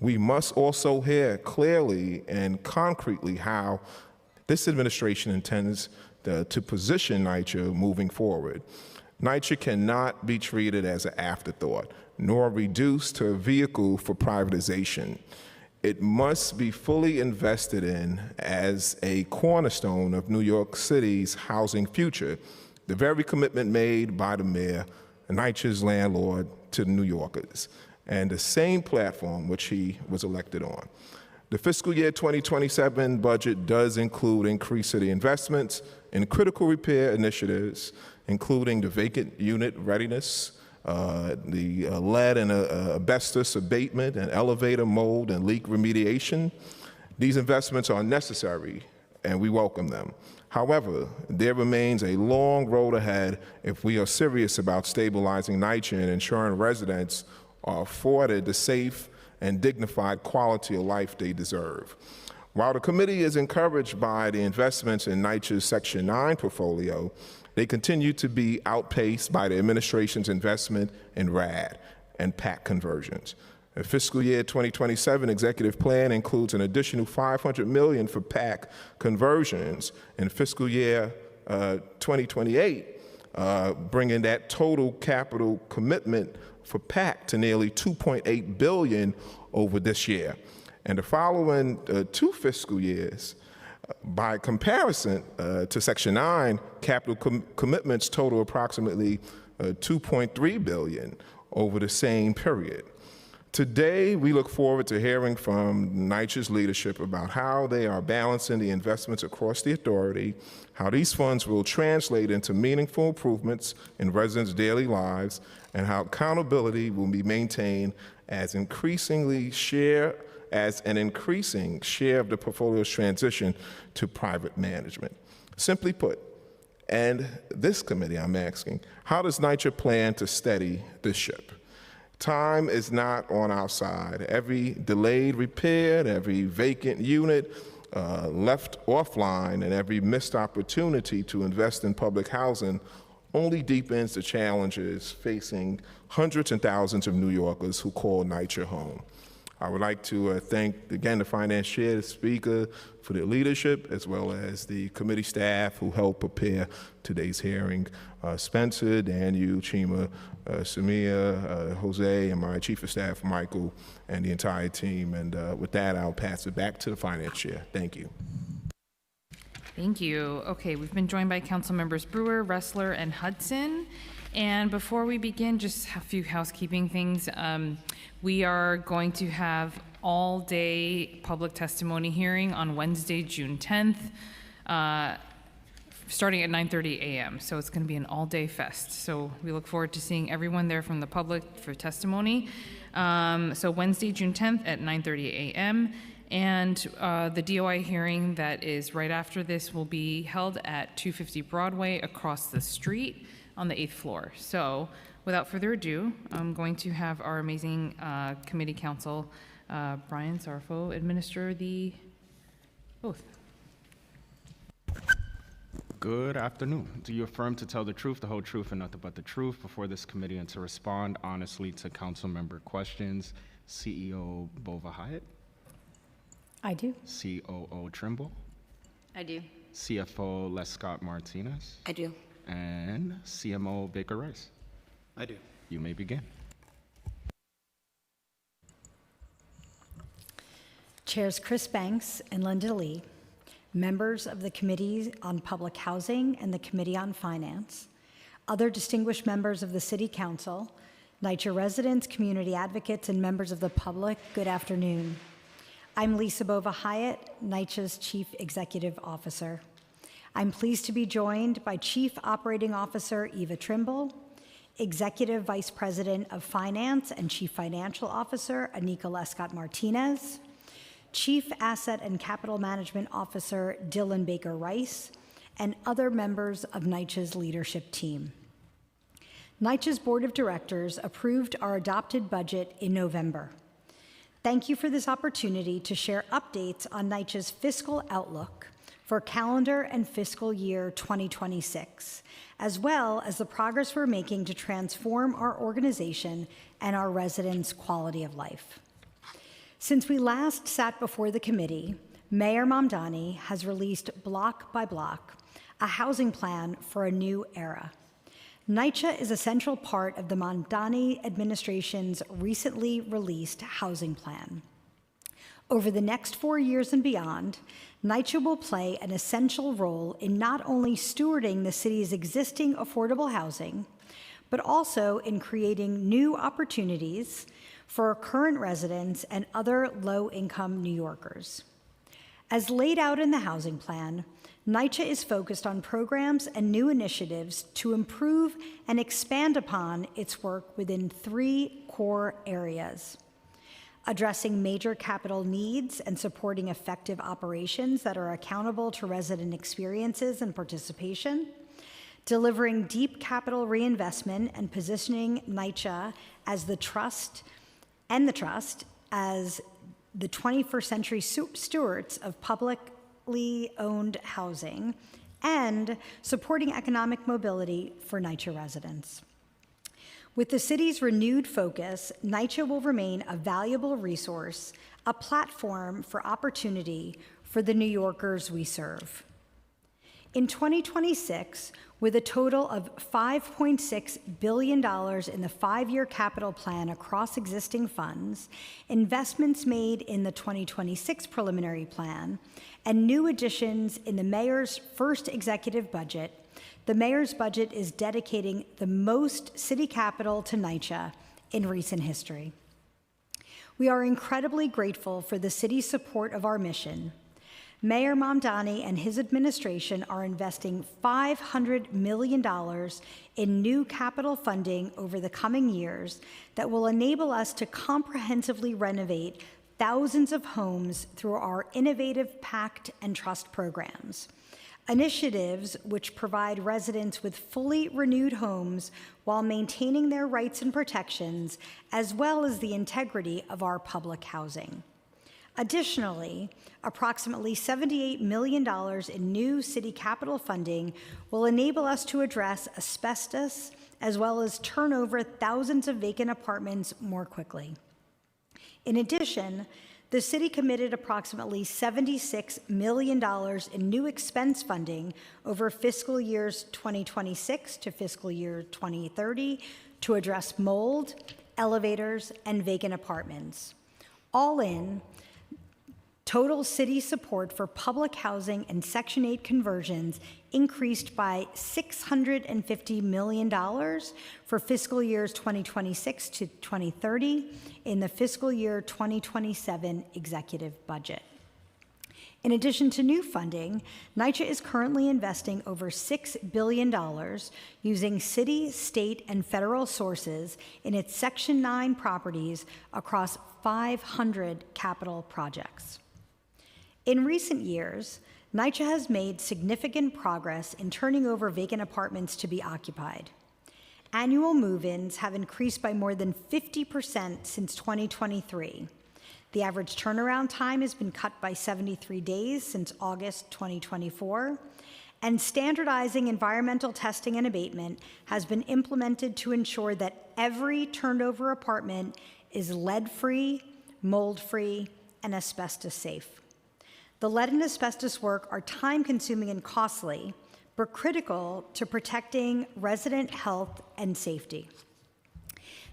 We must also hear clearly and concretely how this administration intends to position NYCHA moving forward. NYCHA cannot be treated as an afterthought, nor reduced to a vehicle for privatization. It must be fully invested in as a cornerstone of New York City's housing future, the very commitment made by the mayor, NYCHA's landlord, to New Yorkers, and the same platform which he was elected on. The fiscal year 2027 budget does include increased city investments in critical repair initiatives, including the vacant unit readiness, the lead and asbestos abatement, and elevator mold and leak remediation. These investments are necessary, and we welcome them. However, there remains a long road ahead if we are serious about stabilizing NYCHA and ensuring residents are afforded the safe and dignified quality of life they deserve. While the committee is encouraged by the investments in NYCHA's Section 9 portfolio, they continue to be outpaced by the administration's investment in RAD and PAC conversions. The fiscal year 2027 executive plan includes an additional $500 million for PAC conversions in fiscal year 2028, bringing that total capital commitment for PAC to nearly $2.8 billion over this year. And the following 2 fiscal years, by comparison to Section 9, capital commitments total approximately $2.3 billion over the same period. Today, we look forward to hearing from NYCHA's leadership about how they are balancing the investments across the authority, how these funds will translate into meaningful improvements in residents' daily lives, and how accountability will be maintained as an increasing share of the portfolio's transition to private management. Simply put, and this committee, I'm asking, how does NYCHA plan to steady this ship? Time is not on our side. Every delayed repair, every vacant unit, left offline, and every missed opportunity to invest in public housing only deepens the challenges facing hundreds and thousands of New Yorkers who call NYCHA home. I would like to thank, again, the Finance Chair, the Speaker, for their leadership, as well as the committee staff who helped prepare today's hearing. Spencer, Daniel, Chima, Samia, Jose, and my Chief of Staff, Michael, and the entire team. And with that, I'll pass it back to the Finance Chair. Thank you. Thank you. Okay, we've been joined by Council Members Brewer, Ressler, and Hudson. And before we begin, just a few housekeeping things. We are going to have all-day public testimony hearing on Wednesday, June 10th, starting at 9:30 a.m. So it's going to be an all-day fest. So we look forward to seeing everyone there from the public for testimony. So Wednesday, June 10th at 9:30 a.m. And the DOI hearing that is right after this will be held at 250 Broadway across the street on the 8th floor. So without further ado, I'm going to have our amazing committee counsel, Brian Sarfo, administer the oath. Good afternoon. Do you affirm to tell the truth, the whole truth, and nothing but the truth before this committee and to respond honestly to council member questions? CEO Bova Hyatt? I do. COO Trimble? I do. CFO Lescott Martinez? I do. And CMO Baker Rice? I do. You may begin. Chairs Chris Banks and Linda Lee, members of the Committee on Public Housing and the Committee on Finance, other distinguished members of the City Council, NYCHA residents, community advocates, and members of the public, good afternoon. I'm Lisa Bova Hyatt, NYCHA's Chief Executive Officer. I'm pleased to be joined by Chief Operating Officer Eva Trimble, Executive Vice President of Finance and Chief Financial Officer Anika Lescott Martinez, Chief Asset and Capital Management Officer Dylan Baker Rice, and other members of NYCHA's leadership team. NYCHA's Board of Directors approved our adopted budget in November. Thank you for this opportunity to share updates on NYCHA's fiscal outlook for calendar and fiscal year 2026, as well as the progress we're making to transform our organization and our residents' quality of life. Since we last sat before the committee, Mayor Mamdani has released block by block a housing plan for a new era. NYCHA is a central part of the Mamdani administration's recently released housing plan. Over the next 4 years and beyond, NYCHA will play an essential role in not only stewarding the city's existing affordable housing, but also in creating new opportunities for current residents and other low-income New Yorkers. As laid out in the housing plan, NYCHA is focused on programs and new initiatives to improve and expand upon its work within 3 core areas: addressing major capital needs and supporting effective operations that are accountable to resident experiences and participation, delivering deep capital reinvestment and positioning NYCHA as the trust as the 21st century stewards of publicly owned housing, and supporting economic mobility for NYCHA residents. With the city's renewed focus, NYCHA will remain a valuable resource, a platform for opportunity for the New Yorkers we serve. In 2026, with a total of $5.6 billion in the 5-year capital plan across existing funds, investments made in the 2026 preliminary plan, and new additions in the mayor's first executive budget, the mayor's budget is dedicating the most city capital to NYCHA in recent history. We are incredibly grateful for the city's support of our mission. Mayor Mamdani and his administration are investing $500 million in new capital funding over the coming years that will enable us to comprehensively renovate thousands of homes through our innovative Pact and Trust programs, initiatives which provide residents with fully renewed homes while maintaining their rights and protections, as well as the integrity of our public housing. Additionally, approximately $78 million in new city capital funding will enable us to address asbestos as well as turn over thousands of vacant apartments more quickly. In addition, the city committed approximately $76 million in new expense funding over fiscal years 2026 to fiscal year 2030 to address mold, elevators, and vacant apartments. All in, total city support for public housing and Section 8 conversions increased by $650 million for fiscal years 2026 to 2030 in the fiscal year 2027 executive budget. In addition to new funding, NYCHA is currently investing over $6 billion using city, state, and federal sources in its Section 9 properties across 500 capital projects. In recent years, NYCHA has made significant progress in turning over vacant apartments to be occupied. Annual move-ins have increased by more than 50% since 2023. The average turnaround time has been cut by 73 days since August 2024, and standardizing environmental testing and abatement has been implemented to ensure that every turned-over apartment is lead-free, mold-free, and asbestos-safe. The lead and asbestos work are time-consuming and costly, but critical to protecting resident health and safety.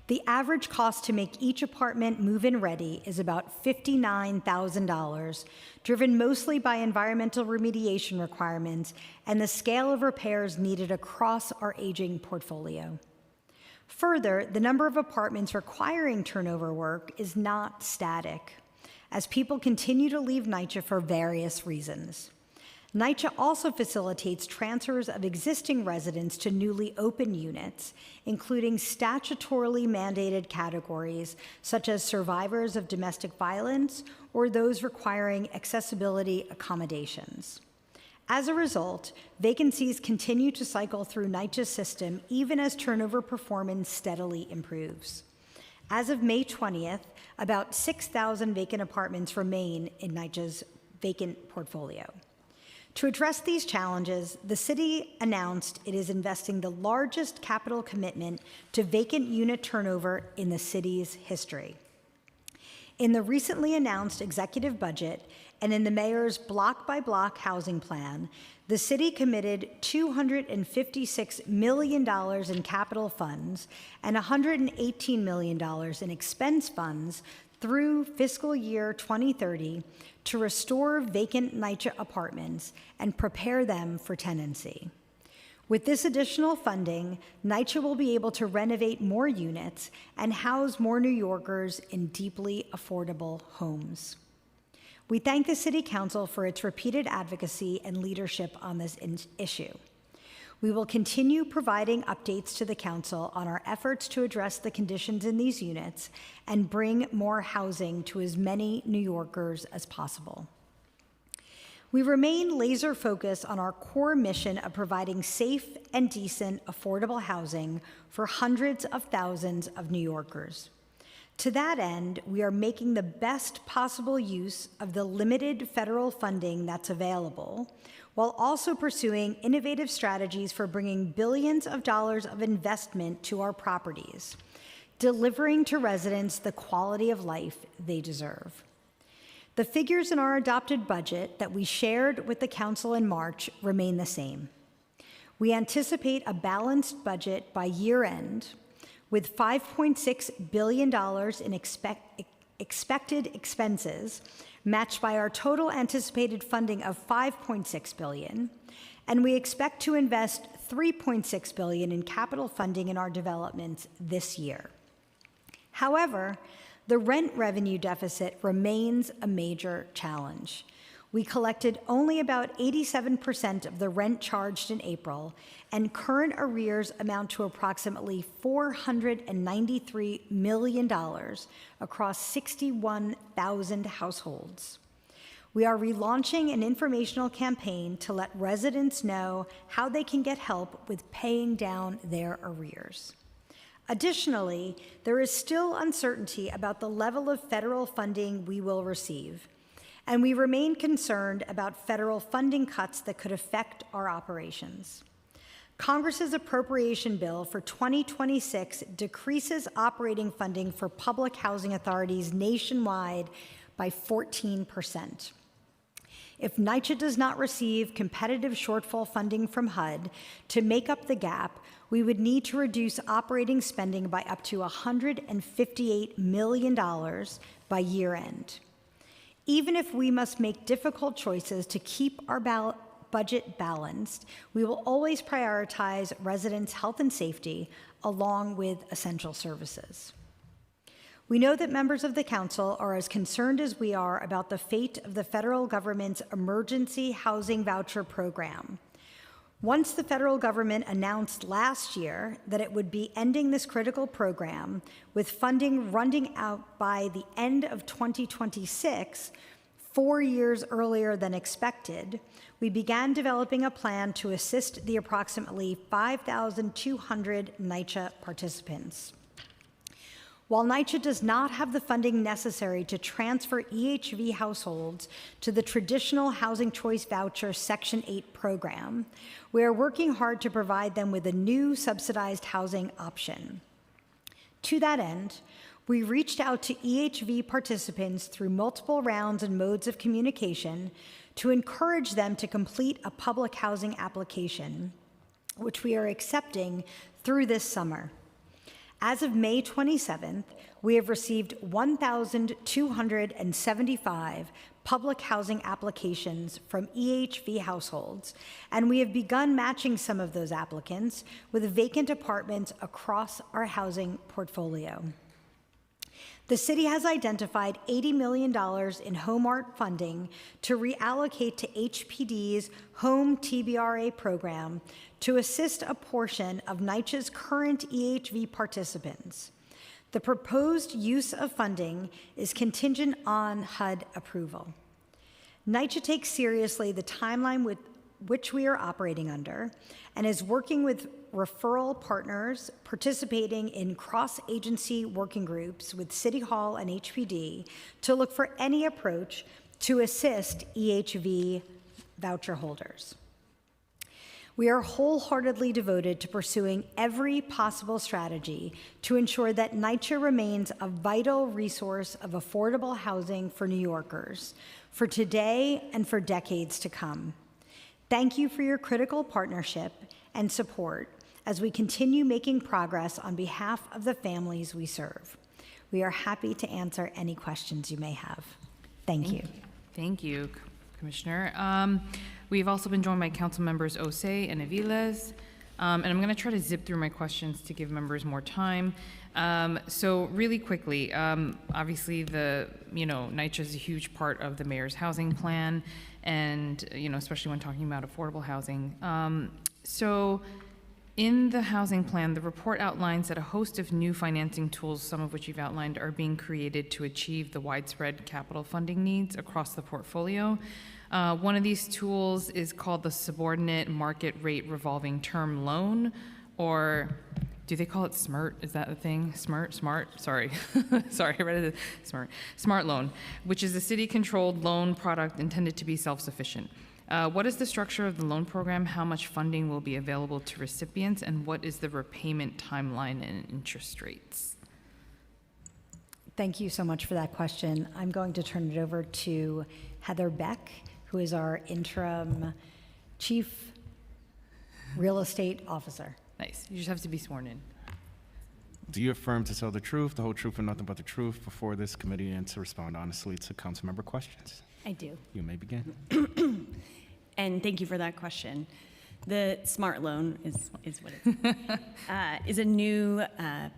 The average cost to make each apartment move-in ready is about $59,000, driven mostly by environmental remediation requirements and the scale of repairs needed across our aging portfolio. Further, the number of apartments requiring turnover work is not static, as people continue to leave NYCHA for various reasons. NYCHA also facilitates transfers of existing residents to newly open units, including statutorily mandated categories such as survivors of domestic violence or those requiring accessibility accommodations. As a result, vacancies continue to cycle through NYCHA's system even as turnover performance steadily improves. As of May 20th, about 6,000 vacant apartments remain in NYCHA's vacant portfolio. To address these challenges, the city announced it is investing the largest capital commitment to vacant unit turnover in the city's history. In the recently announced executive budget and in the mayor's block-by-block housing plan, the city committed $256 million in capital funds and $118 million in expense funds through fiscal year 2030 to restore vacant NYCHA apartments and prepare them for tenancy. With this additional funding, NYCHA will be able to renovate more units and house more New Yorkers in deeply affordable homes. We thank the City Council for its repeated advocacy and leadership on this issue. We will continue providing updates to the Council on our efforts to address the conditions in these units and bring more housing to as many New Yorkers as possible. We remain laser-focused on our core mission of providing safe and decent, affordable housing for hundreds of thousands of New Yorkers. To that end, we are making the best possible use of the limited federal funding that's available, while also pursuing innovative strategies for bringing billions of dollars of investment to our properties, delivering to residents the quality of life they deserve. The figures in our adopted budget that we shared with the Council in March remain the same. We anticipate a balanced budget by year-end, with $5.6 billion in expected expenses, matched by our total anticipated funding of $5.6 billion, and we expect to invest $3.6 billion in capital funding in our developments this year. However, the rent revenue deficit remains a major challenge. We collected only about 87% of the rent charged in April, and current arrears amount to approximately $493 million across 61,000 households. We are relaunching an informational campaign to let residents know how they can get help with paying down their arrears. Additionally, there is still uncertainty about the level of federal funding we will receive, and we remain concerned about federal funding cuts that could affect our operations. Congress's appropriation bill for 2026 decreases operating funding for public housing authorities nationwide by 14%. If NYCHA does not receive competitive shortfall funding from HUD to make up the gap, we would need to reduce operating spending by up to $158 million by year end. Even if we must make difficult choices to keep our budget balanced, we will always prioritize residents' health and safety along with essential services. We know that members of the council are as concerned as we are about the fate of the federal government's emergency housing voucher program. Once the federal government announced last year that it would be ending this critical program, with funding running out by the end of 2026, 4 years earlier than expected, we began developing a plan to assist the approximately 5,200 NYCHA participants. While NYCHA does not have the funding necessary to transfer EHV households to the traditional Housing Choice Voucher Section 8 program, we are working hard to provide them with a new subsidized housing option. To that end, we reached out to EHV participants through multiple rounds and modes of communication to encourage them to complete a public housing application, which we are accepting through this summer. As of May 27th, we have received 1,275 public housing applications from EHV households, and we have begun matching some of those applicants with vacant apartments across our housing portfolio. The city has identified $80 million in Home Art funding to reallocate to HPD's Home TBRA program to assist a portion of NYCHA's current EHV participants. The proposed use of funding is contingent on HUD approval. NYCHA takes seriously the timeline with which we are operating under and is working with referral partners participating in cross-agency working groups with City Hall and HPD to look for any approach to assist EHV voucher holders. We are wholeheartedly devoted to pursuing every possible strategy to ensure that NYCHA remains a vital resource of affordable housing for New Yorkers, for today and for decades to come. Thank you for your critical partnership and support as we continue making progress on behalf of the families we serve. We are happy to answer any questions you may have. Thank you. Thank you, Commissioner. We've also been joined by council members Osei and Aviles, and I'm going to try to zip through my questions to give members more time. So really quickly, obviously NYCHA is a huge part of the mayor's housing plan, and especially when talking about affordable housing. So in the housing plan, the report outlines that a host of new financing tools, some of which you've outlined, are being created to achieve the widespread capital funding needs across the portfolio. One of these tools is called the Subordinate Market Rate Revolving Term Loan, or do they call it SMRT? Is that a thing? SMRT? Sorry. Sorry, I read it. SMART loan, which is a city-controlled loan product intended to be self-sufficient. What is the structure of the loan program? How much funding will be available to recipients? And what is the repayment timeline and interest rates? Thank you so much for that question. I'm going to turn it over to Heather Beck, who is our interim Chief Real Estate Officer. Nice. You just have to be sworn in. Do you affirm to tell the truth, the whole truth, and nothing but the truth before this committee and to respond honestly to council member questions? I do. You may begin. And thank you for that question. The SMART loan is what it is a new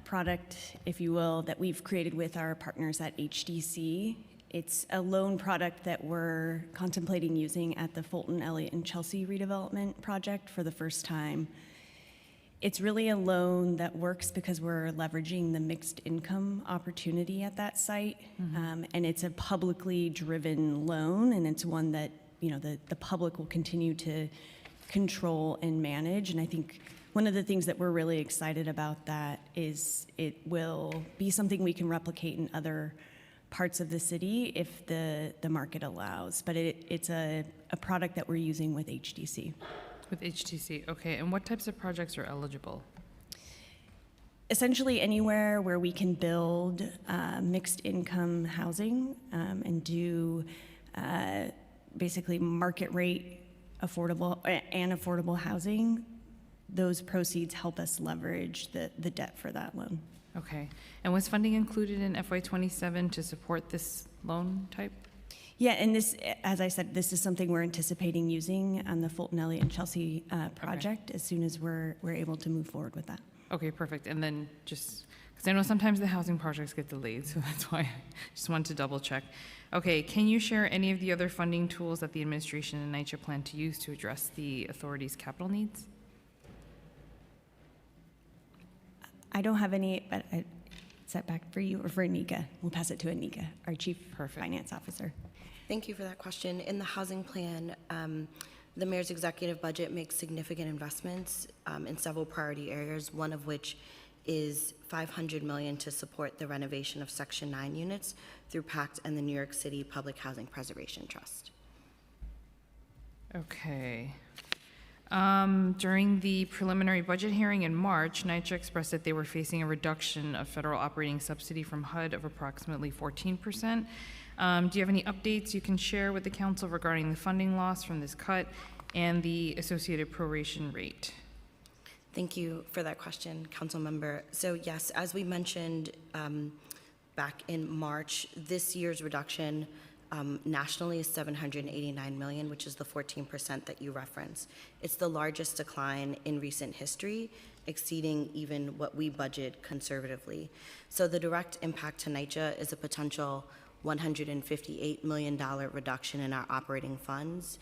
product, if you will, that we've created with our partners at HDC. It's a loan product that we're contemplating using at the Fulton, Elliott, and Chelsea redevelopment project for the first time. It's really a loan that works because we're leveraging the mixed income opportunity at that site. And it's a publicly driven loan, and it's one that the public will continue to control and manage. And I think one of the things that we're really excited about that it will be something we can replicate in other parts of the city if the market allows. But it's a product that we're using with HDC. With HTC, okay. And what types of projects are eligible? Essentially anywhere where we can build mixed income housing and do basically market rate affordable housing, those proceeds help us leverage the debt for that loan. Okay. And was funding included in FY27 to support this loan type? Yeah, and this, as I said, this is something we're anticipating using on the Fulton, Elliott, and Chelsea project as soon as we're able to move forward with that. Okay, perfect. And then just, because I know sometimes the housing projects get delayed, so that's why I just wanted to double check. Okay, can you share any of the other funding tools that the administration and NYCHA plan to use to address the authority's capital needs? I don't have any, but is that back for you or for Anika? We'll pass it to Anika, our Chief Finance Officer. Thank you for that question. In the housing plan, the mayor's executive budget makes significant investments in several priority areas, one of which is $500 million to support the renovation of Section 9 units through PACT and the New York City Public Housing Preservation Trust. Okay. During the preliminary budget hearing in March, NYCHA expressed that they were facing a reduction of federal operating subsidy from HUD of approximately 14%. Do you have any updates you can share with the council regarding the funding loss from this cut and the associated proration rate? Thank you for that question, Council Member. So yes, as we mentioned back in March, this year's reduction nationally is $789 million, which is the 14% that you referenced. It's the largest decline in recent history, exceeding even what we budget conservatively. So the direct impact to NYCHA is a potential $158 million reduction in our operating funds.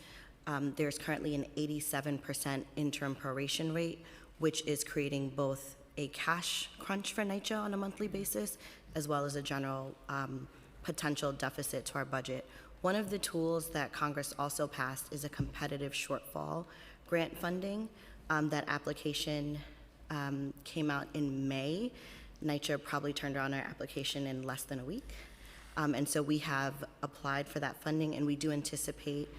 There's currently an 87% interim proration rate, which is creating both a cash crunch for NYCHA on a monthly basis, as well as a general potential deficit to our budget. One of the tools that Congress also passed is a competitive shortfall grant funding. That application came out in May. NYCHA probably turned around our application in less than a week. And so we have applied for that funding, and we do anticipate,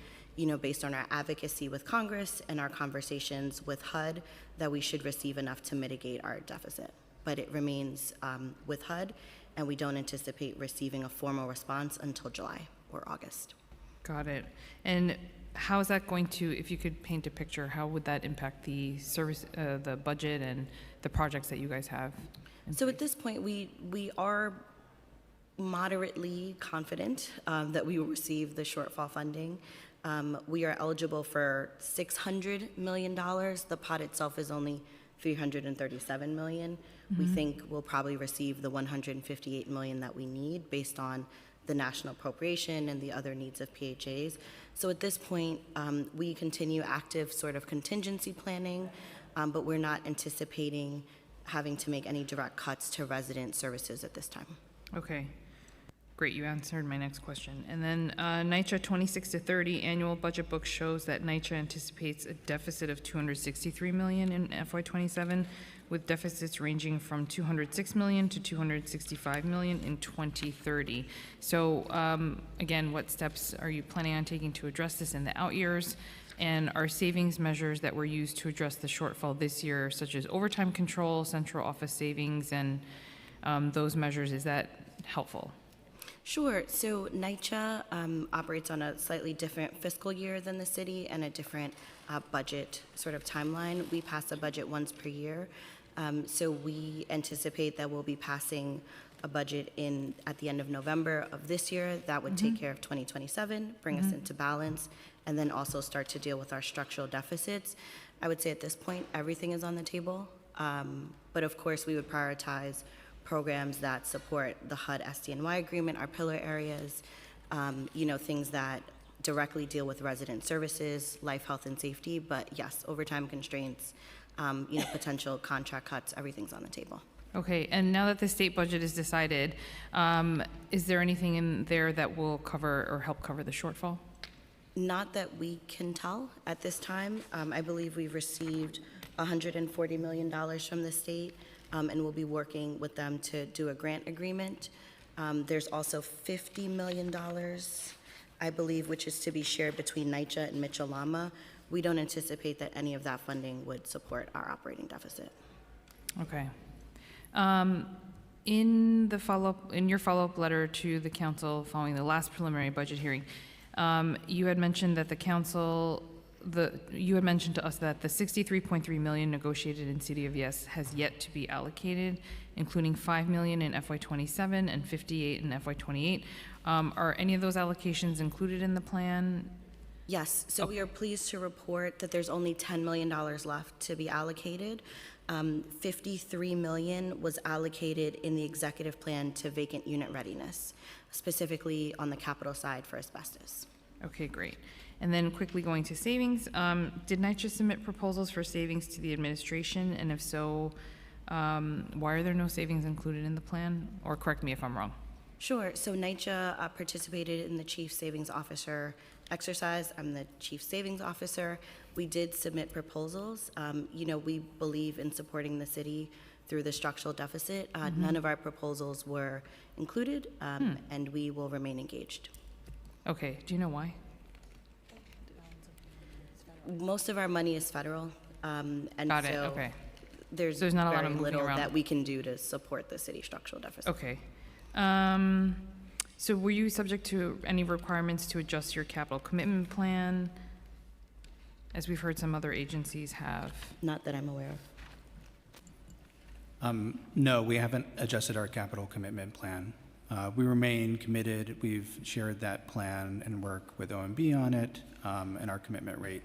based on our advocacy with Congress and our conversations with HUD, that we should receive enough to mitigate our deficit. But it remains with HUD, and we don't anticipate receiving a formal response until July or August. Got it. And how is that going to, if you could paint a picture, how would that impact the service, the budget and the projects that you guys have? So at this point, we are moderately confident that we will receive the shortfall funding. We are eligible for $600 million. The pot itself is only $337 million. We think we'll probably receive the $158 million that we need based on the national appropriation and the other needs of PHAs. So at this point, we continue active sort of contingency planning, but we're not anticipating having to make any direct cuts to resident services at this time. Okay. Great, you answered my next question. And then NYCHA 26 to 30 annual budget book shows that NYCHA anticipates a deficit of $263 million in FY27, with deficits ranging from $206 million to $265 million in 2030. So again, what steps are you planning on taking to address this in the out years? And are savings measures that were used to address the shortfall this year, such as overtime control, central office savings, and those measures, is that helpful? Sure. So NYCHA operates on a slightly different fiscal year than the city and a different budget sort of timeline. We pass a budget once per year. So we anticipate that we'll be passing a budget at the end of November of this year. That would take care of 2027, bring us into balance, and then also start to deal with our structural deficits. I would say at this point, everything is on the table. But of course, we would prioritize programs that support the HUD SDNY agreement, our pillar areas, things that directly deal with resident services, life, health, and safety. But yes, overtime constraints, potential contract cuts, everything's on the table. Okay, and now that the state budget is decided, is there anything in there that will cover or help cover the shortfall? Not that we can tell at this time. I believe we've received $140 million from the state. and we'll be working with them to do a grant agreement. There's also $50 million, I believe, which is to be shared between NYCHA and Mitchell-Lama. We don't anticipate that any of that funding would support our operating deficit. Okay. In your follow-up letter to the council following the last preliminary budget hearing, you had mentioned that you had mentioned to us that the $63.3 million negotiated in City of Yes has yet to be allocated, including $5 million in FY27 and $58 in FY28. Are any of those allocations included in the plan? Yes, so we are pleased to report that there's only $10 million left to be allocated. $53 million was allocated in the executive plan to vacant unit readiness, specifically on the capital side for asbestos. Okay, great. And then quickly going to savings, did NYCHA submit proposals for savings to the administration? And if so, why are there no savings included in the plan? Or correct me if I'm wrong. Sure, so NYCHA participated in the Chief Savings Officer exercise. I'm the Chief Savings Officer. We did submit proposals. We believe in supporting the city through the structural deficit. None of our proposals were included, and we will remain engaged. Okay, do you know why? Most of our money is federal, and Got it, so okay. there's not a lot very of moving little around. that we can do to support the city structural deficit. Okay. So were you subject to any requirements to adjust your capital commitment plan, as we've heard some other agencies have? Not that I'm aware of. No, we haven't adjusted our capital commitment plan. We remain committed. We've shared that plan and work with OMB on it, and our commitment rate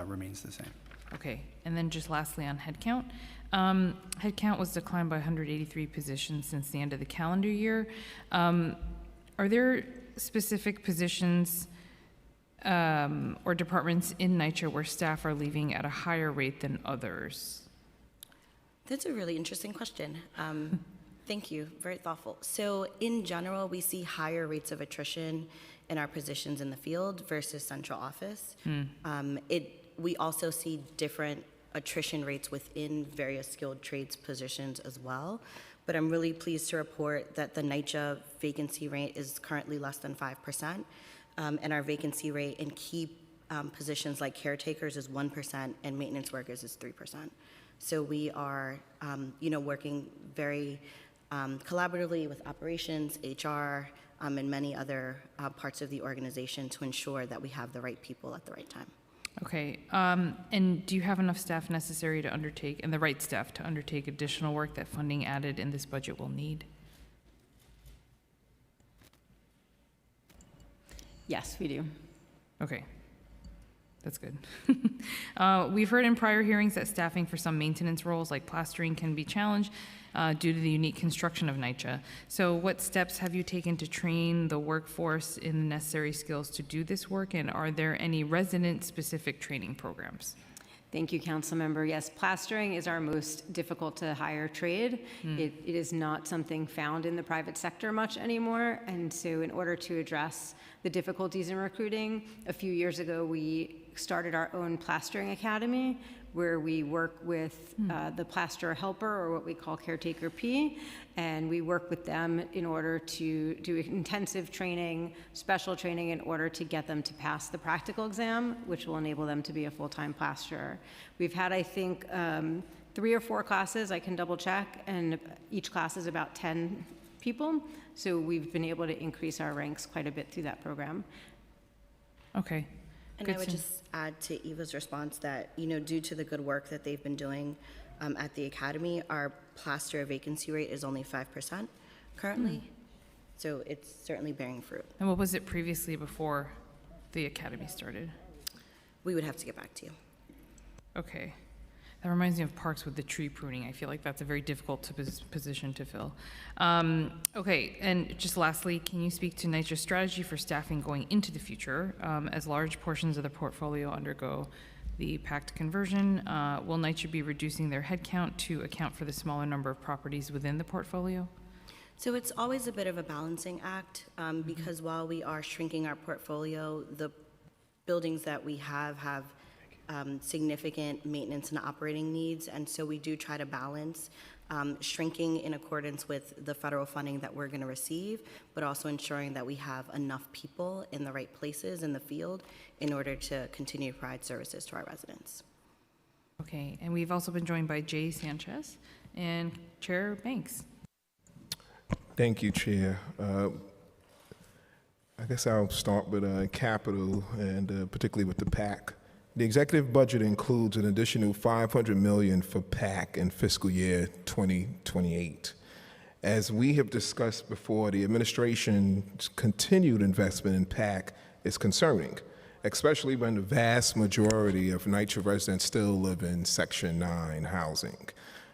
remains the same. Okay, and then just lastly on headcount. Headcount was declined by 183 positions since the end of the calendar year. Are there specific positions or departments in NYCHA where staff are leaving at a higher rate than others? That's a really interesting question. Thank you, very thoughtful. So in general, we see higher rates of attrition in our positions in the field versus central office. We also see different attrition rates within various skilled trades positions as well. But I'm really pleased to report that the NYCHA vacancy rate is currently less than 5%, and our vacancy rate in key positions like caretakers is 1% and maintenance workers is 3%. So we are, working very collaboratively with operations, HR, and many other parts of the organization to ensure that we have the right people at the right time. Okay, and do you have enough staff necessary to undertake, and the right staff to undertake additional work that funding added in this budget will need? Yes, we do. Okay, that's good. We've heard in prior hearings that staffing for some maintenance roles like plastering can be challenged due to the unique construction of NYCHA. So what steps have you taken to train the workforce in the necessary skills to do this work, and are there any resident-specific training programs? Thank you, Councilmember. Yes, plastering is our most difficult to hire trade. It is not something found in the private sector much anymore, and so in order to address the difficulties in recruiting, a few years ago we started our own plastering academy, where we work with the plasterer helper, or what we call caretaker P, and we work with them in order to do intensive training, special training, in order to get them to pass the practical exam, which will enable them to be a full-time plasterer. We've had, I think, 3 or 4 classes, I can double check, and each class is about 10 people, so we've been able to increase our ranks quite a bit through that program. Okay. And I would just add to Eva's response that, due to the good work that they've been doing at the academy, our plaster vacancy rate is only 5% currently. So it's certainly bearing fruit. And what was it previously before the academy started? We would have to get back to you. Okay. That reminds me of parks with the tree pruning. I feel like that's a very difficult position to fill. Okay, and just lastly, can you speak to NYCHA's strategy for staffing going into the future as large portions of the portfolio undergo the PACT conversion? Will NYCHA be reducing their headcount to account for the smaller number of properties within the portfolio? So it's always a bit of a balancing act because while we are shrinking our portfolio, the buildings that we have significant maintenance and operating needs, and so we do try to balance shrinking in accordance with the federal funding that we're going to receive, but also ensuring that we have enough people in the right places in the field in order to continue to provide services to our residents. Okay, and we've also been joined by Jay Sanchez and Chair Banks. Thank you, Chair. I guess I'll start with capital and particularly with the PAC. The executive budget includes an additional $500 million for PAC in fiscal year 2028. As we have discussed before, the administration's continued investment in PAC is concerning, especially when the vast majority of NYCHA residents still live in Section 9 housing.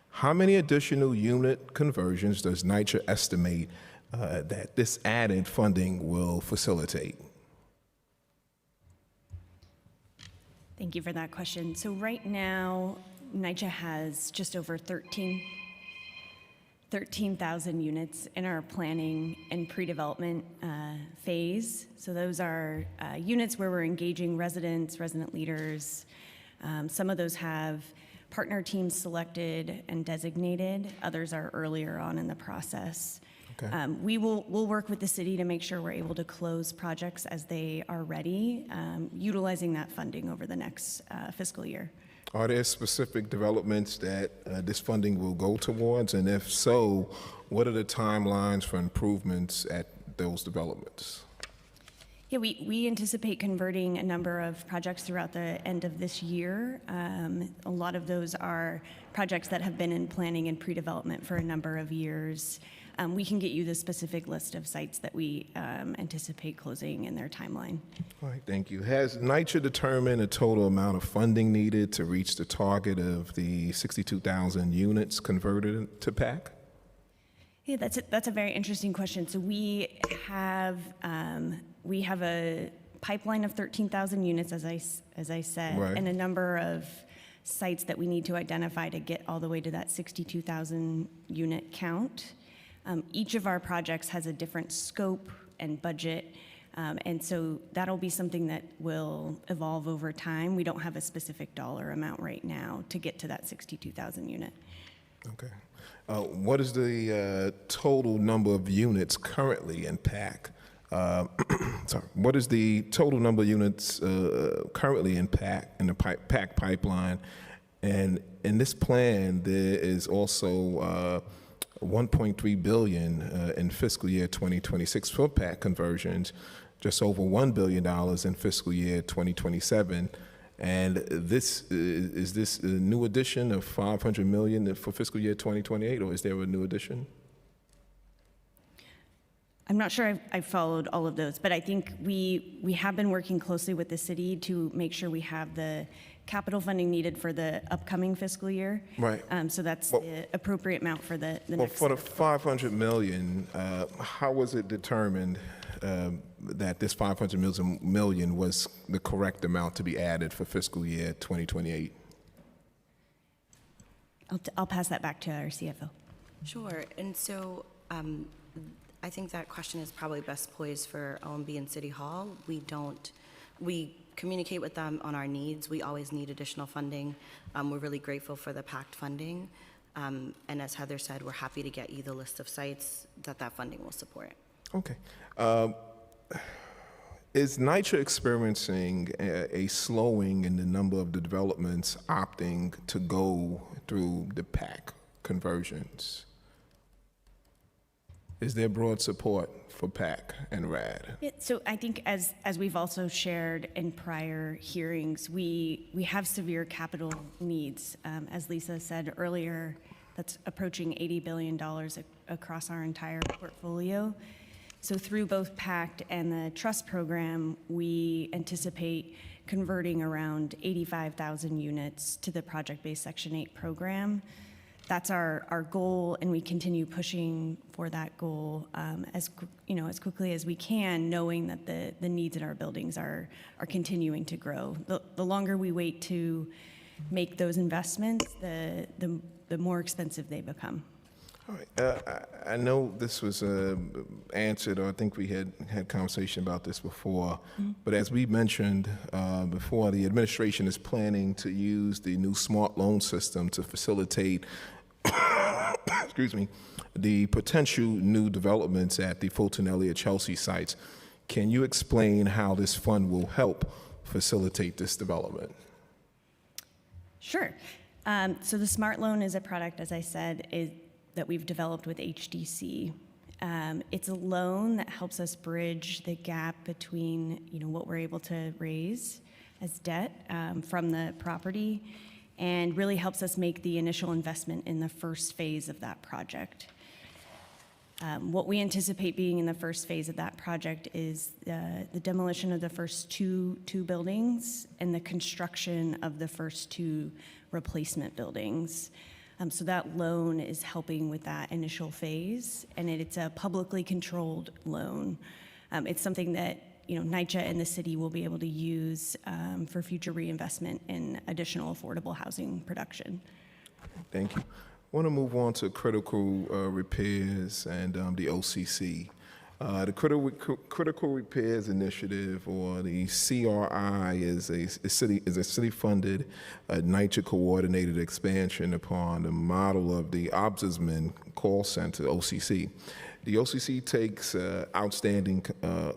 How many additional unit conversions does NYCHA estimate that this added funding will facilitate? Thank you for that question. So right now, NYCHA has just over 13,000 units in our planning and pre-development phase. So those are units where we're engaging residents, resident leaders. Some of those have partner teams selected and designated. Others are earlier on in the process. Okay. We'll work with the city to make sure we're able to close projects as they are ready, utilizing that funding over the next fiscal year. Are there specific developments that this funding will go towards? And if so, what are the timelines for improvements at those developments? Yeah, we anticipate converting a number of projects throughout the end of this year. A lot of those are projects that have been in planning and pre-development for a number of years. We can get you the specific list of sites that we anticipate closing in their timeline. All right, thank you. Has NYCHA determined a total amount of funding needed to reach the target of the 62,000 units converted to PAC? Yeah, that's a very interesting question. So we have a pipeline of 13,000 units, as I said, right, and a number of sites that we need to identify to get all the way to that 62,000 unit count. Each of our projects has a different scope and budget, and so that'll be something that will evolve over time. We don't have a specific dollar amount right now to get to that 62,000 unit. Okay. What is the total number of units currently in PAC? Sorry, what is the total number of units currently in PAC, in the PAC pipeline? And in this plan, there is also $1.3 billion in fiscal year 2026 for PAC conversions, just over $1 billion in fiscal year 2027. And is this a new addition of $500 million for fiscal year 2028, or is there a new addition? I'm not sure I've followed all of those, but I think we have been working closely with the city to make sure we have the capital funding needed for the upcoming fiscal year. Right. So that's the appropriate amount for the next. For the $500 million, how was it determined that this $500 million was the correct amount to be added for fiscal year 2028? I'll pass that back to our CFO. Sure. And so I think that question is probably best poised for OMB and City Hall. We communicate with them on our needs. We always need additional funding. We're really grateful for the PACT funding. And as Heather said, we're happy to get you the list of sites that funding will support. Okay. Is NYCHA experiencing a slowing in the number of the developments opting to go through the PAC conversions? Is there broad support for PAC and RAD? Yeah, so I think as we've also shared in prior hearings, we have severe capital needs. As Lisa said earlier, that's approaching $80 billion across our entire portfolio. So through both PACT and the trust program, we anticipate converting around 85,000 units to the project-based Section 8 program. That's our goal, and we continue pushing for that goal as quickly as we can, knowing that the needs in our buildings are continuing to grow. The longer we wait to make those investments, the more expensive they become. All right. I know this was answered, or I think we had conversation about this before, but as we mentioned before, the administration is planning to use the new smart loan system to facilitate excuse me, the potential new developments at the Fulton Elliott Chelsea sites. Can you explain how this fund will help facilitate this development? Sure. So the Smart Loan is a product, as I said, that we've developed with HDC. It's a loan that helps us bridge the gap between, what we're able to raise as debt from the property, and really helps us make the initial investment in the first phase of that project. What we anticipate being in the first phase of that project is the demolition of the first two buildings and the construction of the first two replacement buildings. So that loan is helping with that initial phase, and it's a publicly controlled loan. It's something that NYCHA and the city will be able to use for future reinvestment in additional affordable housing production. Thank you. I want to move on to critical repairs and the OCC. The Critical Repairs Initiative, or the CRI, is a city-funded, NYCHA coordinated expansion upon the model of the Ombudsman Call Center, OCC. The OCC takes outstanding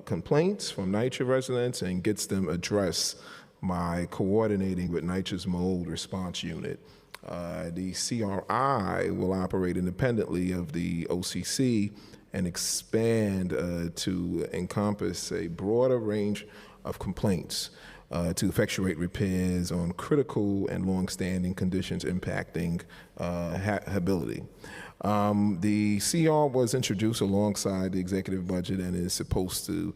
complaints from NYCHA residents and gets them addressed by coordinating with NYCHA's mold response unit. The CRI will operate independently of the OCC and expand to encompass a broader range of complaints to effectuate repairs on critical and long-standing conditions impacting habitability. The CR was introduced alongside the executive budget and is supposed to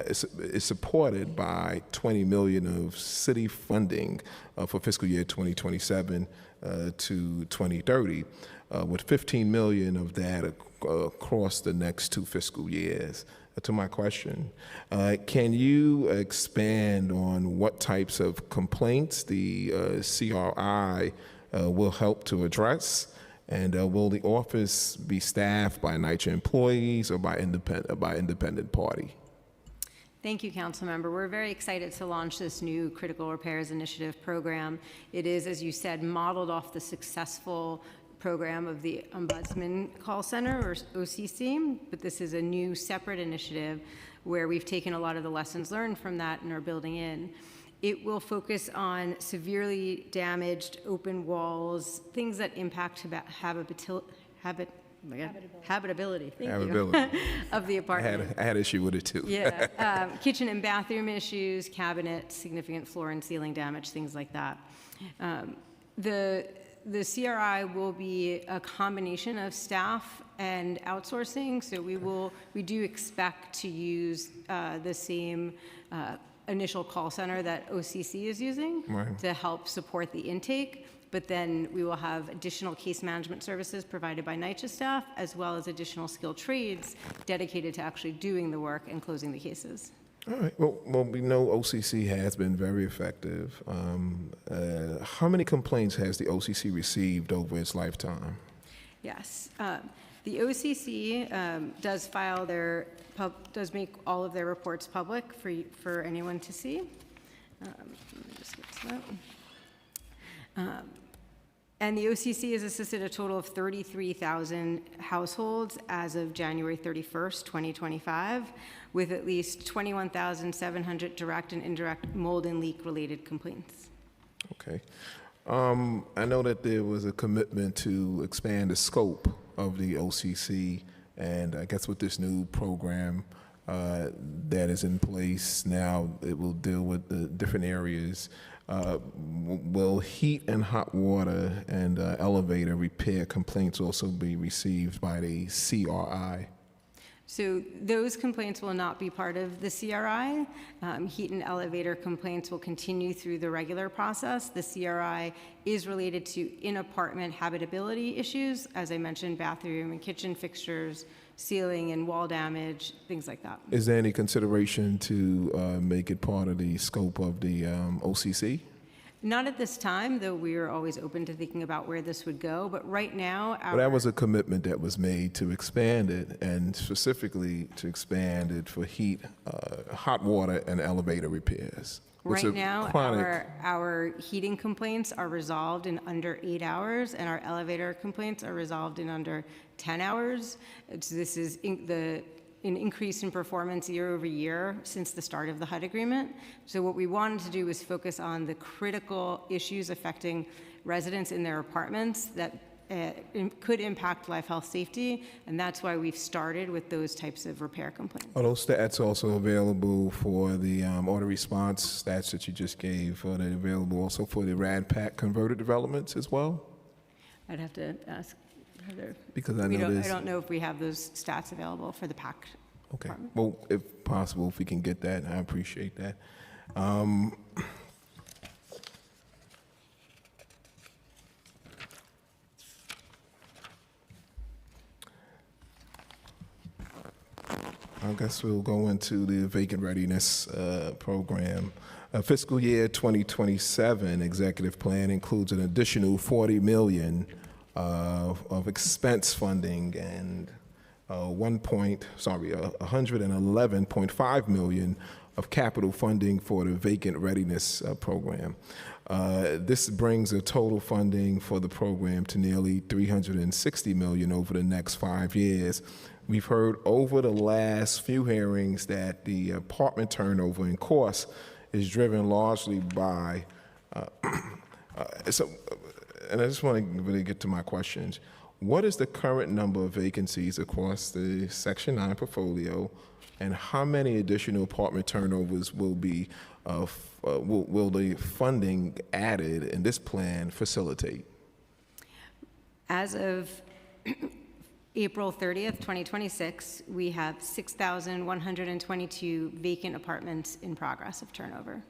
is supported by $20 million of city funding for fiscal year 2027 to 2030, with $15 million of that across the next 2 fiscal years. To my question, can you expand on what types of complaints the CRI will help to address? And will the office be staffed by NYCHA employees or by independent party? Thank you, Councilmember. We're very excited to launch this new Critical Repairs Initiative program. It is, as you said, modeled off the successful program of the Ombudsman Call Center, or OCC, but this is a new separate initiative where we've taken a lot of the lessons learned from that and are building in. It will focus on severely damaged open walls, things that impact habitability. Thank you, of the apartment. I had issue with it too. Yeah, kitchen and bathroom issues, cabinets, significant floor and ceiling damage, things like that. The CRI will be a combination of staff and outsourcing, so we do expect to use the same initial call center that OCC is using to help support the intake, but then we will have additional case management services provided by NYCHA staff, as well as additional skilled trades dedicated to actually doing the work and closing the cases. All right. Well, we know OCC has been very effective. How many complaints has the OCC received over its lifetime? Yes. The OCC does make all of their reports public for anyone to see. Let me just get to that. And the OCC has assisted a total of 33,000 households as of January 31st, 2025, with at least 21,700 direct and indirect mold and leak related complaints. Okay. I know that there was a commitment to expand the scope of the OCC, and I guess with this new program that is in place now, it will deal with the different areas. Will heat and hot water and elevator repair complaints also be received by the CRI? So those complaints will not be part of the CRI. Heat and elevator complaints will continue through the regular process. The CRI is related to in-apartment habitability issues, as I mentioned, bathroom and kitchen fixtures, ceiling and wall damage, things like that. Is there any consideration to make it part of the scope of the OCC? Not at this time, though we are always open to thinking about where this would go. But right now, Well, that was a commitment that was made to expand it, and specifically to expand it for heat, hot water, and elevator repairs. What's Right a now, chronic? our heating complaints are resolved in under 8 hours, and our elevator complaints are resolved in under 10 hours. This is an increase in performance year over year since the start of the HUD agreement. So what we wanted to do was focus on the critical issues affecting residents in their apartments that could impact life, health, safety, and that's why we've started with those types of repair complaints. Are those stats also available for the auto response stats that you just gave? Are they available also for the RAD PAC converted developments as well? I'd have to ask Heather. Because I I know there's... don't know if we have those stats available for the PAC. Okay, well, if possible, if we can get that, I appreciate that. I guess we'll go into the vacant readiness program. Fiscal year 2027 executive plan includes an additional $40 million of expense funding and 111.5 million of capital funding for the vacant readiness program. This brings the total funding for the program to nearly $360 million over the next 5 years. We've heard over the last few hearings that the apartment turnover in course is driven largely by, and I just want to really get to my questions. What is the current number of vacancies across the Section 9 portfolio, and how many additional apartment turnovers will be will the funding added in this plan facilitate? As of April 30th, 2026, we have 6,122 vacant apartments in progress of turnover.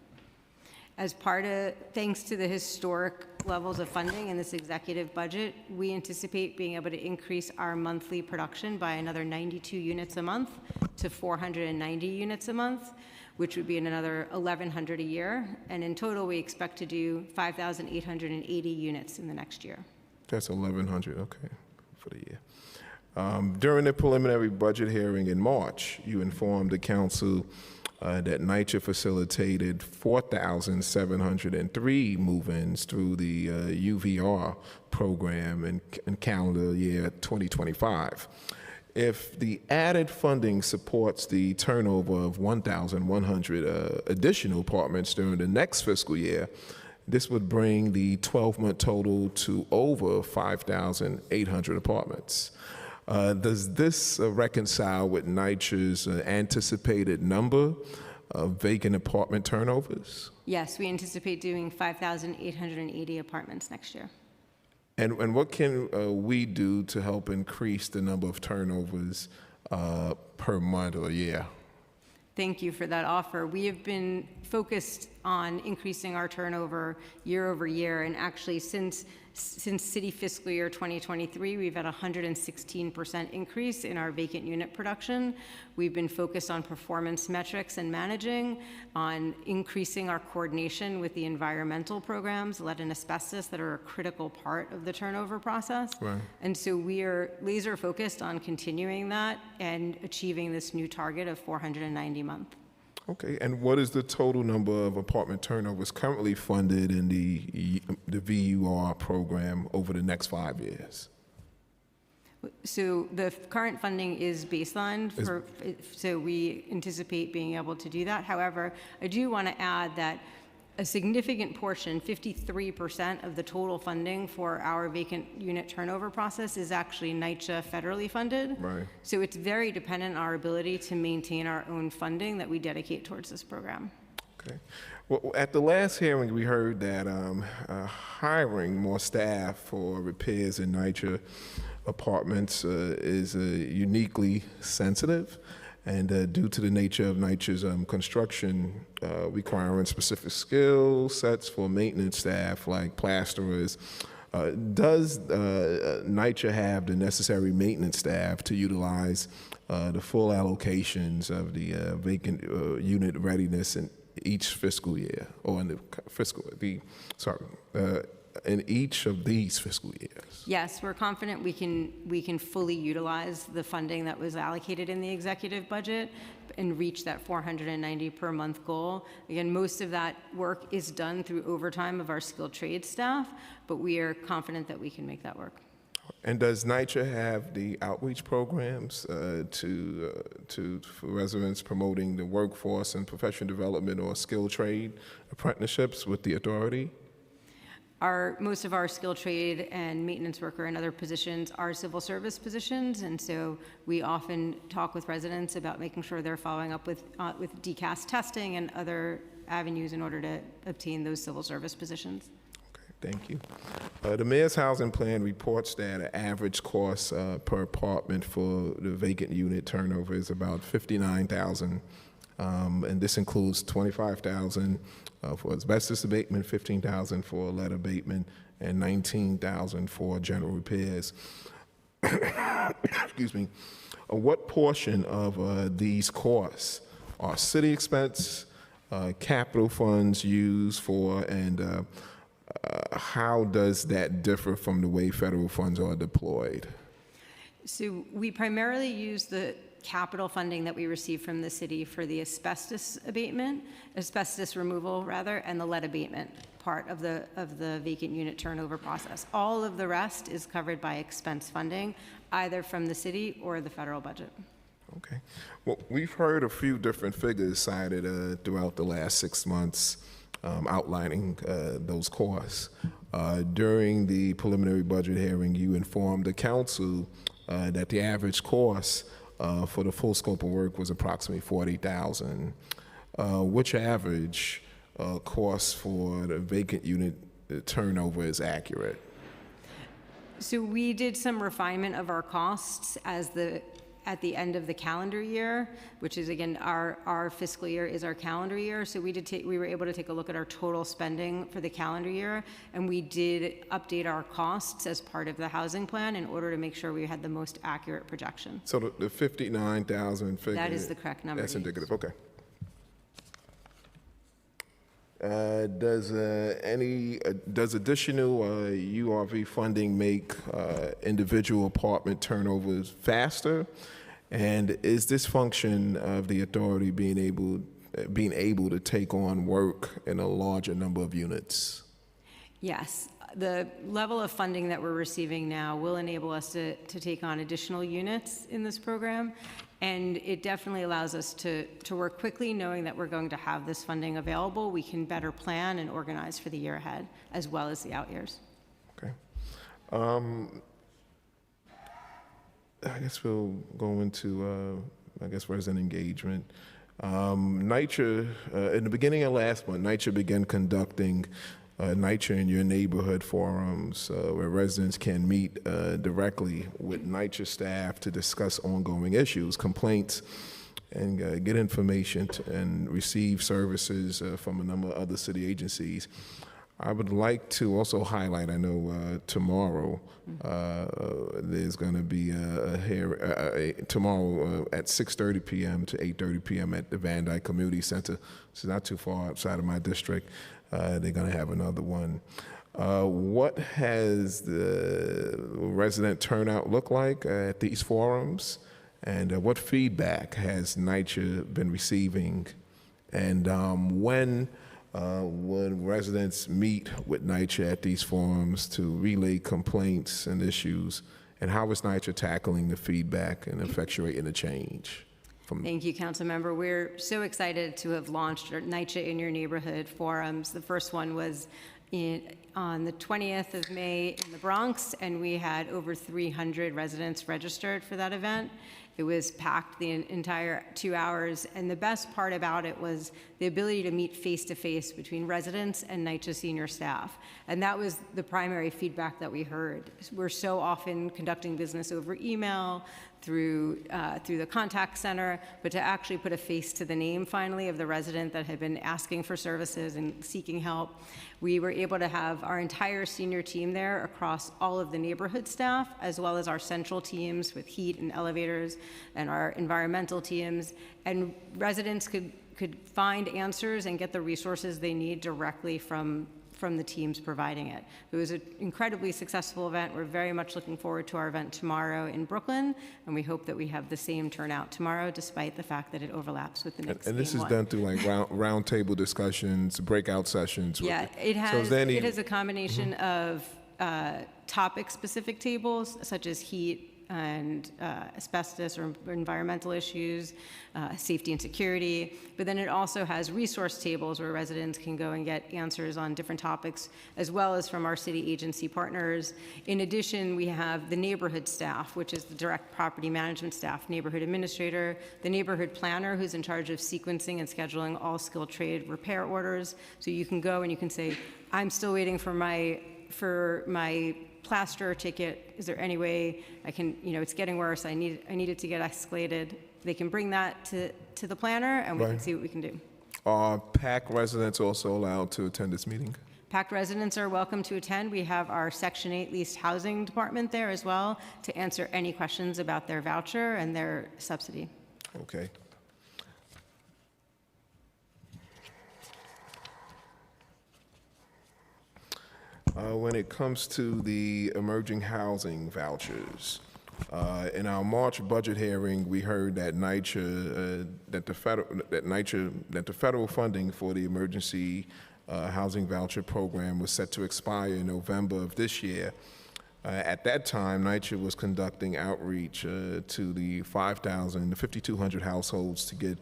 As part of, thanks to the historic levels of funding in this executive budget, we anticipate being able to increase our monthly production by another 92 units a month to 490 units a month, which would be another 1,100 a year. And in total, we expect to do 5,880 units in the next year. That's 1,100, okay, for the year. During the preliminary budget hearing in March, you informed the council that NYCHA facilitated 4,703 move-ins through the UVR program in calendar year 2025. If the added funding supports the turnover of 1,100 additional apartments during the next fiscal year, this would bring the 12-month total to over 5,800 apartments. Does this reconcile with NYCHA's anticipated number of vacant apartment turnovers? Yes, we anticipate doing 5,880 apartments next year. And what can we do to help increase the number of turnovers per month or year? Thank you for that offer. We have been focused on increasing our turnover year over year, and actually since city fiscal year 2023, we've had a 116% increase in our vacant unit production. We've been focused on performance metrics and managing, on increasing our coordination with the environmental programs, lead and asbestos, that are a critical part of the turnover process. Right. And so we are laser focused on continuing that and achieving this new target of 490 a month. Okay, and what is the total number of apartment turnovers currently funded in the VUR program over the next 5 years? So the current funding is baseline, so we anticipate being able to do that. However, I do want to add that a significant portion, 53% of the total funding for our vacant unit turnover process is actually NYCHA federally funded. Right. So it's very dependent on our ability to maintain our own funding that we dedicate towards this program. Okay. Well, at the last hearing, we heard that hiring more staff for repairs in NYCHA apartments is uniquely sensitive. And due to the nature of NYCHA's construction requiring specific skill sets for maintenance staff like plasterers, does NYCHA have the necessary maintenance staff to utilize the full allocations of the vacant unit readiness in each fiscal year, or in the in each of these fiscal years? Yes, we're confident we can fully utilize the funding that was allocated in the executive budget and reach that 490 per month goal. Again, most of that work is done through overtime of our skilled trade staff, but we are confident that we can make that work. And does NYCHA have the outreach programs for residents promoting the workforce and professional development or skilled trade apprenticeships with the authority? Most of our skilled trade and maintenance worker and other positions are civil service positions, and so we often talk with residents about making sure they're following up with DCAS testing and other avenues in order to obtain those civil service positions. Thank you. The Mayor's Housing Plan reports that an average cost per apartment for the vacant unit turnover is about $59,000, and this includes $25,000 for asbestos abatement, $15,000 for lead abatement, and $19,000 for general repairs. Excuse me. What portion of these costs are city expense, capital funds used for, and how does that differ from the way federal funds are deployed? So we primarily use the capital funding that we receive from the city for the asbestos removal rather, and the lead abatement part of the vacant unit turnover process. All of the rest is covered by expense funding, either from the city or the federal budget. Okay. Well, we've heard a few different figures cited throughout the last 6 months outlining those costs. During the preliminary budget hearing, you informed the council that the average cost for the full scope of work was approximately $40,000. Which average cost for the vacant unit turnover is accurate? So we did some refinement of our costs at the end of the calendar year, which is, again, our fiscal year is our calendar year. So we were able to take a look at our total spending for the calendar year, and we did update our costs as part of the housing plan in order to make sure we had the most accurate projection. So the 59,000 figure? That is the correct number. That's indicative, okay. Does additional URV funding make individual apartment turnovers faster? And is this function of the authority being able to take on work in a larger number of units? Yes. The level of funding that we're receiving now will enable us to take on additional units in this program. And it definitely allows us to work quickly, knowing that we're going to have this funding available. We can better plan and organize for the year ahead, as well as the out years. Okay. I guess we'll go into, resident engagement. NYCHA, in the beginning of last month, NYCHA began conducting NYCHA in Your Neighborhood forums where residents can meet directly with NYCHA staff to discuss ongoing issues, complaints, and get information and receive services from a number of other city agencies. I would like to also highlight, I know tomorrow there's going to be tomorrow at 6:30 p.m. to 8:30 p.m. at the Van Dyke Community Center. It's not too far outside of my district. They're going to have another one. What has the resident turnout look like at these forums? And what feedback has NYCHA been receiving? And when residents meet with NYCHA at these forums to relay complaints and issues? And how is NYCHA tackling the feedback and effectuating the change? Thank you, Councilmember. We're so excited to have launched NYCHA in Your Neighborhood forums. The first one was on the 20th of May in the Bronx, and we had over 300 residents registered for that event. It was packed the entire 2 hours, and the best part about it was the ability to meet face-to-face between residents and NYCHA senior staff. And that was the primary feedback that we heard. We're so often conducting business over email, through the contact center, but to actually put a face to the name finally of the resident that had been asking for services and seeking help. We were able to have our entire senior team there across all of the neighborhood staff, as well as our central teams with heat and elevators and our environmental teams. And residents could find answers and get the resources they need directly from from the teams providing it. It was an incredibly successful event. We're very much looking forward to our event tomorrow in Brooklyn, and we hope that we have the same turnout tomorrow, despite the fact that it overlaps with the Knicks And this game is one. done through like round table discussions, breakout sessions. Yeah, it So has, is there any- it has a combination of topic-specific tables, such as heat and asbestos or environmental issues, safety and security, but then it also has resource tables where residents can go and get answers on different topics, as well as from our city agency partners. In addition, we have the neighborhood staff, which is the direct property management staff, neighborhood administrator, the neighborhood planner, who's in charge of sequencing and scheduling all skilled trade repair orders. So you can go and you can say, I'm still waiting for my plaster ticket. Is there any way I can, it's getting worse. I need it to get escalated. They can bring that to the planner and we can Right. see what we can do. Are PAC residents also allowed to attend this meeting? PAC residents are welcome to attend. We have our Section 8 leased housing department there as well to answer any questions about their voucher and their subsidy. Okay. When it comes to the emerging housing vouchers, in our March budget hearing, we heard that that the federal funding for the emergency housing voucher program was set to expire in November of this year. At that time, NYCHA was conducting outreach to the 5,200 households to get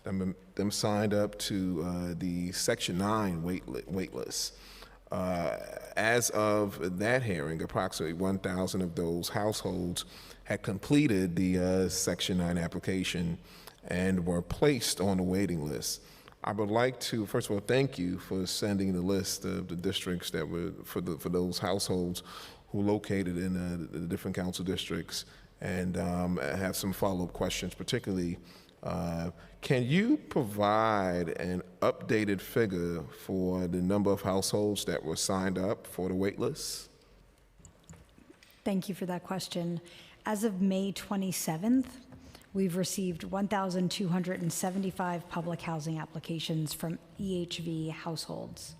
them signed up to the Section 9 wait list. As of that hearing, approximately 1,000 of those households had completed the Section 9 application and were placed on the waiting list. I would like to, first of all, thank you for sending the list of the districts that were, for those households who located in the different council districts, and I have some follow-up questions, particularly can you provide an updated figure for the number of households that were signed up for the wait list? Thank you for that question. As of May 27th, we've received 1,275 public housing applications from EHV households.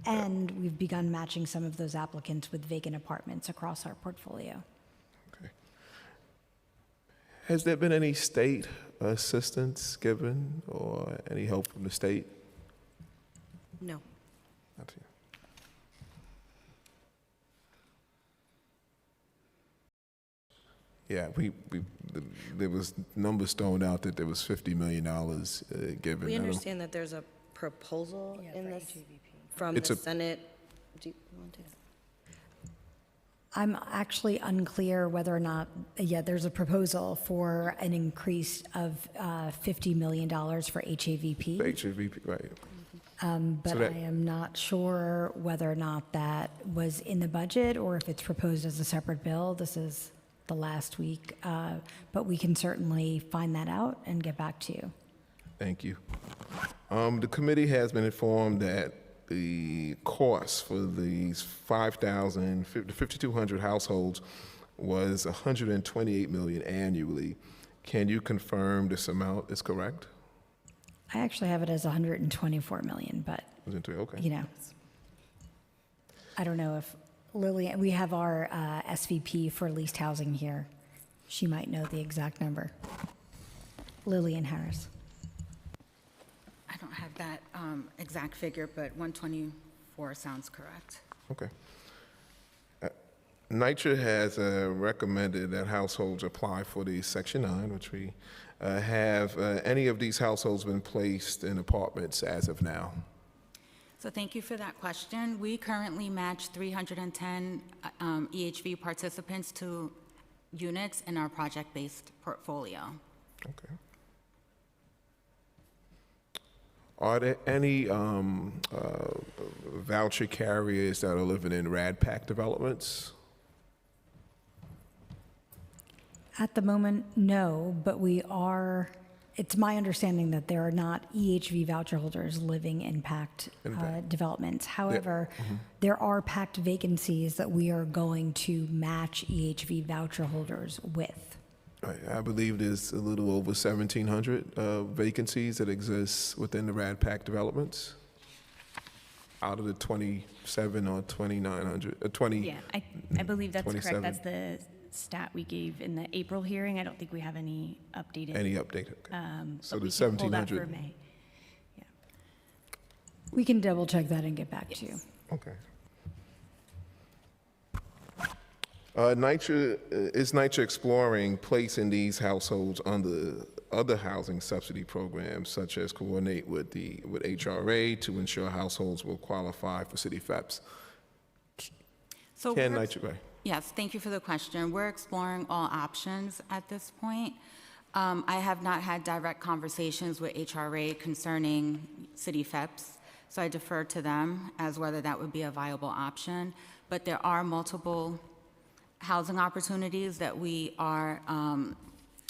And we've begun matching some of those applicants with vacant apartments across our portfolio. Okay. Has there been any state assistance given or any help from the state? No. Not to you. Yeah, there was numbers thrown out that there was $50 million given. We understand that there's a proposal in this from It's the a- Senate. Do you want to? I'm actually unclear whether or not, there's a proposal for an increase of $50 million for HAVP. HAVP, right. But So that- I am not sure whether or not that was in the budget or if it's proposed as a separate bill. This is the last week, but we can certainly find that out and get back to you. Thank you. The committee has been informed that the cost for these 5,200 households was $128 million annually. Can you confirm this amount is correct? I actually have it as 124 million, but, Okay. I don't know if Lily, we have our SVP for leased housing here. She might know the exact number. Lillian Harris. I don't have that exact figure, but 124 sounds correct. Okay. NYCHA has recommended that households apply for the Section 9, which we have. Any of these households been placed in apartments as of now? So thank you for that question. We currently match 310 EHV participants to units in our project-based portfolio. Okay. Are there any voucher carriers that are living in RAD-PAC developments? At the moment, no, but it's my understanding that there are not EHV voucher holders living in PACT developments. However, there are PACT vacancies that we are going to match EHV voucher holders with. I believe there's a little over 1,700 vacancies that exist within the RAD-PAC developments. out of the 27 or 2,900, 20. Yeah, I believe that's 27. correct. That's the stat we gave in the April hearing. I don't think we have any updated. Any update? Okay. So So the we can pull that 1,700. for May. We can double check that and get back to you. Okay. Is NYCHA exploring placing these households under other housing subsidy programs, such as coordinate with HRA to ensure households will qualify for city FEPs? So Can we're- NYCHA, right? Yes, thank you for the question. We're exploring all options at this point. I have not had direct conversations with HRA concerning city FEPs, so I defer to them as whether that would be a viable option. But there are multiple housing opportunities that we are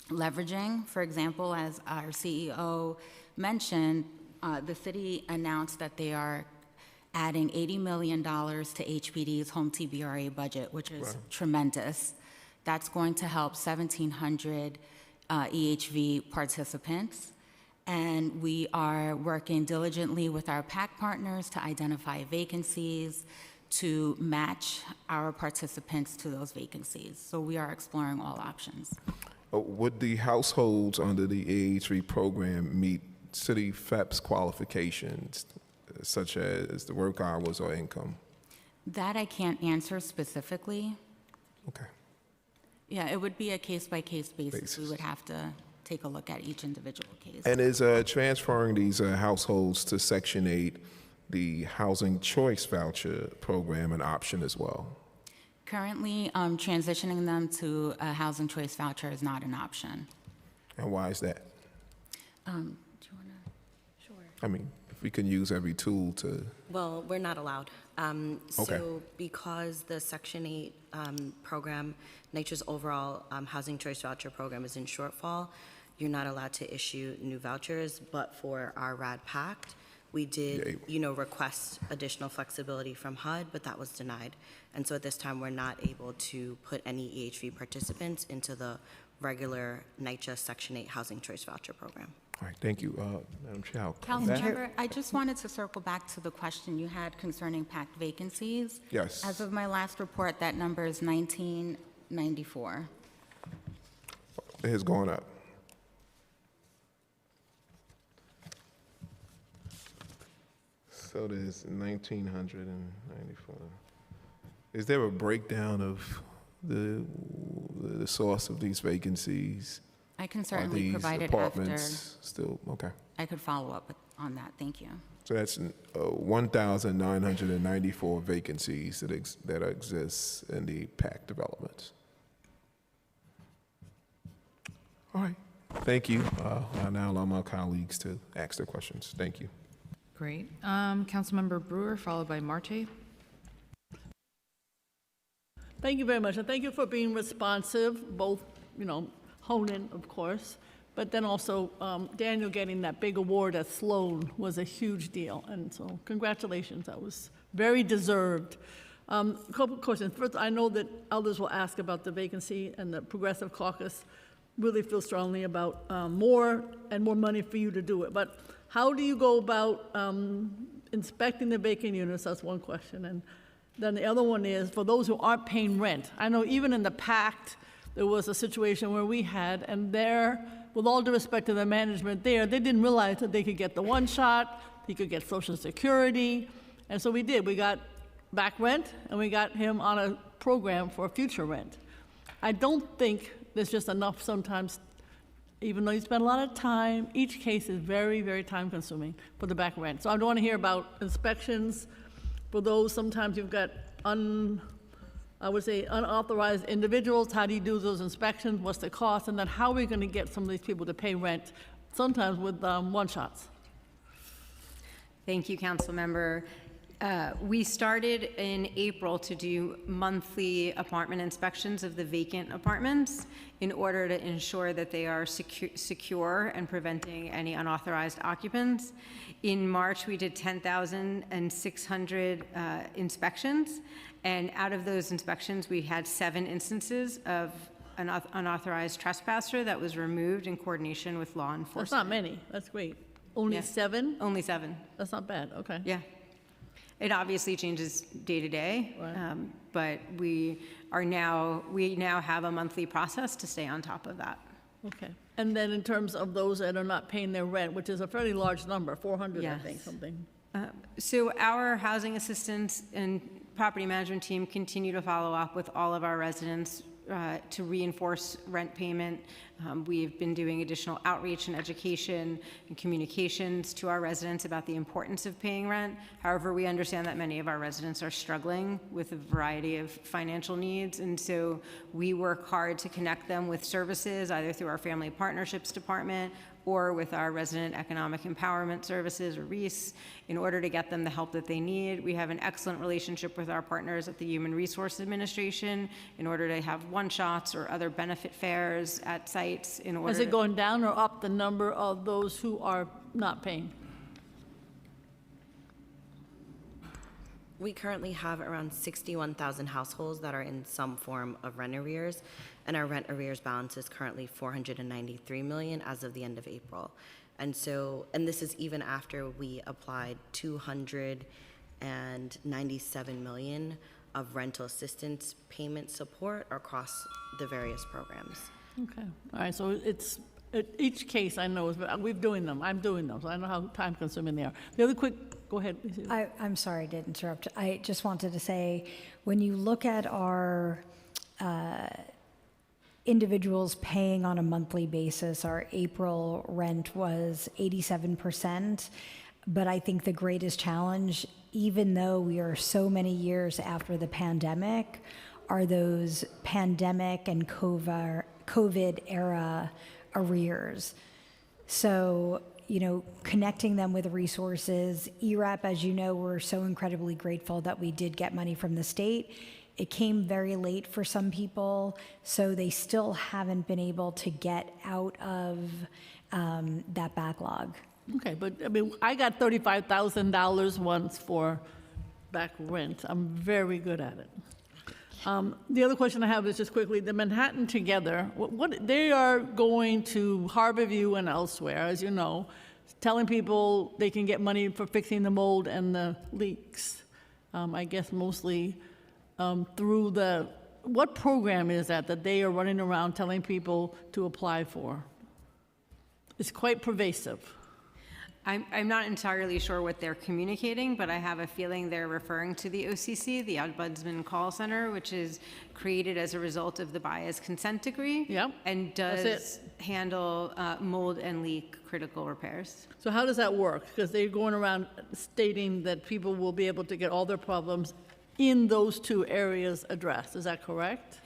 leveraging. For example, as our CEO mentioned, the city announced that they are adding $80 million to HPD's home TBRA budget, which is tremendous. That's going to help 1,700 EHV participants. And we are working diligently with our PAC partners to identify vacancies, to match our participants to those vacancies. So we are exploring all options. Would the households under the AHV program meet city FEPS qualifications, such as the work hours or income? That I can't answer specifically. Okay. Yeah, it would be a case-by-case basis. We would have to take a look at each individual case. And is transferring these households to Section 8, the Housing Choice Voucher Program, an option as well? Currently, transitioning them to a housing choice voucher is not an option. And why is that? Do you want to? Sure. I mean, if we can use every tool to... Well, we're not allowed. Okay. So because the Section 8 program, NYCHA's overall housing choice voucher program is in shortfall, you're not allowed to issue new vouchers, but for our RAD Pact, we did, request additional flexibility from HUD, but that was denied. And so at this time, we're not able to put any EHV participants into the regular NYCHA Section 8 housing choice voucher program. All right, thank you. Madam Chair, I'll come back. Councilmember, I just wanted to circle back to the question you had concerning PACT vacancies. Yes. As of my last report, that number is 1994. It has gone up. So there's 1,994. Is there a breakdown of the source of these vacancies? I can Are certainly these provide it after. apartments still, okay. I could follow up on that. Thank you. So that's 1,994 vacancies that exist in the PAC developments. All right, thank you. I'll now allow my colleagues to ask their questions. Thank you. Great. Councilmember Brewer, followed by Marte. Thank you very much, and thank you for being responsive, both, Honan, of course, but then also Daniel getting that big award at Sloan was a huge deal, and so congratulations. That was very deserved. A couple of questions. First, I know that others will ask about the vacancy, and the Progressive Caucus really feel strongly about more and more money for you to do it. But how do you go about inspecting the vacant units? That's one question. And then the other one is, for those who aren't paying rent, I know even in the PACT, there was a situation where we had, and there, with all due respect to the management there, they didn't realize that they could get the one shot, they could get Social Security, and so we did. We got back rent, and we got him on a program for future rent. I don't think there's just enough sometimes, even though you spend a lot of time, each case is very, very time consuming for the back rent. So I want to hear about inspections for those. Sometimes you've got unauthorized individuals. How do you do those inspections? What's the cost? And then how are we going to get some of these people to pay rent, sometimes with one-shots? Thank you, Councilmember. We started in April to do monthly apartment inspections of the vacant apartments in order to ensure that they are secure and preventing any unauthorized occupants. In March, we did 10,600 inspections, and out of those inspections, we had 7 instances of an unauthorized trespasser that was removed in coordination with law enforcement. That's not many. That's great. Only 7? Only 7. That's not bad. Okay. Yeah. It obviously changes day to day, but we now have a monthly process to stay on top of that. Okay. And then in terms of those that are not paying their rent, which is a fairly large number, 400, I think, Yes. something. So our housing assistants and property management team continue to follow up with all of our residents to reinforce rent payment. We've been doing additional outreach and education and communications to our residents about the importance of paying rent. However, we understand that many of our residents are struggling with a variety of financial needs, and so we work hard to connect them with services, either through our Family Partnerships Department or with our Resident Economic Empowerment Services, or REASE, in order to get them the help that they need. We have an excellent relationship with our partners at the Human Resource Administration in order to have one-shots or other benefit fairs at sites in order Is it going down or up, the number of those who are not paying? We currently have around 61,000 households that are in some form of rent arrears, and our rent arrears balance is currently $493 million as of the end of April. And this is even after we applied $297 million of rental assistance payment support across the various programs. Okay, all right, so it's, each case I know, I'm doing them, so I know how time-consuming they are. The other quick, go ahead. I'm sorry to interrupt. I just wanted to say, when you look at our individuals paying on a monthly basis, our April rent was 87%, but I think the greatest challenge, even though we are so many years after the pandemic, are those pandemic and COVID era arrears. So, connecting them with resources. ERAP, as you know, we're so incredibly grateful that we did get money from the state. It came very late for some people, so they still haven't been able to get out of that backlog. Okay, but I got $35,000 once for back rent. I'm very good at it. The other question I have is just quickly, the Manhattan Together, what they are going to Harborview and elsewhere, as you know, telling people they can get money for fixing the mold and the leaks. I guess mostly through what program is that they are running around telling people to apply for? It's quite pervasive. I'm not entirely sure what they're communicating, but I have a feeling they're referring to the OCC, the Ombudsman Call Center, which is created as a result of the Baez consent decree. Yep. And does handle mold and leak critical repairs. So how does that work? Because they're going around stating that people will be able to get all their problems in those two areas addressed. Is that correct?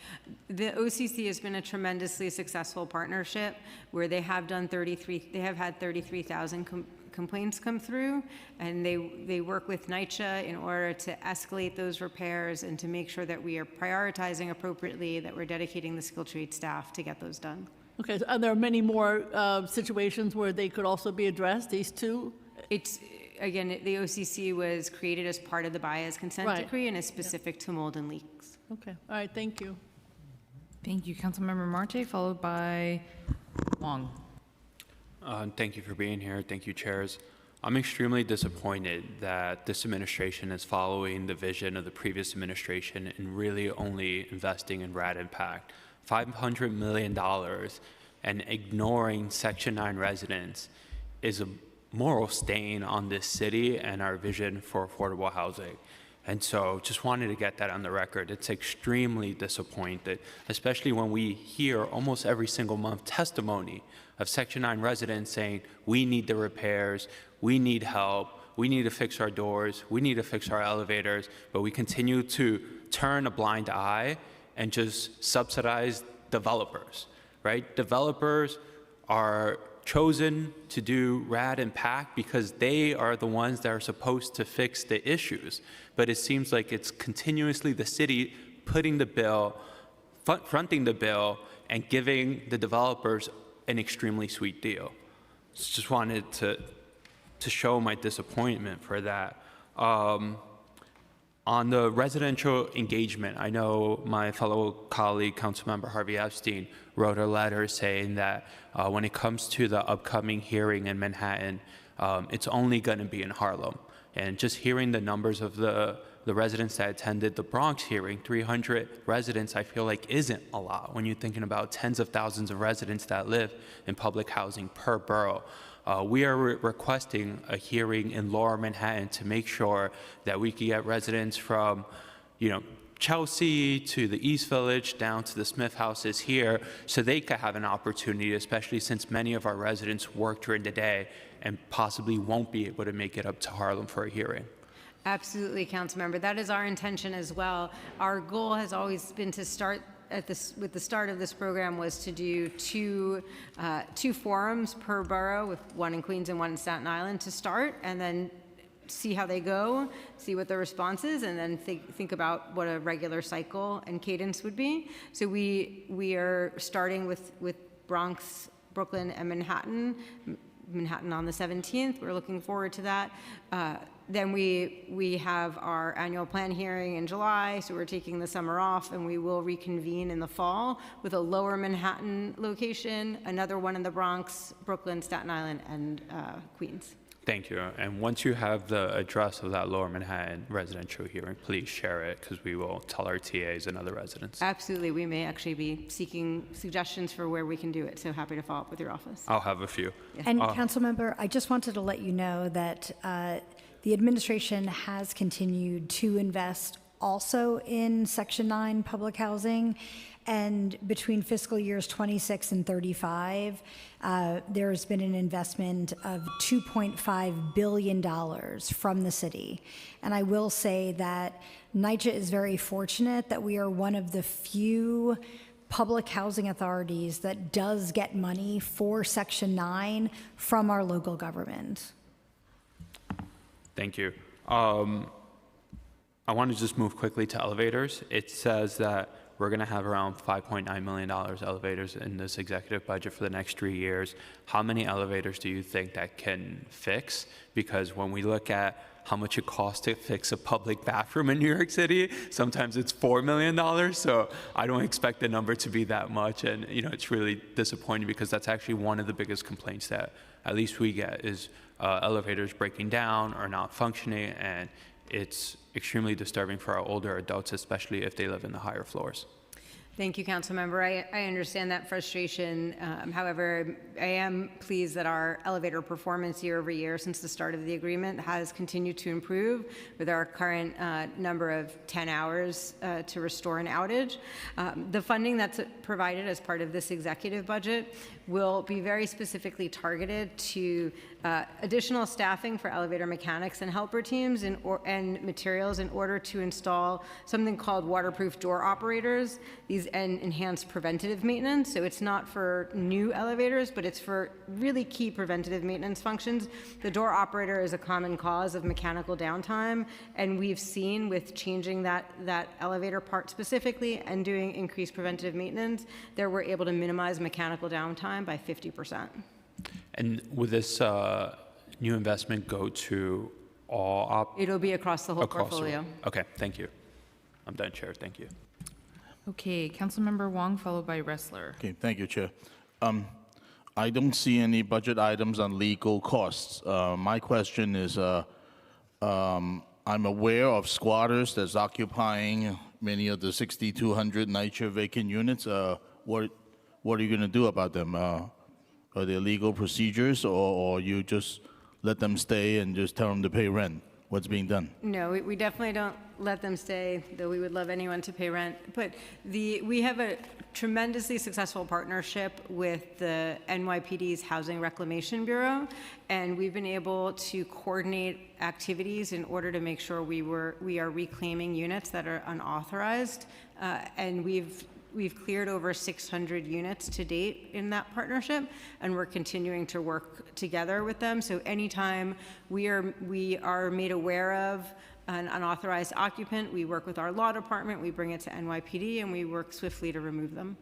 The OCC has been a tremendously successful partnership where they have had 33,000 complaints come through, and they work with NYCHA in order to escalate those repairs and to make sure that we are prioritizing appropriately, that we're dedicating the skilled trade staff to get those done. Okay, so are there many more situations where they could also be addressed, these two? Again, the OCC was created as part of the Baez consent decree and is specific to mold and leaks. Okay, all right, thank you. Thank you, Councilmember Marte, followed by Wong. Thank you for being here. Thank you, chairs. I'm extremely disappointed that this administration is following the vision of the previous administration and really only investing in RAD impact. $500 million and ignoring Section 9 residents is a moral stain on this city and our vision for affordable housing. And so just wanted to get that on the record. It's extremely disappointing, especially when we hear almost every single month testimony of Section 9 residents saying, we need the repairs, we need help, we need to fix our doors, we need to fix our elevators, but we continue to turn a blind eye and just subsidize developers, right? Developers are chosen to do RAD and PAC because they are the ones that are supposed to fix the issues. But it seems like it's continuously the city putting the bill, fronting the bill, and giving the developers an extremely sweet deal. So just wanted to show my disappointment for that. On the residential engagement, I know my fellow colleague, Councilmember Harvey Epstein, wrote a letter saying that when it comes to the upcoming hearing in Manhattan, it's only going to be in Harlem. And just hearing the numbers of the residents that attended the Bronx hearing, 300 residents, I feel like isn't a lot when you're thinking about tens of thousands of residents that live in public housing per borough. We are requesting a hearing in Lower Manhattan to make sure that we can get residents from, Chelsea to the East Village down to the Smith houses here so they could have an opportunity, especially since many of our residents work during the day and possibly won't be able to make it up to Harlem for a hearing. Absolutely, Councilmember. That is our intention as well. Our goal has always been to start with the start of this program was to do two forums per borough, with one in Queens and one in Staten Island to start, and then see how they go, see what the response is, and then think about what a regular cycle and cadence would be. So we are starting with Bronx, Brooklyn, and Manhattan on the 17th. We're looking forward to that. Then we have our annual plan hearing in July, so we're taking the summer off, and we will reconvene in the fall with a Lower Manhattan location, another one in the Bronx, Brooklyn, Staten Island, and Queens. Thank you. And once you have the address of that Lower Manhattan residential hearing, please share it because we will tell our TAs and other residents. Absolutely. We may actually be seeking suggestions for where we can do it, so happy to follow up with your office. I'll have a few. And Councilmember, I just wanted to let you know that the administration has continued to invest also in Section 9 public housing. And between fiscal years 26 and 35, there's been an investment of $2.5 billion from the city. And I will say that NYCHA is very fortunate that we are one of the few public housing authorities that does get money for Section 9 from our local government. Thank you. I want to just move quickly to elevators. It says that we're going to have around $5.9 million elevators in this executive budget for the next 3 years. How many elevators do you think that can fix? Because when we look at how much it costs to fix a public bathroom in New York City, sometimes it's $4 million. So I don't expect the number to be that much. And, it's really disappointing because that's actually one of the biggest complaints that at least we get is elevators breaking down or not functioning. And it's extremely disturbing for our older adults, especially if they live in the higher floors. Thank you, Councilmember. I understand that frustration. However, I am pleased that our elevator performance year over year since the start of the agreement has continued to improve with our current number of 10 hours to restore an outage. The funding that's provided as part of this executive budget will be very specifically targeted to additional staffing for elevator mechanics and helper teams and materials in order to install something called waterproof door operators, and enhanced preventative maintenance. So it's not for new elevators, but it's for really key preventative maintenance functions. The door operator is a common cause of mechanical downtime, and we've seen with changing that elevator part specifically and doing increased preventative maintenance, that we're able to minimize mechanical downtime by 50%. And would this new investment go to all It'll be across the whole portfolio. Okay, thank you. I'm done, Chair. Thank you. Okay, Councilmember Wong, followed by Ressler. Okay, thank you, Chair. I don't see any budget items on legal costs. My question is, I'm aware of squatters that's occupying many of the 6,200 NYCHA vacant units. What are you going to do about them? Are there legal procedures, or you just let them stay and just tell them to pay rent? What's being done? No, we definitely don't let them stay, though we would love anyone to pay rent. But we have a tremendously successful partnership with the NYPD's Housing Reclamation Bureau, and we've been able to coordinate activities in order to make sure we are reclaiming units that are unauthorized, and we've cleared over 600 units to date in that partnership, and we're continuing to work together with them. So anytime we are made aware of an unauthorized occupant, we work with our law department, we bring it to NYPD, and we work swiftly to remove them.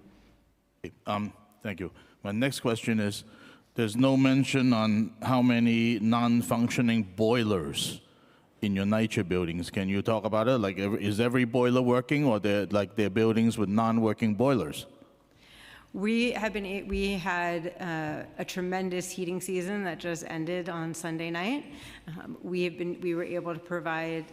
Thank you. My next question is, there's no mention on how many non-functioning boilers in your NYCHA buildings. Can you talk about it? Is every boiler working, or they're buildings with non-working boilers? We had a tremendous heating season that just ended on Sunday night. We were able to provide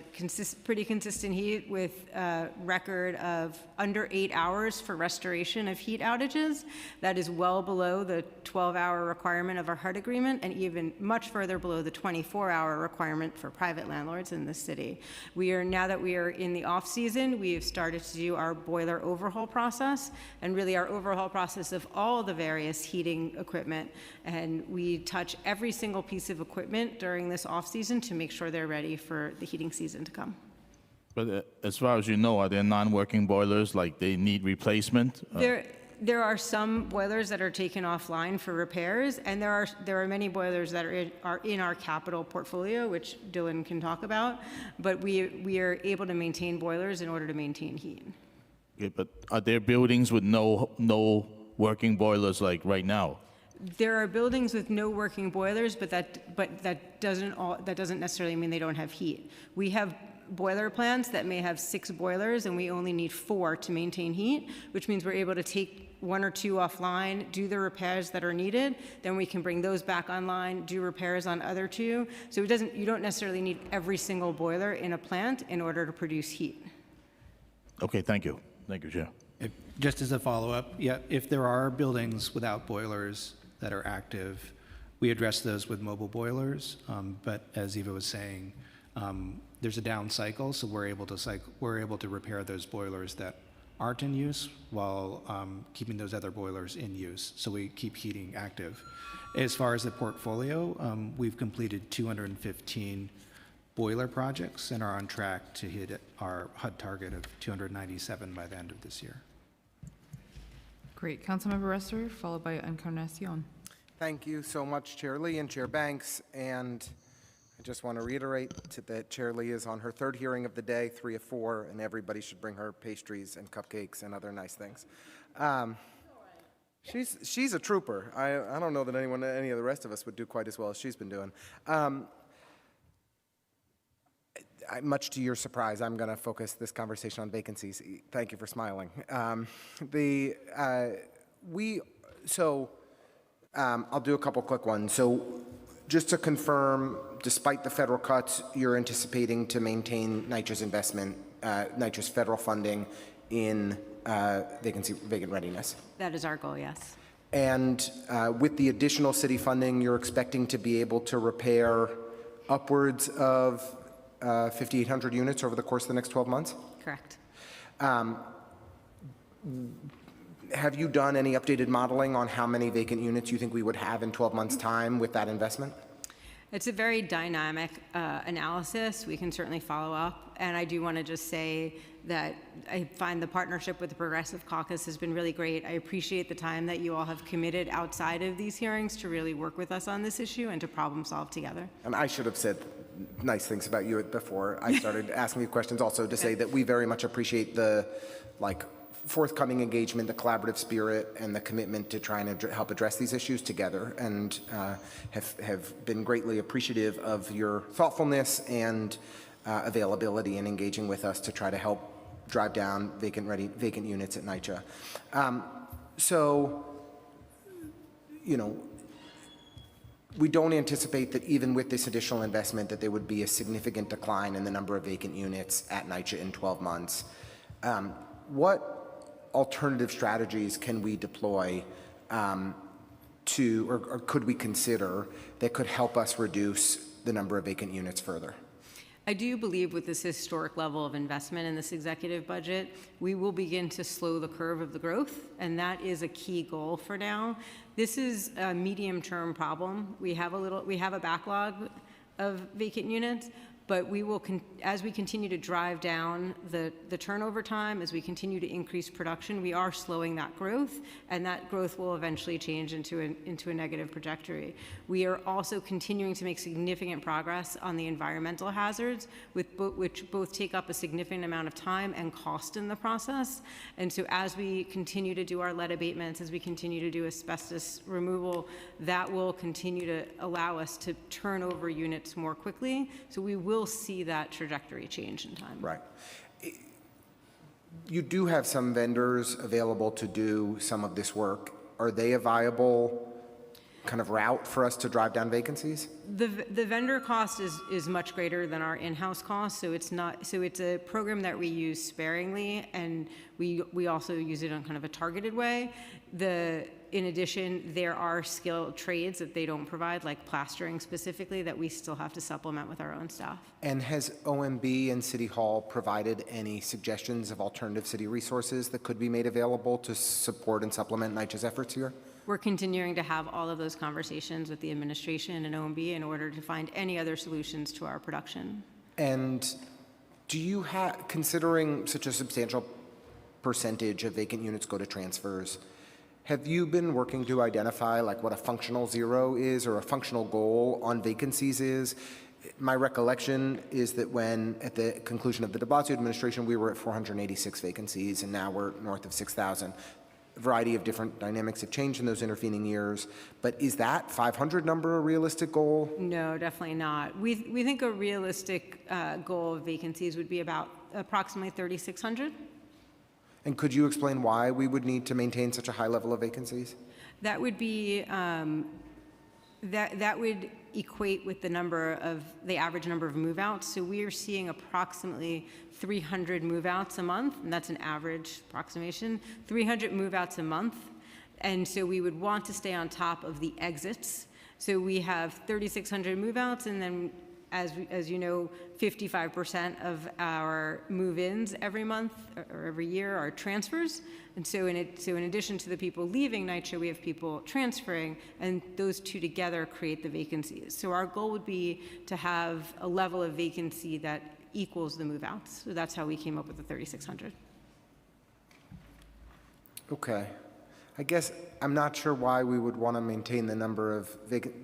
pretty consistent heat with a record of under 8 hours for restoration of heat outages. That is well below the 12-hour requirement of our HUD agreement and even much further below the 24-hour requirement for private landlords in the city. Now that we are in the off season, we have started to do our boiler overhaul process, and really our overhaul process of all the various heating equipment, and we touch every single piece of equipment during this off-season to make sure they're ready for the heating season to come. But as far as you know, are there non-working boilers, like they need replacement? There are some boilers that are taken offline for repairs, and there are many boilers that are in our capital portfolio, which Dylan can talk about, but we are able to maintain boilers in order to maintain heat. Okay, but are there buildings with no working boilers like right now? There are buildings with no working boilers, but that doesn't necessarily mean they don't have heat. We have boiler plants that may have 6 boilers, and we only need 4 to maintain heat, which means we're able to take 1 or 2 offline, do the repairs that are needed, then we can bring those back online, do repairs on other 2. So you don't necessarily need every single boiler in a plant in order to produce heat. Okay, thank you. Thank you, Chair. Just as a follow-up, yeah, if there are buildings without boilers that are active, we address those with mobile boilers. But as Eva was saying, there's a down cycle, so we're able to repair those boilers that aren't in use while keeping those other boilers in use. So we keep heating active. As far as the portfolio, we've completed 215 boiler projects and are on track to hit our HUD target of 297 by the end of this year. Great. Councilmember Ressler, followed by Encarnacion. Thank you so much, Chair Lee and Chair Banks. And I just want to reiterate that Chair Lee is on her 3rd hearing of the day, 3 of 4, and everybody should bring her pastries and cupcakes and other nice things. She's a trooper. I don't know that any of the rest of us would do quite as well as she's been doing. Much to your surprise, I'm going to focus this conversation on vacancies. Thank you for smiling. I'll do a couple quick ones. So just to confirm, despite the federal cuts, you're anticipating to maintain NYCHA's investment, NYCHA's federal funding in vacant readiness? That is our goal, yes. And with the additional city funding, you're expecting to be able to repair upwards of 5,800 units over the course of the next 12 months? Correct. Have you done any updated modeling on how many vacant units you think we would have in 12 months' time with that investment? It's a very dynamic analysis. We can certainly follow up. And I do want to just say that I find the partnership with the Progressive Caucus has been really great. I appreciate the time that you all have committed outside of these hearings to really work with us on this issue and to problem solve together. And I should have said nice things about you before I started asking you questions, also to say that we very much appreciate the forthcoming engagement, the collaborative spirit, and the commitment to trying to help address these issues together, and have been greatly appreciative of your thoughtfulness and availability in engaging with us to try to help drive down vacant units at NYCHA. We don't anticipate that even with this additional investment that there would be a significant decline in the number of vacant units at NYCHA in 12 months. What alternative strategies can we deploy or could we consider that could help us reduce the number of vacant units further? I do believe with this historic level of investment in this executive budget, we will begin to slow the curve of the growth, and that is a key goal for now. This is a medium-term problem. We have a backlog of vacant units, but we will, as we continue to drive down the turnover time, as we continue to increase production, we are slowing that growth, and that growth will eventually change into a negative trajectory. We are also continuing to make significant progress on the environmental hazards, which both take up a significant amount of time and cost in the process. And so as we continue to do our lead abatements, as we continue to do asbestos removal, that will continue to allow us to turn over units more quickly. So we will see that trajectory change in time. Right. You do have some vendors available to do some of this work. Are they a viable kind of route for us to drive down vacancies? The vendor cost is much greater than our in-house cost, so it's not, so it's a program that we use sparingly, and we also use it on kind of a targeted way. In addition, there are skilled trades that they don't provide, like plastering specifically, that we still have to supplement with our own staff. And has OMB and City Hall provided any suggestions of alternative city resources that could be made available to support and supplement NYCHA's efforts here? We're continuing to have all of those conversations with the administration and OMB in order to find any other solutions to our production. And do you have, considering such a substantial percentage of vacant units go to transfers, have you been working to identify like what a functional zero is or a functional goal on vacancies is? My recollection is that when, at the conclusion of the de Blasio administration, we were at 486 vacancies, and now we're north of 6,000. A variety of different dynamics have changed in those intervening years, but is that 500 number a realistic goal? No, definitely not. We think a realistic goal of vacancies would be about approximately 3,600. And could you explain why we would need to maintain such a high level of vacancies? That would be, that would equate with the average number of move-outs. So we are seeing approximately 300 move-outs a month, and that's an average approximation, 300 move-outs a month. And so we would want to stay on top of the exits. So we have 3,600 move-outs, and then as you know, 55% of our move-ins every month or every year are transfers. And so in addition to the people leaving NYCHA, we have people transferring, and those two together create the vacancies. So our goal would be to have a level of vacancy that equals the move-outs. So that's how we came up with the 3,600. Okay. I guess I'm not sure why we would want to maintain the number of vacant.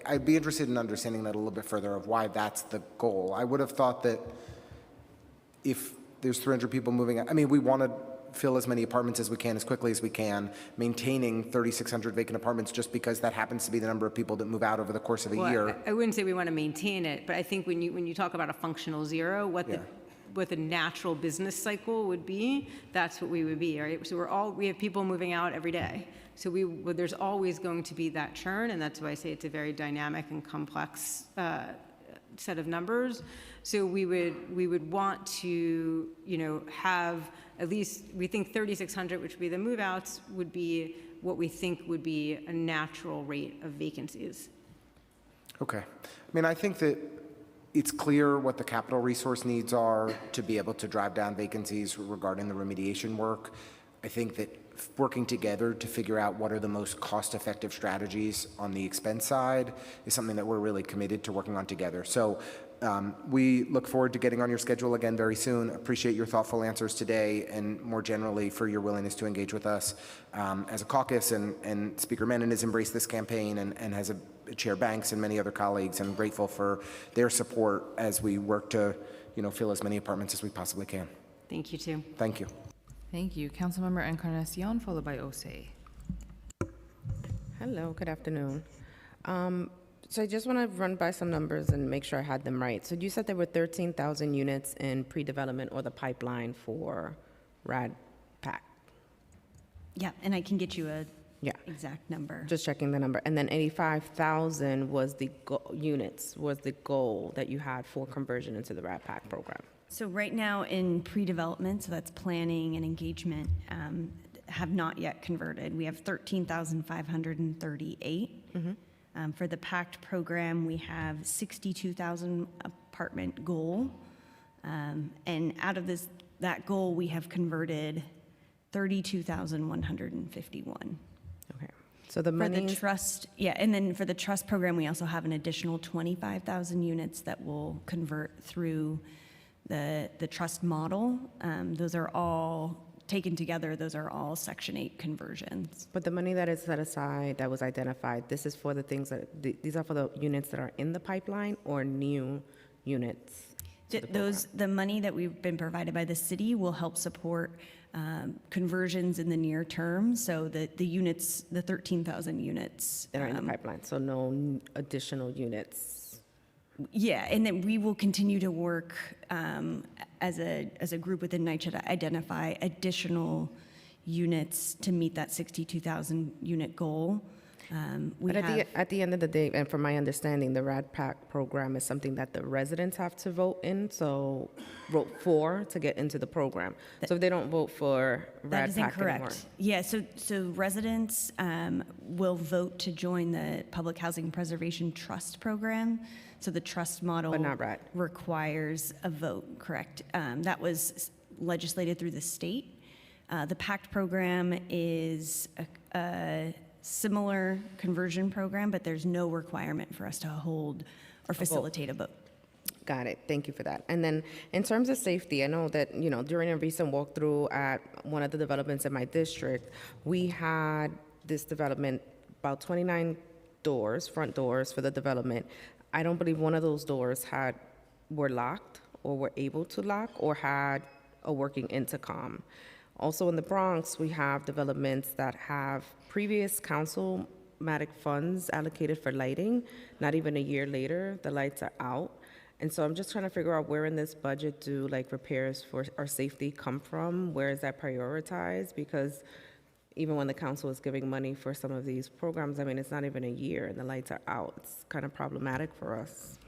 I'd be interested in understanding that a little bit further of why that's the goal. I would have thought that if there's 300 people moving, I mean, we want to fill as many apartments as we can as quickly as we can, maintaining 3,600 vacant apartments just because that happens to be the number of people that move out over the course of a year. I wouldn't say we want to maintain it, but I think when you talk about a functional zero, what the natural business cycle would be, that's what we would be, right? So we have people moving out every day. So there's always going to be that churn, and that's why I say it's a very dynamic and complex set of numbers. So we would want to, have at least, we think 3,600, which would be the move-outs, would be what we think would be a natural rate of vacancies. Okay. I mean, I think that it's clear what the capital resource needs are to be able to drive down vacancies regarding the remediation work. I think that working together to figure out what are the most cost-effective strategies on the expense side is something that we're really committed to working on together. So we look forward to getting on your schedule again very soon. Appreciate your thoughtful answers today, and more generally for your willingness to engage with us as a caucus. And Speaker Menon has embraced this campaign and has Chair Banks and many other colleagues. I'm grateful for their support as we work to, fill as many apartments as we possibly can. Thank you, too. Thank you. Thank you. Councilmember Encarnacion, followed by Osei. Hello, good afternoon. So I just want to run by some numbers and make sure I had them right. So you said there were 13,000 units in pre-development or the pipeline for RAD PAC. Yeah, and I can get you a exact number. Just checking the number. And then 85,000 was the units, was the goal that you had for conversion into the RAD PAC program. So right now in pre-development, so that's planning and engagement, have not yet converted. We have 13,538. Mm-hmm. For the PACT program, we have 62,000 apartment goal. And out of that goal, we have converted 32,151. Okay. So the money for the trust, and then for the trust program, we also have an additional 25,000 units that will convert through the trust model. Those are all taken together. Those are all Section 8 conversions. But the money that is set aside, that was identified, this is for the things that, these are for the units that are in the pipeline or new units? The money that we've been provided by the city will help support conversions in the near term. So the units, the 13,000 units that are in the pipeline. So no additional units. Yeah, and then we will continue to work as a group within NYCHA to identify additional units to meet that 62,000 unit goal. But at the end of the day, and from my understanding, the RAD PAC program is something that the residents have to vote for to get into the program. So if they don't vote for That RAD is PAC anymore. incorrect. Yeah, so residents will vote to join the Public Housing Preservation Trust Program. So the trust model But not RAD. requires a vote, correct? That was legislated through the state. The PACT program is a similar conversion program, but there's no requirement for us to hold or facilitate a vote. Got it. Thank you for that. And then in terms of safety, I know that, during a recent walkthrough at one of the developments in my district, we had this development, about 29 doors, front doors for the development. I don't believe one of those doors were locked or were able to lock or had a working intercom. Also in the Bronx, we have developments that have previous councilmatic funds allocated for lighting. Not even a year later, the lights are out. And so I'm just trying to figure out where in this budget do repairs for our safety come from? Where is that prioritized? Because even when the council is giving money for some of these programs, it's not even a year and the lights are out. It's kind of problematic for us.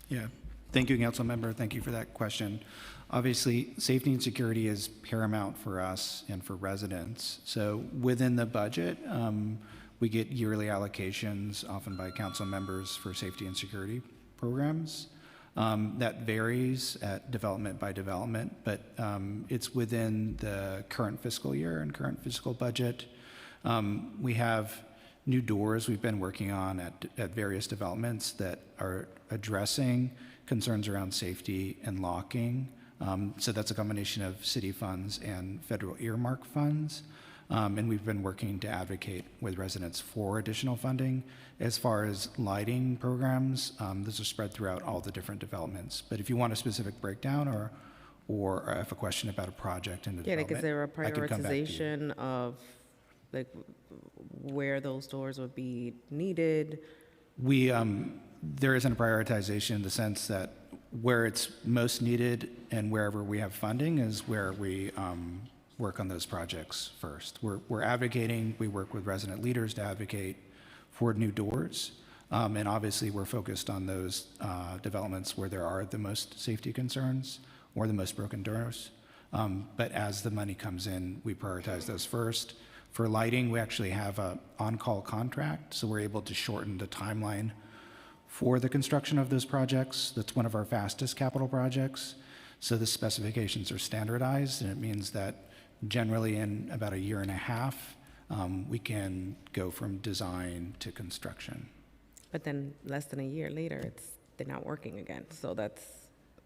Yeah. Thank you, Council Member. Thank you for that question. Obviously, safety and security is paramount for us and for residents. So within the budget, we get yearly allocations, often by council members, for safety and security programs. That varies at development by development, but it's within the current fiscal year and current fiscal budget. We have new doors we've been working on at various developments that are addressing concerns around safety and locking. So that's a combination of city funds and federal earmark funds. And we've been working to advocate with residents for additional funding. As far as lighting programs, those are spread throughout all the different developments. But if you want a specific breakdown or have a question about a project in the development, is there a I can come back to you. prioritization of where those doors would be needed? There isn't a prioritization in the sense that where it's most needed and wherever we have funding is where we work on those projects first. We're advocating, we work with resident leaders to advocate for new doors. And obviously we're focused on those developments where there are the most safety concerns or the most broken doors. But as the money comes in, we prioritize those first. For lighting, we actually have an on-call contract, so we're able to shorten the timeline for the construction of those projects. That's one of our fastest capital projects. So the specifications are standardized, and it means that generally in about a year and a half, we can go from design to construction. But then less than a year later, they're not working again. So that's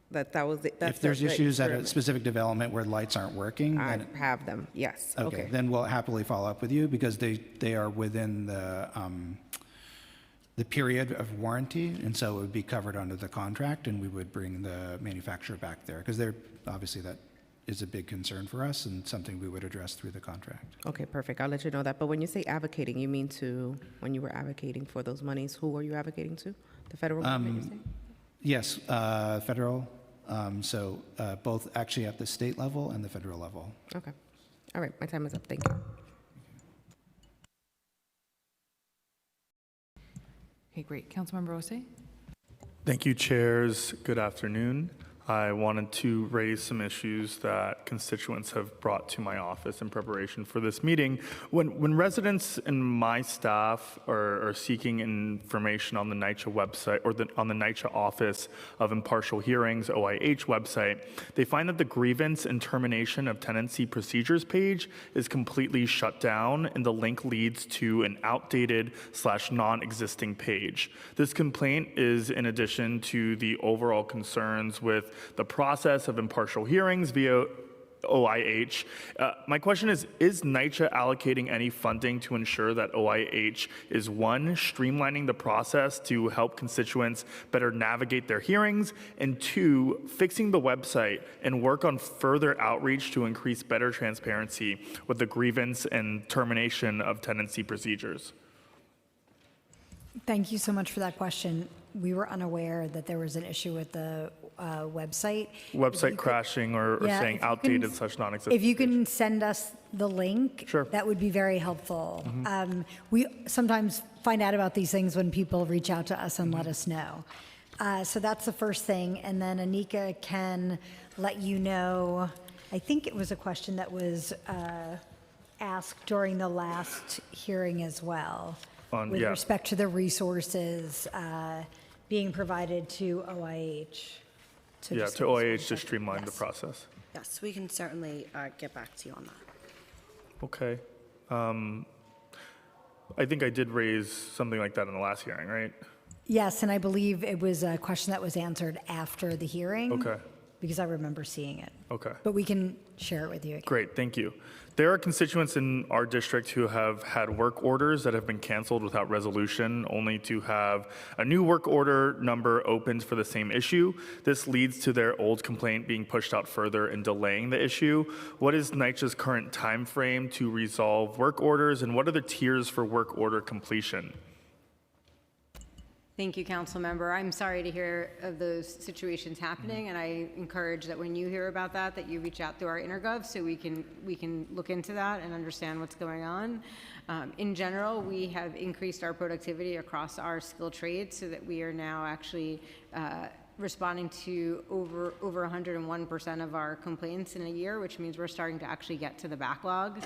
if there's issues at a specific development where lights aren't working, I then have them, yes. okay, then we'll happily follow up with you because they are within the period of warranty, and so it would be covered under the contract, and we would bring the manufacturer back there because obviously that is a big concern for us and something we would address through the contract. Okay, perfect. I'll let you know that. But when you say advocating, you mean when you were advocating for those monies, who were you advocating to? The federal government, you say? Yes, federal. So both actually at the state level and the federal level. Okay. All right, my time is up. Thank you. Okay, great. Councilmember Osei? Thank you, chairs. Good afternoon. I wanted to raise some issues that constituents have brought to my office in preparation for this meeting. When residents and my staff are seeking information on the NYCHA website or on the NYCHA Office of Impartial Hearings, OIH website, they find that the grievance and termination of tenancy procedures page is completely shut down and the link leads to an outdated / non-existing page. This complaint is in addition to the overall concerns with the process of impartial hearings via OIH. My question is NYCHA allocating any funding to ensure that OIH is one, streamlining the process to help constituents better navigate their hearings, and two, fixing the website and work on further outreach to increase better transparency with the grievance and termination of tenancy procedures? Thank you so much for that question. we were unaware that there was an issue with the website. Website crashing or Yeah, saying if you can- outdated / non-existent. If you can send us the link, Sure. that would be very helpful. Mm-hmm. We sometimes find out about these things when people reach out to us and Mm-hmm. let us know. So that's the first thing. And then Anika can let you know, I think it was a question that was asked during the last hearing as well, with yeah. respect to the resources being provided to OIH. To discuss OIH with to us. streamline the Yes. process. Yes, we can certainly get back to you on that. Okay. I think I did raise something like that in the last hearing, right? Yes, and I believe it was a question that was answered after the hearing. Okay. Because I remember seeing it. Okay. But we can share it with you again. Great, thank you. There are constituents in our district who have had work orders that have been canceled without resolution, only to have a new work order number opened for the same issue. This leads to their old complaint being pushed out further and delaying the issue. What is NYCHA's current time frame to resolve work orders, and what are the tiers for work order completion? Thank you, council member. I'm sorry to hear of those situations happening, and I encourage that when you hear about that, that you reach out to our intergov so we can look into that and understand what's going on. In general, we have increased our productivity across our skilled trades so that we are now actually responding to over 101% of our complaints in a year, which means we're starting to actually get to the backlog.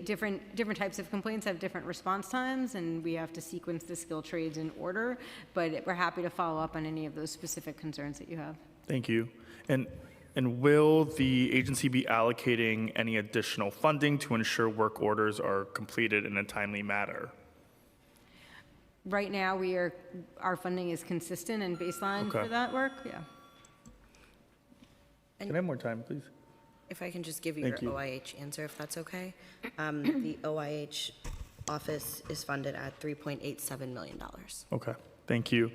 Different types of complaints have different response times, and we have to sequence the skilled trades in order, but we're happy to follow up on any of those specific concerns that you have. Thank you. And will the agency be allocating any additional funding to ensure work orders are completed in a timely manner? Right now, our funding is consistent and baseline Okay. for that work, yeah. Can I have more time, please? If I can just give you Thank your you. OIH answer, if that's okay. The OIH office is funded at $3.87 million. Okay, thank you.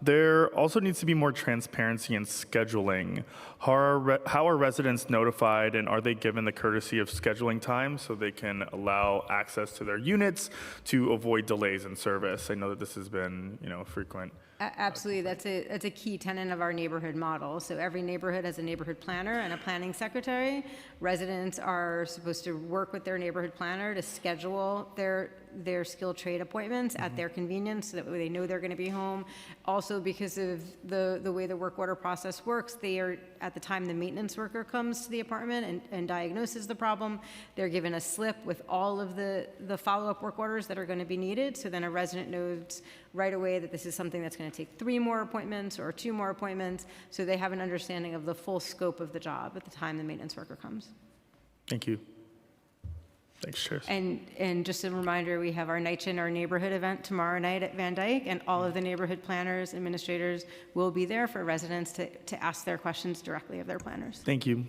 There also needs to be more transparency in scheduling. How are residents notified, and are they given the courtesy of scheduling time so they can allow access to their units to avoid delays in service? I know that this has been, frequent. Absolutely, that's a key tenet of our neighborhood model. So every neighborhood has a neighborhood planner and a planning secretary. Residents are supposed to work with their neighborhood planner to schedule their skilled trade appointments at their convenience so that they know they're going to be home. Also, because of the way the work order process works, they are, at the time the maintenance worker comes to the apartment and diagnoses the problem, they're given a slip with all of the follow-up work orders that are going to be needed. So then a resident knows right away that this is something that's going to take 3 more appointments or 2 more appointments, so they have an understanding of the full scope of the job at the time the maintenance worker comes. Thank you. Thanks, Chair. And just a reminder, we have our Night in Our Neighborhood event tomorrow night at Van Dyke, and all of the neighborhood planners, administrators will be there for residents to ask their questions directly of their planners. Thank you.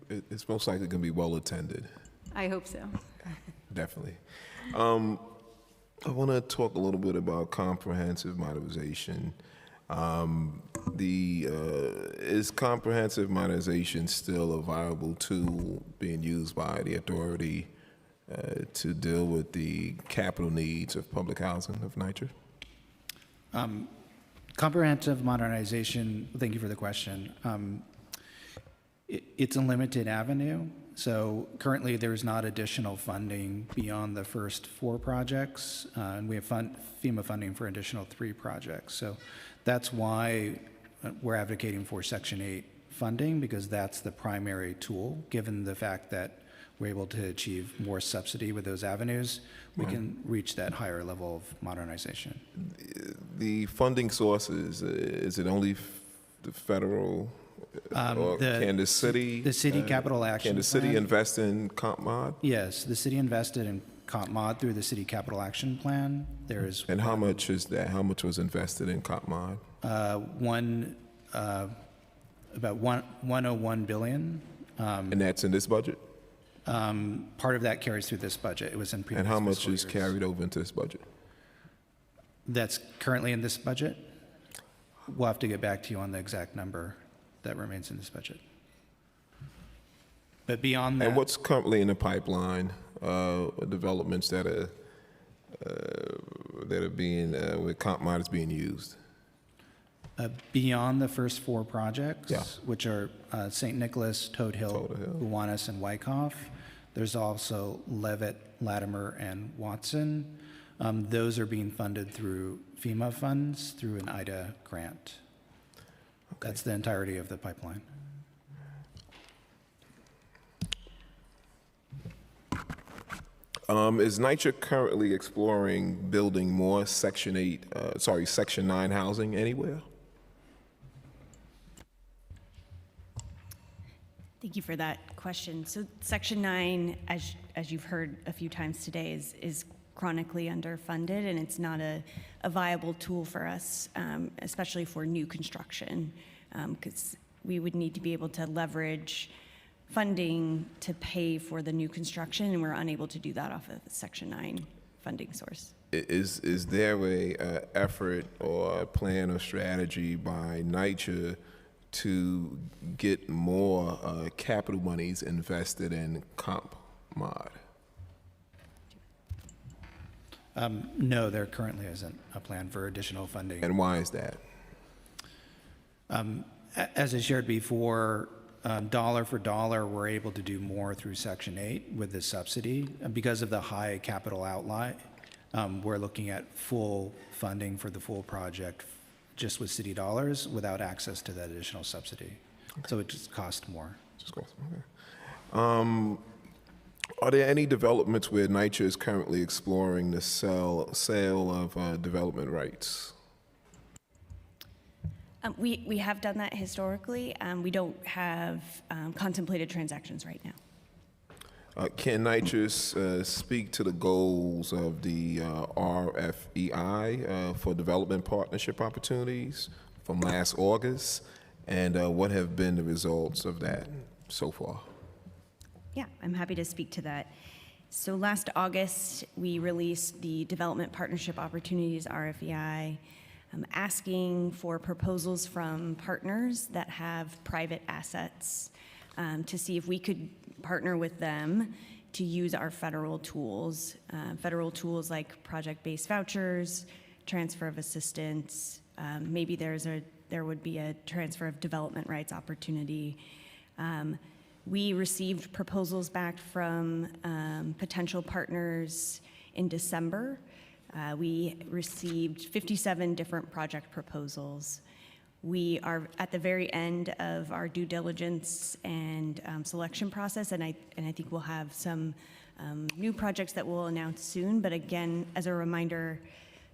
It's most likely going to be well attended. I hope so. Definitely. I want to talk a little bit about comprehensive modernization. Is comprehensive modernization still a viable tool being used by the authority to deal with the capital needs of public housing of NYCHA? Comprehensive modernization, thank you for the question. It's a limited avenue. So currently, there's not additional funding beyond the first 4 projects, and we have FEMA funding for additional 3 projects. So that's why we're advocating for Section 8 funding, because that's the primary tool. Given the fact that we're able to achieve more subsidy with those avenues, we can reach that higher level of modernization. The funding sources, is it only the federal? Or can the city? The city capital action Can the city plan? invest in comp mod? Yes, the city invested in comp mod through the city capital action plan. There's And how much is that? How much was invested in comp mod? about 101 billion. And that's in this budget? Part of that carries through this budget. It was in previous And how much fiscal is years. carried over into this budget? That's currently in this budget. We'll have to get back to you on the exact number that remains in this budget. But beyond that. And what's currently in the pipeline, developments that are that are being, where comp mod is being used? Beyond the first 4 projects, Yeah. which are St. Nicholas, Toad Hill, Gowanus, and Wyckoff, there's also Levitt, Latimer, and Watson. Those are being funded through FEMA funds through an IDA grant. That's the entirety of the pipeline. Is NYCHA currently exploring building more Section 9 housing anywhere? Thank you for that question. So Section 9, as you've heard a few times today, is chronically underfunded, and it's not a viable tool for us, especially for new construction, because we would need to be able to leverage funding to pay for the new construction, and we're unable to do that off of the Section 9 funding source. Is there a effort or a plan or strategy by NYCHA to get more capital monies invested in comp mod? No, there currently isn't a plan for additional funding. And why is that? As I shared before, dollar for dollar, we're able to do more through Section 8 with the subsidy. Because of the high capital outlay, we're looking at full funding for the full project just with city dollars without access to that additional subsidy. Okay. So it just costs more. Okay. Are there any developments where NYCHA is currently exploring the sale of development rights? We have done that historically. We don't have contemplated transactions right now. Can NYCHA speak to the goals of the RFEI for development partnership opportunities from last August, and what have been the results of that so far? Yeah, I'm happy to speak to that. So last August, we released the Development Partnership Opportunities RFEI, asking for proposals from partners that have private assets to see if we could partner with them to use our federal tools like project-based vouchers, transfer of assistance, maybe there would be a transfer of development rights opportunity. We received proposals back from potential partners in December. We received 57 different project proposals. We are at the very end of our due diligence and selection process, and I think we'll have some new projects that we'll announce soon. But again, as a reminder,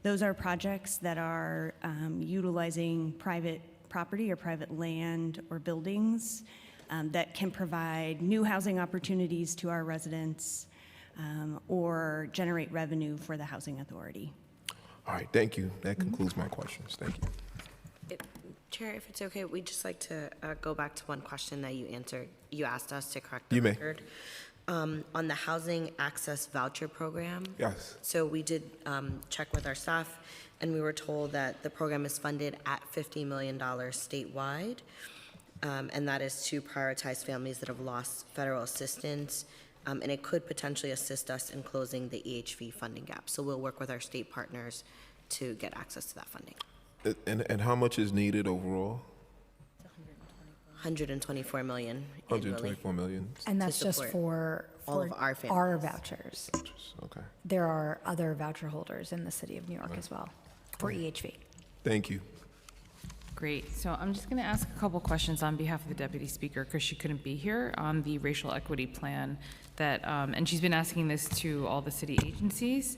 those are projects that are utilizing private property or private land or buildings that can provide new housing opportunities to our residents or generate revenue for the housing authority. All right, thank you. That concludes my questions. Thank you. Chair, if it's okay, we'd just like to go back to one question that you answered. You asked us to correct the record. On the Housing Access Voucher Program. Yes. So we did check with our staff, and we were told that the program is funded at $50 million statewide, and that is to prioritize families that have lost federal assistance, and it could potentially assist us in closing the EHV funding gap. So we'll work with our state partners to get access to that funding. And how much is needed overall? 124 million. 124 million. And that's just for all of our families. Our vouchers. Okay. There are other voucher holders in the city of New York as well for EHV. Thank you. Great. So I'm just going to ask a couple questions on behalf of the Deputy Speaker because she couldn't be here on the racial equity plan that, and she's been asking this to all the city agencies.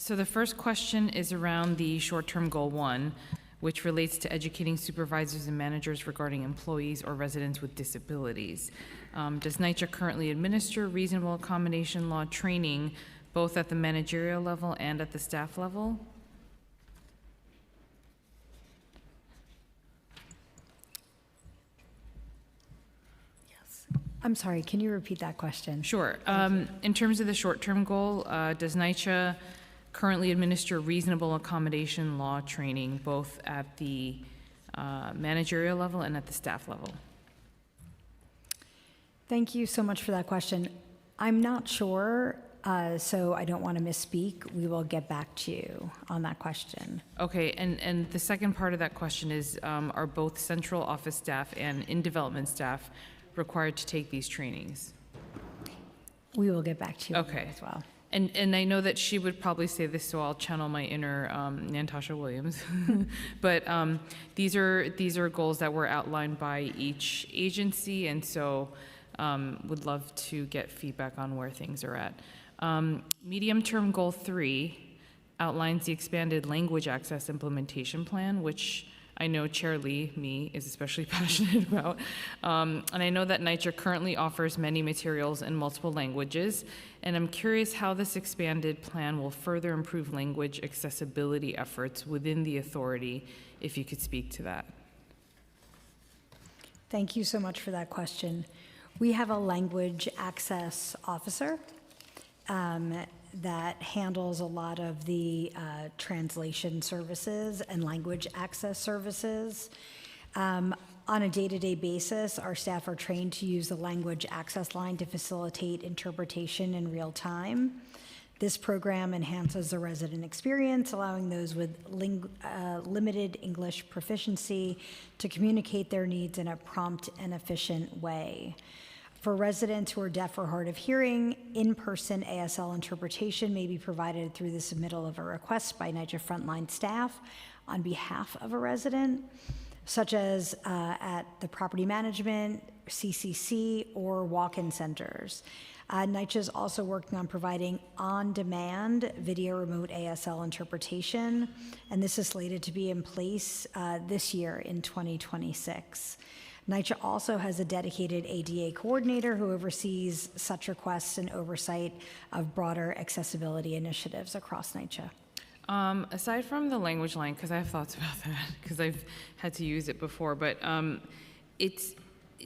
So the first question is around the short-term goal 1, which relates to educating supervisors and managers regarding employees or residents with disabilities. Does NYCHA currently administer reasonable accommodation law training both at the managerial level and at the staff level? I'm sorry, can you repeat that question? Sure. In terms of the short-term goal, does NYCHA currently administer reasonable accommodation law training both at the managerial level and at the staff level? Thank you so much for that question. I'm not sure so I don't want to misspeak. We will get back to you on that question. Okay, and the second part of that question is, are both central office staff and in-development staff required to take these trainings? We will get back to you on that Okay. as well. And I know that she would probably say this, so I'll channel my inner Natasha Williams. But these are goals that were outlined by each agency, and so would love to get feedback on where things are at. Medium-term goal 3 outlines the expanded language access implementation plan, which I know Chair Lee, me, is especially passionate about. And I know that NYCHA currently offers many materials in multiple languages, and I'm curious how this expanded plan will further improve language accessibility efforts within the authority, if you could speak to that. Thank you so much for that question. We have a language access officer that handles a lot of the translation services and language access services. On a day-to-day basis, our staff are trained to use the language access line to facilitate interpretation in real time. This program enhances the resident experience, allowing those with limited English proficiency to communicate their needs in a prompt and efficient way. For residents who are deaf or hard of hearing, in-person ASL interpretation may be provided through the submittal of a request by NYCHA frontline staff on behalf of a resident, such as at the property management, CCC, or walk-in centers. NYCHA is also working on providing on-demand video remote ASL interpretation, and this is slated to be in place this year in 2026. NYCHA also has a dedicated ADA coordinator who oversees such requests and oversight of broader accessibility initiatives across NYCHA. Aside from the language line, because I have thoughts about that, because I've had to use it before, but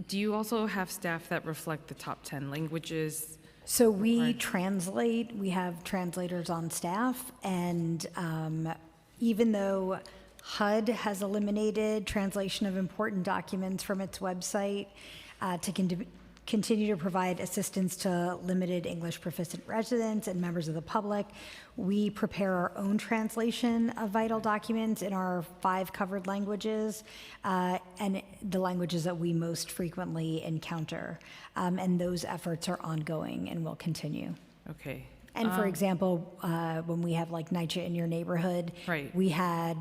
do you also have staff that reflect the top 10 languages? So we translate, we have translators on staff, and even though HUD has eliminated translation of important documents from its website to continue to provide assistance to limited English proficient residents and members of the public. We prepare our own translation of vital documents in our 5 covered languages and the languages that we most frequently encounter. And those efforts are ongoing and will continue. Okay. And for example, when we have like NYCHA in your neighborhood, right. We had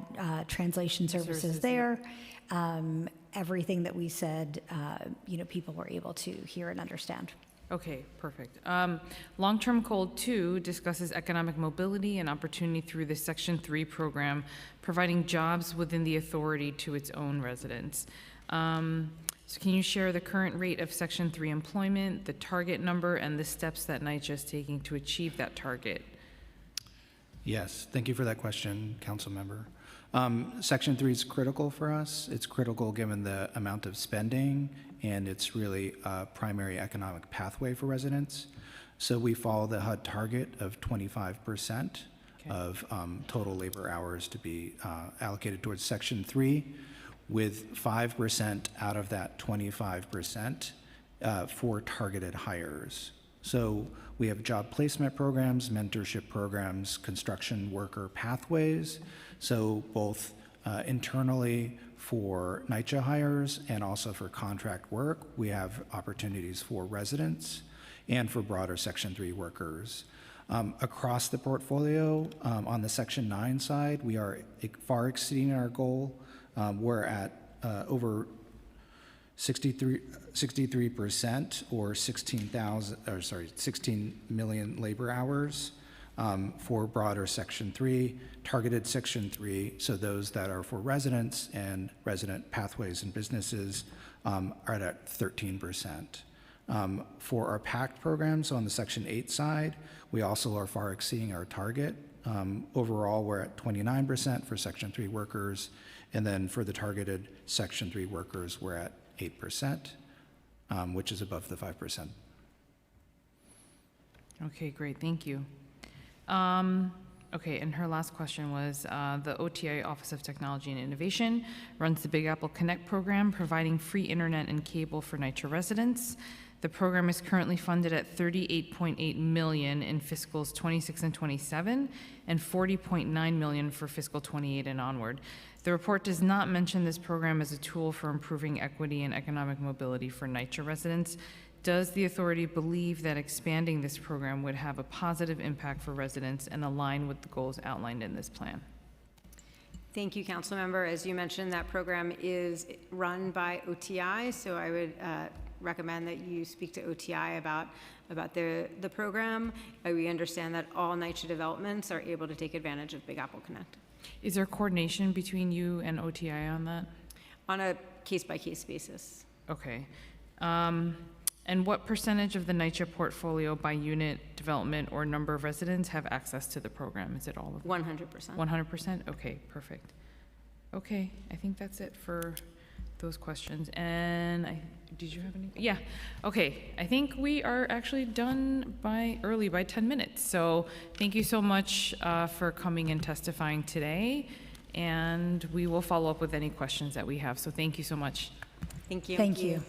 translation services there. Everything that we said, people were able to hear and understand. Okay, perfect. Long-term goal 2 discusses economic mobility and opportunity through the Section 3 program, providing jobs within the authority to its own residents. So can you share the current rate of Section 3 employment, the target number, and the steps that NYCHA is taking to achieve that target? Yes, thank you for that question, Council Member. Section 3 is critical for us. It's critical given the amount of spending, and it's really a primary economic pathway for residents. So we follow the HUD target of 25% of total labor hours to be allocated towards Section 3, with 5% out of that 25% for targeted hires. So we have job placement programs, mentorship programs, construction worker pathways. So both internally for NYCHA hires and also for contract work, we have opportunities for residents and for broader Section 3 workers. Across the portfolio, on the Section 9 side, we are far exceeding our goal. We're at over 63% or 16 million labor hours for broader Section 3, targeted Section 3, so those that are for residents and resident pathways and businesses are at 13%. For our PACT programs on the Section 8 side, we also are far exceeding our target. Overall, we're at 29% for Section 3 workers, and then for the targeted Section 3 workers, we're at 8%, which is above the 5%. Okay, great, thank you. Okay, and her last question was, the OTI Office of Technology and Innovation runs the Big Apple Connect program, providing free internet and cable for NYCHA residents. The program is currently funded at $38.8 million in fiscals 26 and 27, and $40.9 million for fiscal 28 and onward. The report does not mention this program as a tool for improving equity and economic mobility for NYCHA residents. Does the authority believe that expanding this program would have a positive impact for residents and align with the goals outlined in this plan? Thank you, Councilmember. As you mentioned, that program is run by OTI, so I would recommend that you speak to OTI about the program. We understand that all NYCHA developments are able to take advantage of Big Apple Connect. Is there coordination between you and OTI on that? On a case-by-case basis. Okay. And what percentage of the NYCHA portfolio by unit, development, or number of residents have access to the program? Is it all of them? 100%. 100%? Okay, perfect. Okay, I think that's it for those questions. And did you have any? Yeah, okay. I think we are actually done by 10 minutes. So thank you so much for coming and testifying today. And we will follow up with any questions that we have. So thank you so much. Thank you. Thank you.